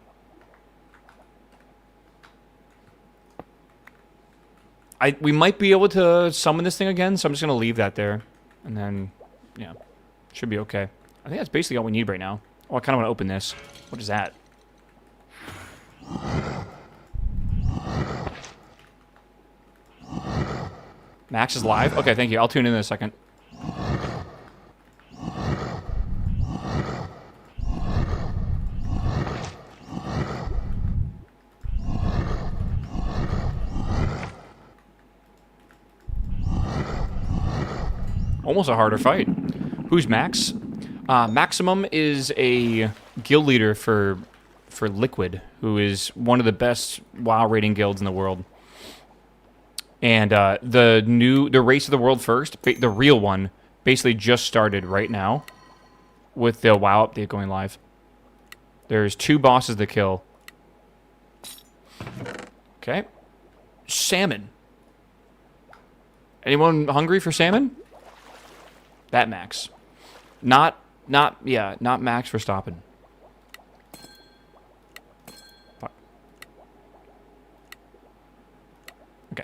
Speaker 1: We might be able to summon this thing again, so I'm just going to leave that there. And then, yeah, should be okay. I think that's basically all we need right now. Oh, I kind of want to open this. What is that? Max is live? Okay, thank you. I'll tune in a second. Almost a harder fight. Who's Max? Maximum is a guild leader for Liquid, who is one of the best WoW rating guilds in the world. And the Race of the World First, the real one, basically just started right now with the WoW update going live. There's 2 bosses to kill. Okay. Salmon. Anyone hungry for salmon? That Max. Not Max for stopping. Fuck. Okay.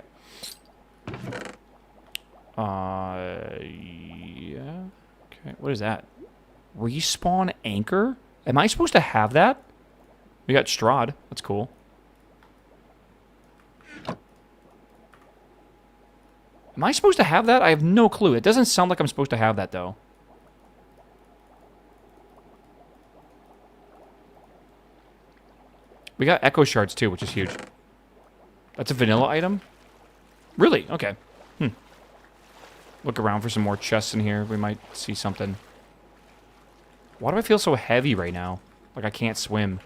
Speaker 1: Yeah. Okay, what is that? Respawn anchor? Am I supposed to have that? We got Strahd. That's cool. Am I supposed to have that? I have no clue. It doesn't sound like I'm supposed to have that, though. We got Echo Shards, too, which is huge. That's a vanilla item? Really? Okay. Look around for some more chests in here. We might see something. Why do I feel so heavy right now? Like I can't swim.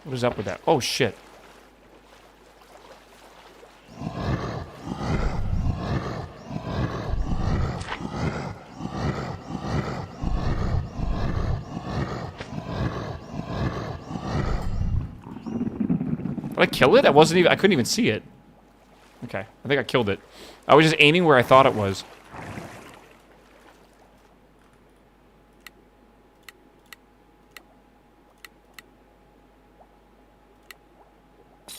Speaker 1: What is up with that? Oh, shit. Did I kill it? I couldn't even see it. Okay, I think I killed it. I was just aiming where I thought it was.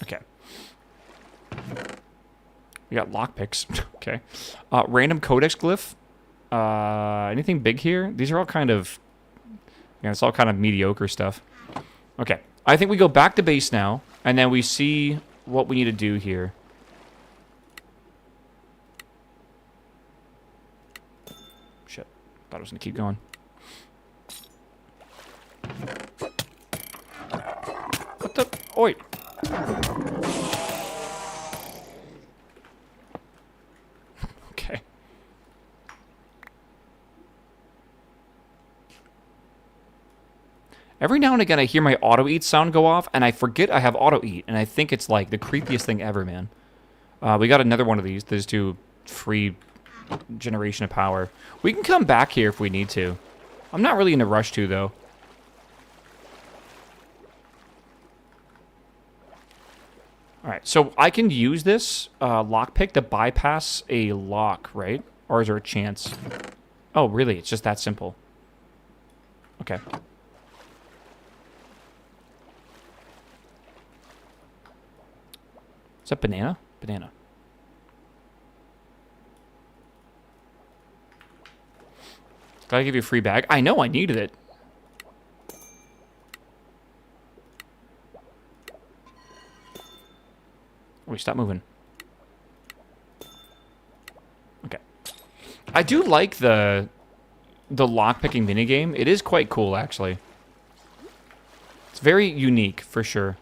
Speaker 1: Okay. We got lockpicks. Okay. Random codex glyph. Anything big here? These are all kind of... Yeah, it's all kind of mediocre stuff. Okay. I think we go back to base now, and then we see what we need to do here. Shit. Thought I was going to keep going. What the... Oi! Okay. Every now and again I hear my auto-eat sound go off, and I forget I have auto-eat, and I think it's like the creepiest thing ever, man. We got another one of these. There's 2 free generation of power. We can come back here if we need to. I'm not really in a rush to, though. All right, so I can use this lockpick to bypass a lock, right? Or is there a chance? Oh, really? It's just that simple. Okay. Is that banana? Banana. Gotta give you a free bag. I know, I needed it. Wait, stop moving. Okay. I do like the lockpicking minigame. It is quite cool, actually. It's very unique, for sure.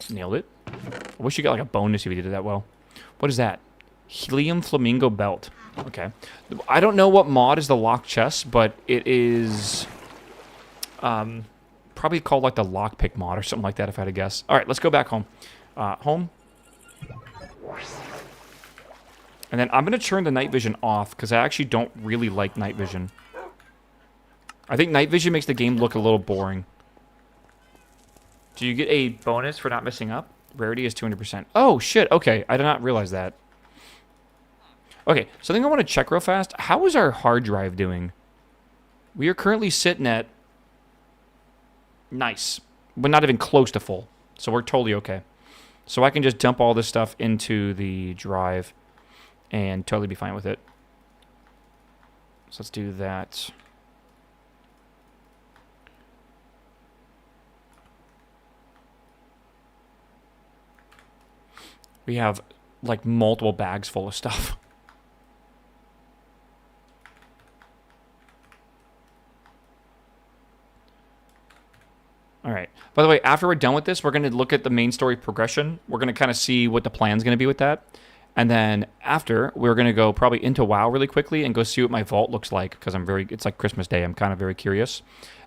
Speaker 1: Nailed it. I wish you got like a bonus if you did it that well. What is that? Helium Flamingo Belt. Okay. I don't know what mod is the lock chest, but it is probably called like the lockpick mod or something like that if I had to guess. All right, let's go back home. Home. And then I'm going to turn the night vision off because I actually don't really like night vision. I think night vision makes the game look a little boring. Do you get a bonus for not messing up? Rarity is 200%. Oh, shit. Okay, I did not realize that. Okay, something I want to check real fast. How is our hard drive doing? We are currently sitting at... Nice. But not even close to full. So we're totally okay. So I can just dump all this stuff into the drive and totally be fine with it. So let's do that. We have, like, multiple bags full of stuff. All right. By the way, after we're done with this, we're going to look at the main story progression. We're going to kind of see what the plan's going to be with that. And then after, we're going to go probably into WoW really quickly and go see what my vault looks like because it's like Christmas Day. I'm kind of very curious.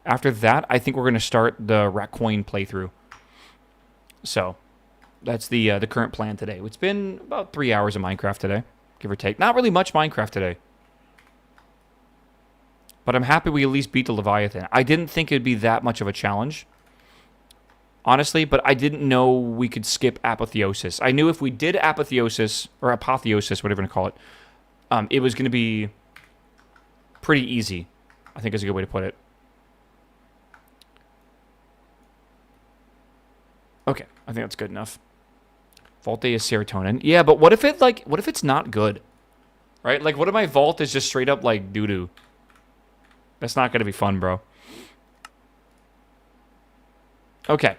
Speaker 1: After that, I think we're going to start the Ratcoin playthrough. So... That's the current plan today. It's been about 3 hours of Minecraft today, give or take. Not really much Minecraft today. But I'm happy we at least beat the Leviathan. I didn't think it'd be that much of a challenge, honestly, but I didn't know we could skip Apotheosis. I knew if we did Apotheosis, or Apotheosis, whatever you want to call it, it was going to be pretty easy, I think is a good way to put it. Okay, I think that's good enough. Vault Day is serotonin. Yeah, but what if it's not good? Right? Like, what if my vault is just straight up, like, doo-doo? That's not going to be fun, bro. Okay.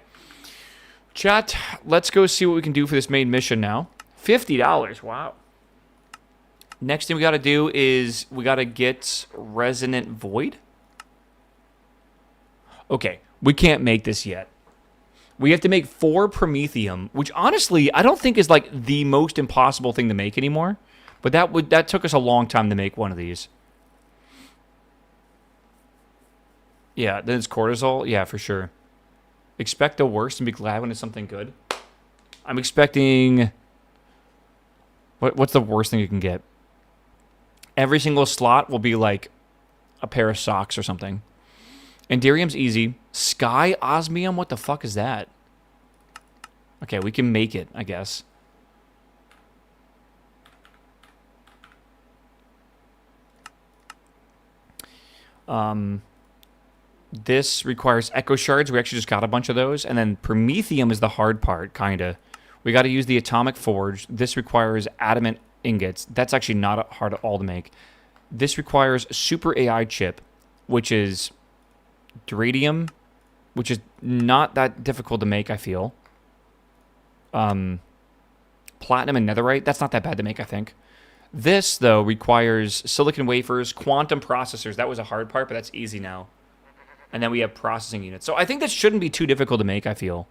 Speaker 1: Chat, let's go see what we can do for this main mission now. $50. Wow. Next thing we got to do is we got to get Resonant Void. Okay, we can't make this yet. We have to make 4 Promethium, which honestly, I don't think is like the most impossible thing to make anymore. But that took us a long time to make one of these. Yeah, then it's cortisol. Yeah, for sure. Expect the worst and be glad when it's something good. I'm expecting... What's the worst thing you can get? Every single slot will be like a pair of socks or something. Enderium's easy. Sky Osmium? What the fuck is that? Okay, we can make it, I guess. This requires Echo Shards. We actually just got a bunch of those. And then Promethium is the hard part, kind of. We got to use the Atomic Forge. This requires Adamant Ingots. That's actually not hard at all to make. This requires Super AI Chip, which is... Duradium, which is not that difficult to make, I feel. Platinum and Netherite, that's not that bad to make, I think. This, though, requires silicon wafers, quantum processors. That was a hard part, but that's easy now. And then we have processing units. So I think that shouldn't be too difficult to make, I feel.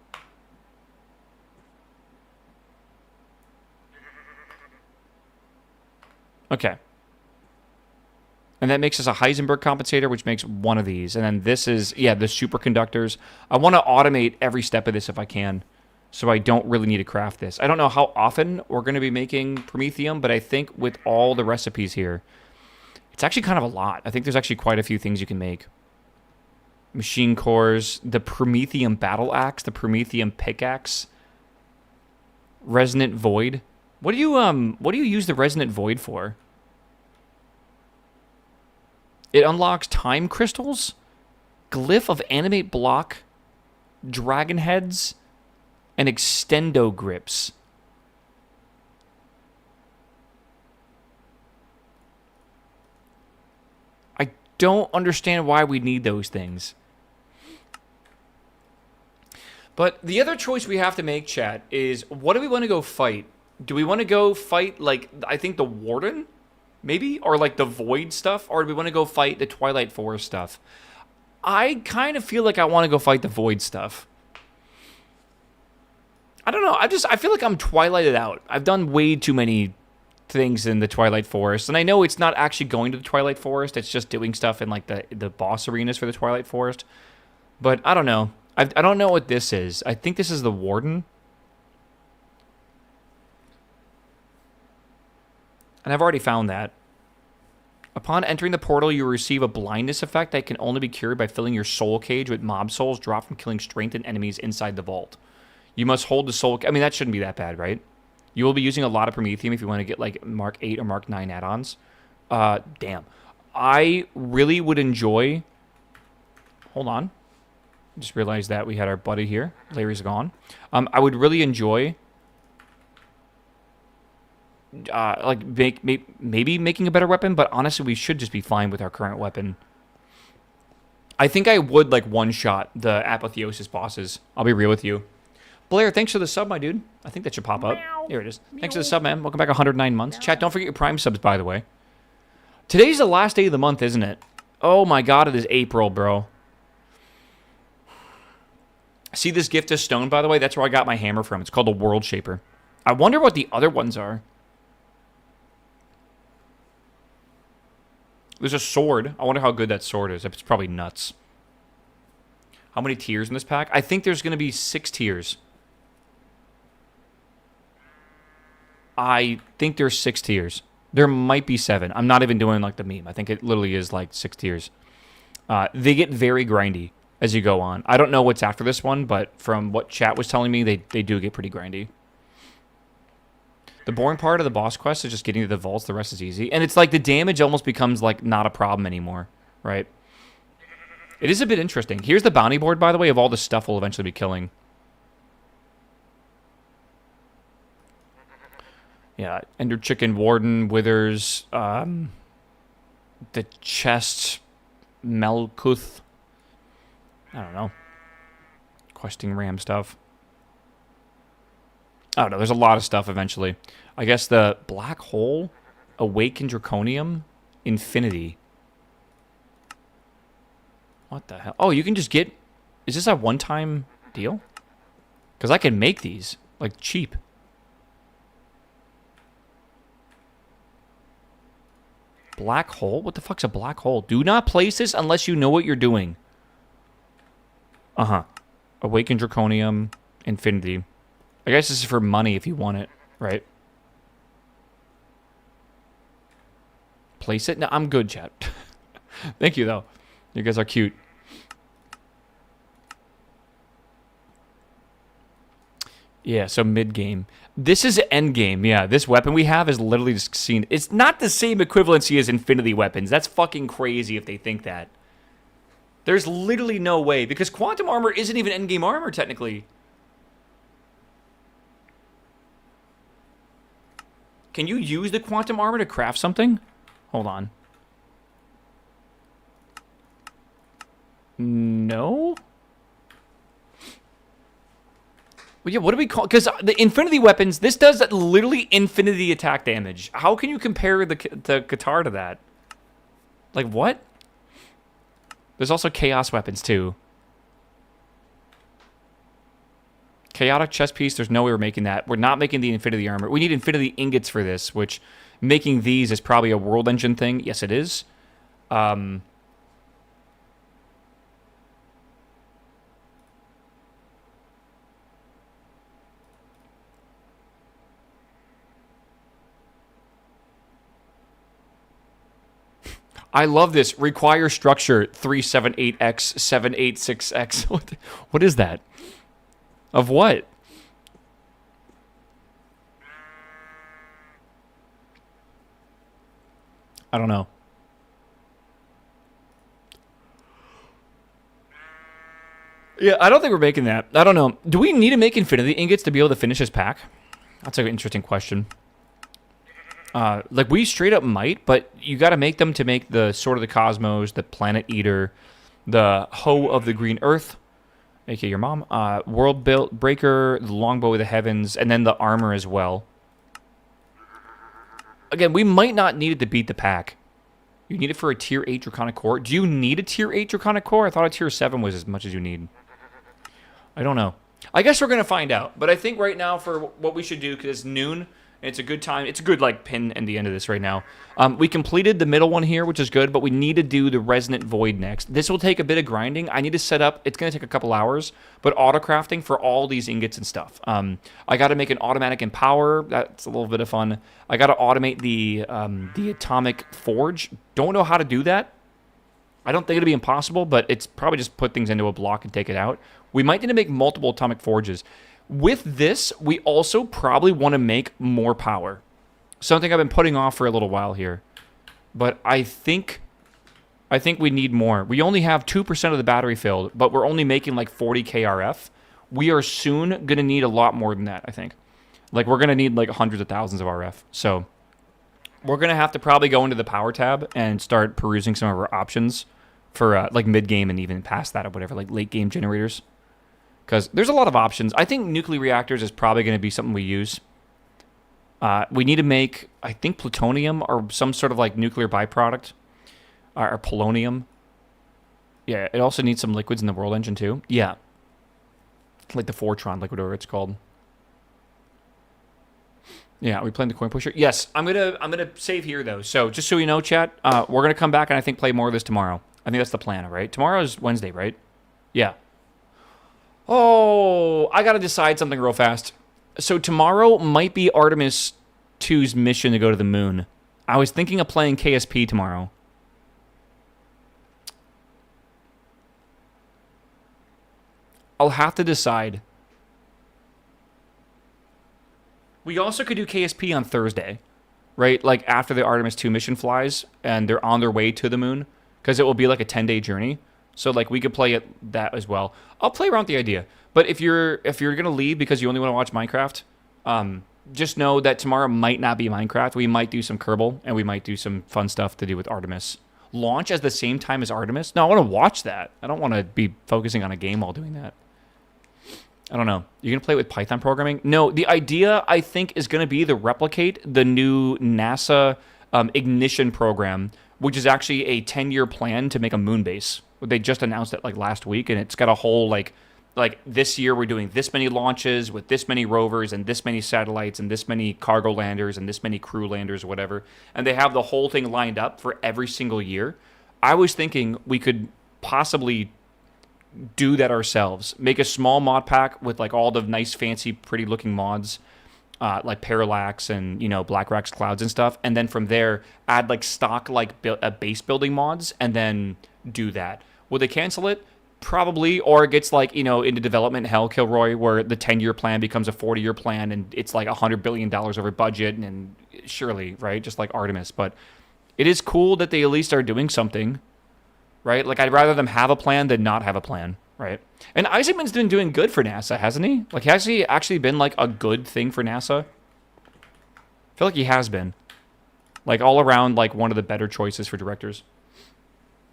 Speaker 1: Okay. And that makes us a Heisenberg compensator, which makes one of these. And then this is, yeah, the superconductors. I want to automate every step of this if I can, so I don't really need to craft this. I don't know how often we're going to be making Promethium, but I think with all the recipes here, It's actually kind of a lot. I think there's actually quite a few things you can make. Machine cores, the Prometheum battle axe, the Prometheum pickaxe, resonant void. What do you use the resonant void for? It unlocks time crystals, glyph of animate block, dragon heads, and extendo grips. I don't understand why we need those things. But the other choice we have to make, chat, is what do we want to go fight? Do we want to go fight, like, I think the Warden? Maybe? Or, like, the Void stuff? Or do we want to go fight the Twilight Forest stuff? I kind of feel like I want to go fight the Void stuff. I don't know. I feel like I'm Twilighted out. I've done way too many things in the Twilight Forest. And I know it's not actually going to the Twilight Forest. It's just doing stuff in, like, the boss arenas for the Twilight Forest. But I don't know. I don't know what this is. I think this is the Warden. And I've already found that. Upon entering the portal, you will receive a blindness effect that can only be cured by filling your soul cage with mob souls dropped from killing strengthened enemies inside the vault. You must hold the soul... I mean, that shouldn't be that bad, right? You will be using a lot of Prometheum if you want to get, like, Mark 8 or Mark 9 add-ons. Damn. I really would enjoy... Hold on. Just realized that we had our buddy here. Larry's gone. I would really enjoy... like, maybe making a better weapon, but honestly, we should just be fine with our current weapon. I think I would, like, one-shot the Apotheosis bosses. I'll be real with you. Blair, thanks for the sub, my dude. I think that should pop up. Here it is. Thanks for the sub, man. Welcome back 109 months. Chat, don't forget your Prime subs, by the way. Today's the last day of the month, isn't it? Oh my god, it is April, bro. See this gift of stone, by the way? That's where I got my hammer from. It's called the World Shaper. I wonder what the other ones are. There's a sword. I wonder how good that sword is. It's probably nuts. How many tiers in this pack? I think there's going to be 6 tiers. I think there's 6 tiers. There might be 7. I'm not even doing like the meme. I think it literally is like 6 tiers. They get very grindy as you go on. I don't know what's after this one, but from what chat was telling me, they do get pretty grindy. The boring part of the boss quest is just getting to the vaults. The rest is easy. And it's like the damage almost becomes like not a problem anymore, right? It is a bit interesting. Here's the bounty board, by the way, of all the stuff we'll eventually be killing. Yeah, Ender Chicken, Warden, Withers, the chest, Melkuth. I don't know. Questing Ram stuff. I don't know. There's a lot of stuff eventually. I guess the Black Hole, Awakened Draconium, Infinity. What the hell? Oh, you can just get... Is this a one-time deal? Because I can make these, like, cheap. Black Hole? What the fuck's a Black Hole? Do not place this unless you know what you're doing. Uh-huh. Awakened Draconium, Infinity. I guess this is for money if you want it, right? Place it? No, I'm good, chat. Thank you, though. You guys are cute. Yeah, so mid-game. This is end-game, yeah. This weapon we have is literally just seen... It's not the same equivalency as Infinity weapons. That's fucking crazy if they think that. There's literally no way, because Quantum Armor isn't even endgame armor, technically. Can you use the Quantum Armor to craft something? Hold on. No? Well, yeah, what do we call... Because the Infinity weapons, this does literally infinity attack damage. How can you compare the guitar to that? Like, what? There's also Chaos weapons, too. Chaotic chest piece, there's no way we're making that. We're not making the Infinity armor. We need Infinity ingots for this, which making these is probably a World Engine thing. Yes, it is. I love this. Require structure 378x 786x. What is that? Of what? I don't know. Yeah, I don't think we're making that. I don't know. Do we need to make infinity ingots to be able to finish this pack? That's an interesting question. Like, we straight up might, but you got to make them to make the Sword of the Cosmos, the Planet Eater, the Hoe of the Green Earth, aka your mom, World Breaker, the Longbow of the Heavens, and then the armor as well. Again, we might not need it to beat the pack. You need it for a tier 8 Draconic Core. Do you need a tier 8 Draconic Core? I thought a tier 7 was as much as you need. I don't know. I guess we're going to find out. But I think right now for what we should do, because it's noon, and it's a good time. It's a good, like, pin in the end of this right now. We completed the middle one here, which is good, but we need to do the Resonant Void next. This will take a bit of grinding. I need to set up, it's going to take a couple hours, but auto-crafting for all these ingots and stuff. I got to make an automatic Empower. That's a little bit of fun. I got to automate the Atomic Forge. Don't know how to do that. I don't think it'll be impossible, but it's probably just put things into a block and take it out. We might need to make multiple Atomic Forges. With this, we also probably want to make more power. Something I've been putting off for a little while here. But I think we need more. We only have 2% of the battery filled, but we're only making like 40 KRF. We are soon going to need a lot more than that, I think. Like, we're going to need like hundreds of thousands of RF. So we're going to have to probably go into the power tab and start perusing some of our options for like mid-game and even past that or whatever, like late-game generators. Because there's a lot of options. I think nuclear reactors is probably going to be something we use. We need to make, I think, plutonium or some sort of like nuclear byproduct. Or polonium. Yeah, it also needs some liquids in the world engine too. Yeah. Like the Fortron liquid, or it's called. Yeah, we playing the coin pusher? Yes, I'm gonna save here though. So just so you know, chat, we're gonna come back and I think play more of this tomorrow. I think that's the plan, right? Tomorrow is Wednesday, right? Yeah. Oh, I gotta decide something real fast. So tomorrow might be Artemis 2's mission to go to the moon. I was thinking of playing KSP tomorrow. I'll have to decide. We also could do KSP on Thursday, right? Like after the Artemis 2 mission flies and they're on their way to the moon, because it will be like a 10-day journey. So like we could play it that as well. I'll play around with the idea. But if you're gonna leave because you only want to watch Minecraft, just know that tomorrow might not be Minecraft. We might do some Kerbal and we might do some fun stuff to do with Artemis. Launch at the same time as Artemis? No, I want to watch that. I don't want to be focusing on a game while doing that. I don't know. You're going to play with Python programming? No, the idea, I think, is going to be to replicate the new NASA Ignition program, which is actually a 10-year plan to make a moon base. They just announced it like last week, and it's got a whole like this year we're doing this many launches with this many rovers and this many satellites and this many cargo landers and this many crew landers or whatever. And they have the whole thing lined up for every single year. I was thinking we could possibly do that ourselves. Make a small mod pack with like all the nice, fancy, pretty looking mods, like Parallax and, you know, Blackrack's clouds and stuff. And then from there, add like stock like base building mods and then do that. Will they cancel it? Probably. Or it gets like, you know, into development hell, Kilroy, where the 10-year plan becomes a 40-year plan and it's like $100 billion over budget. And surely, right? Just like Artemis. But it is cool that they at least are doing something. Right? Like, I'd rather them have a plan than not have a plan, right? And Isaacman's been doing good for NASA, hasn't he? Like, has he actually been, like, a good thing for NASA? I feel like he has been. Like, all around, like, one of the better choices for directors.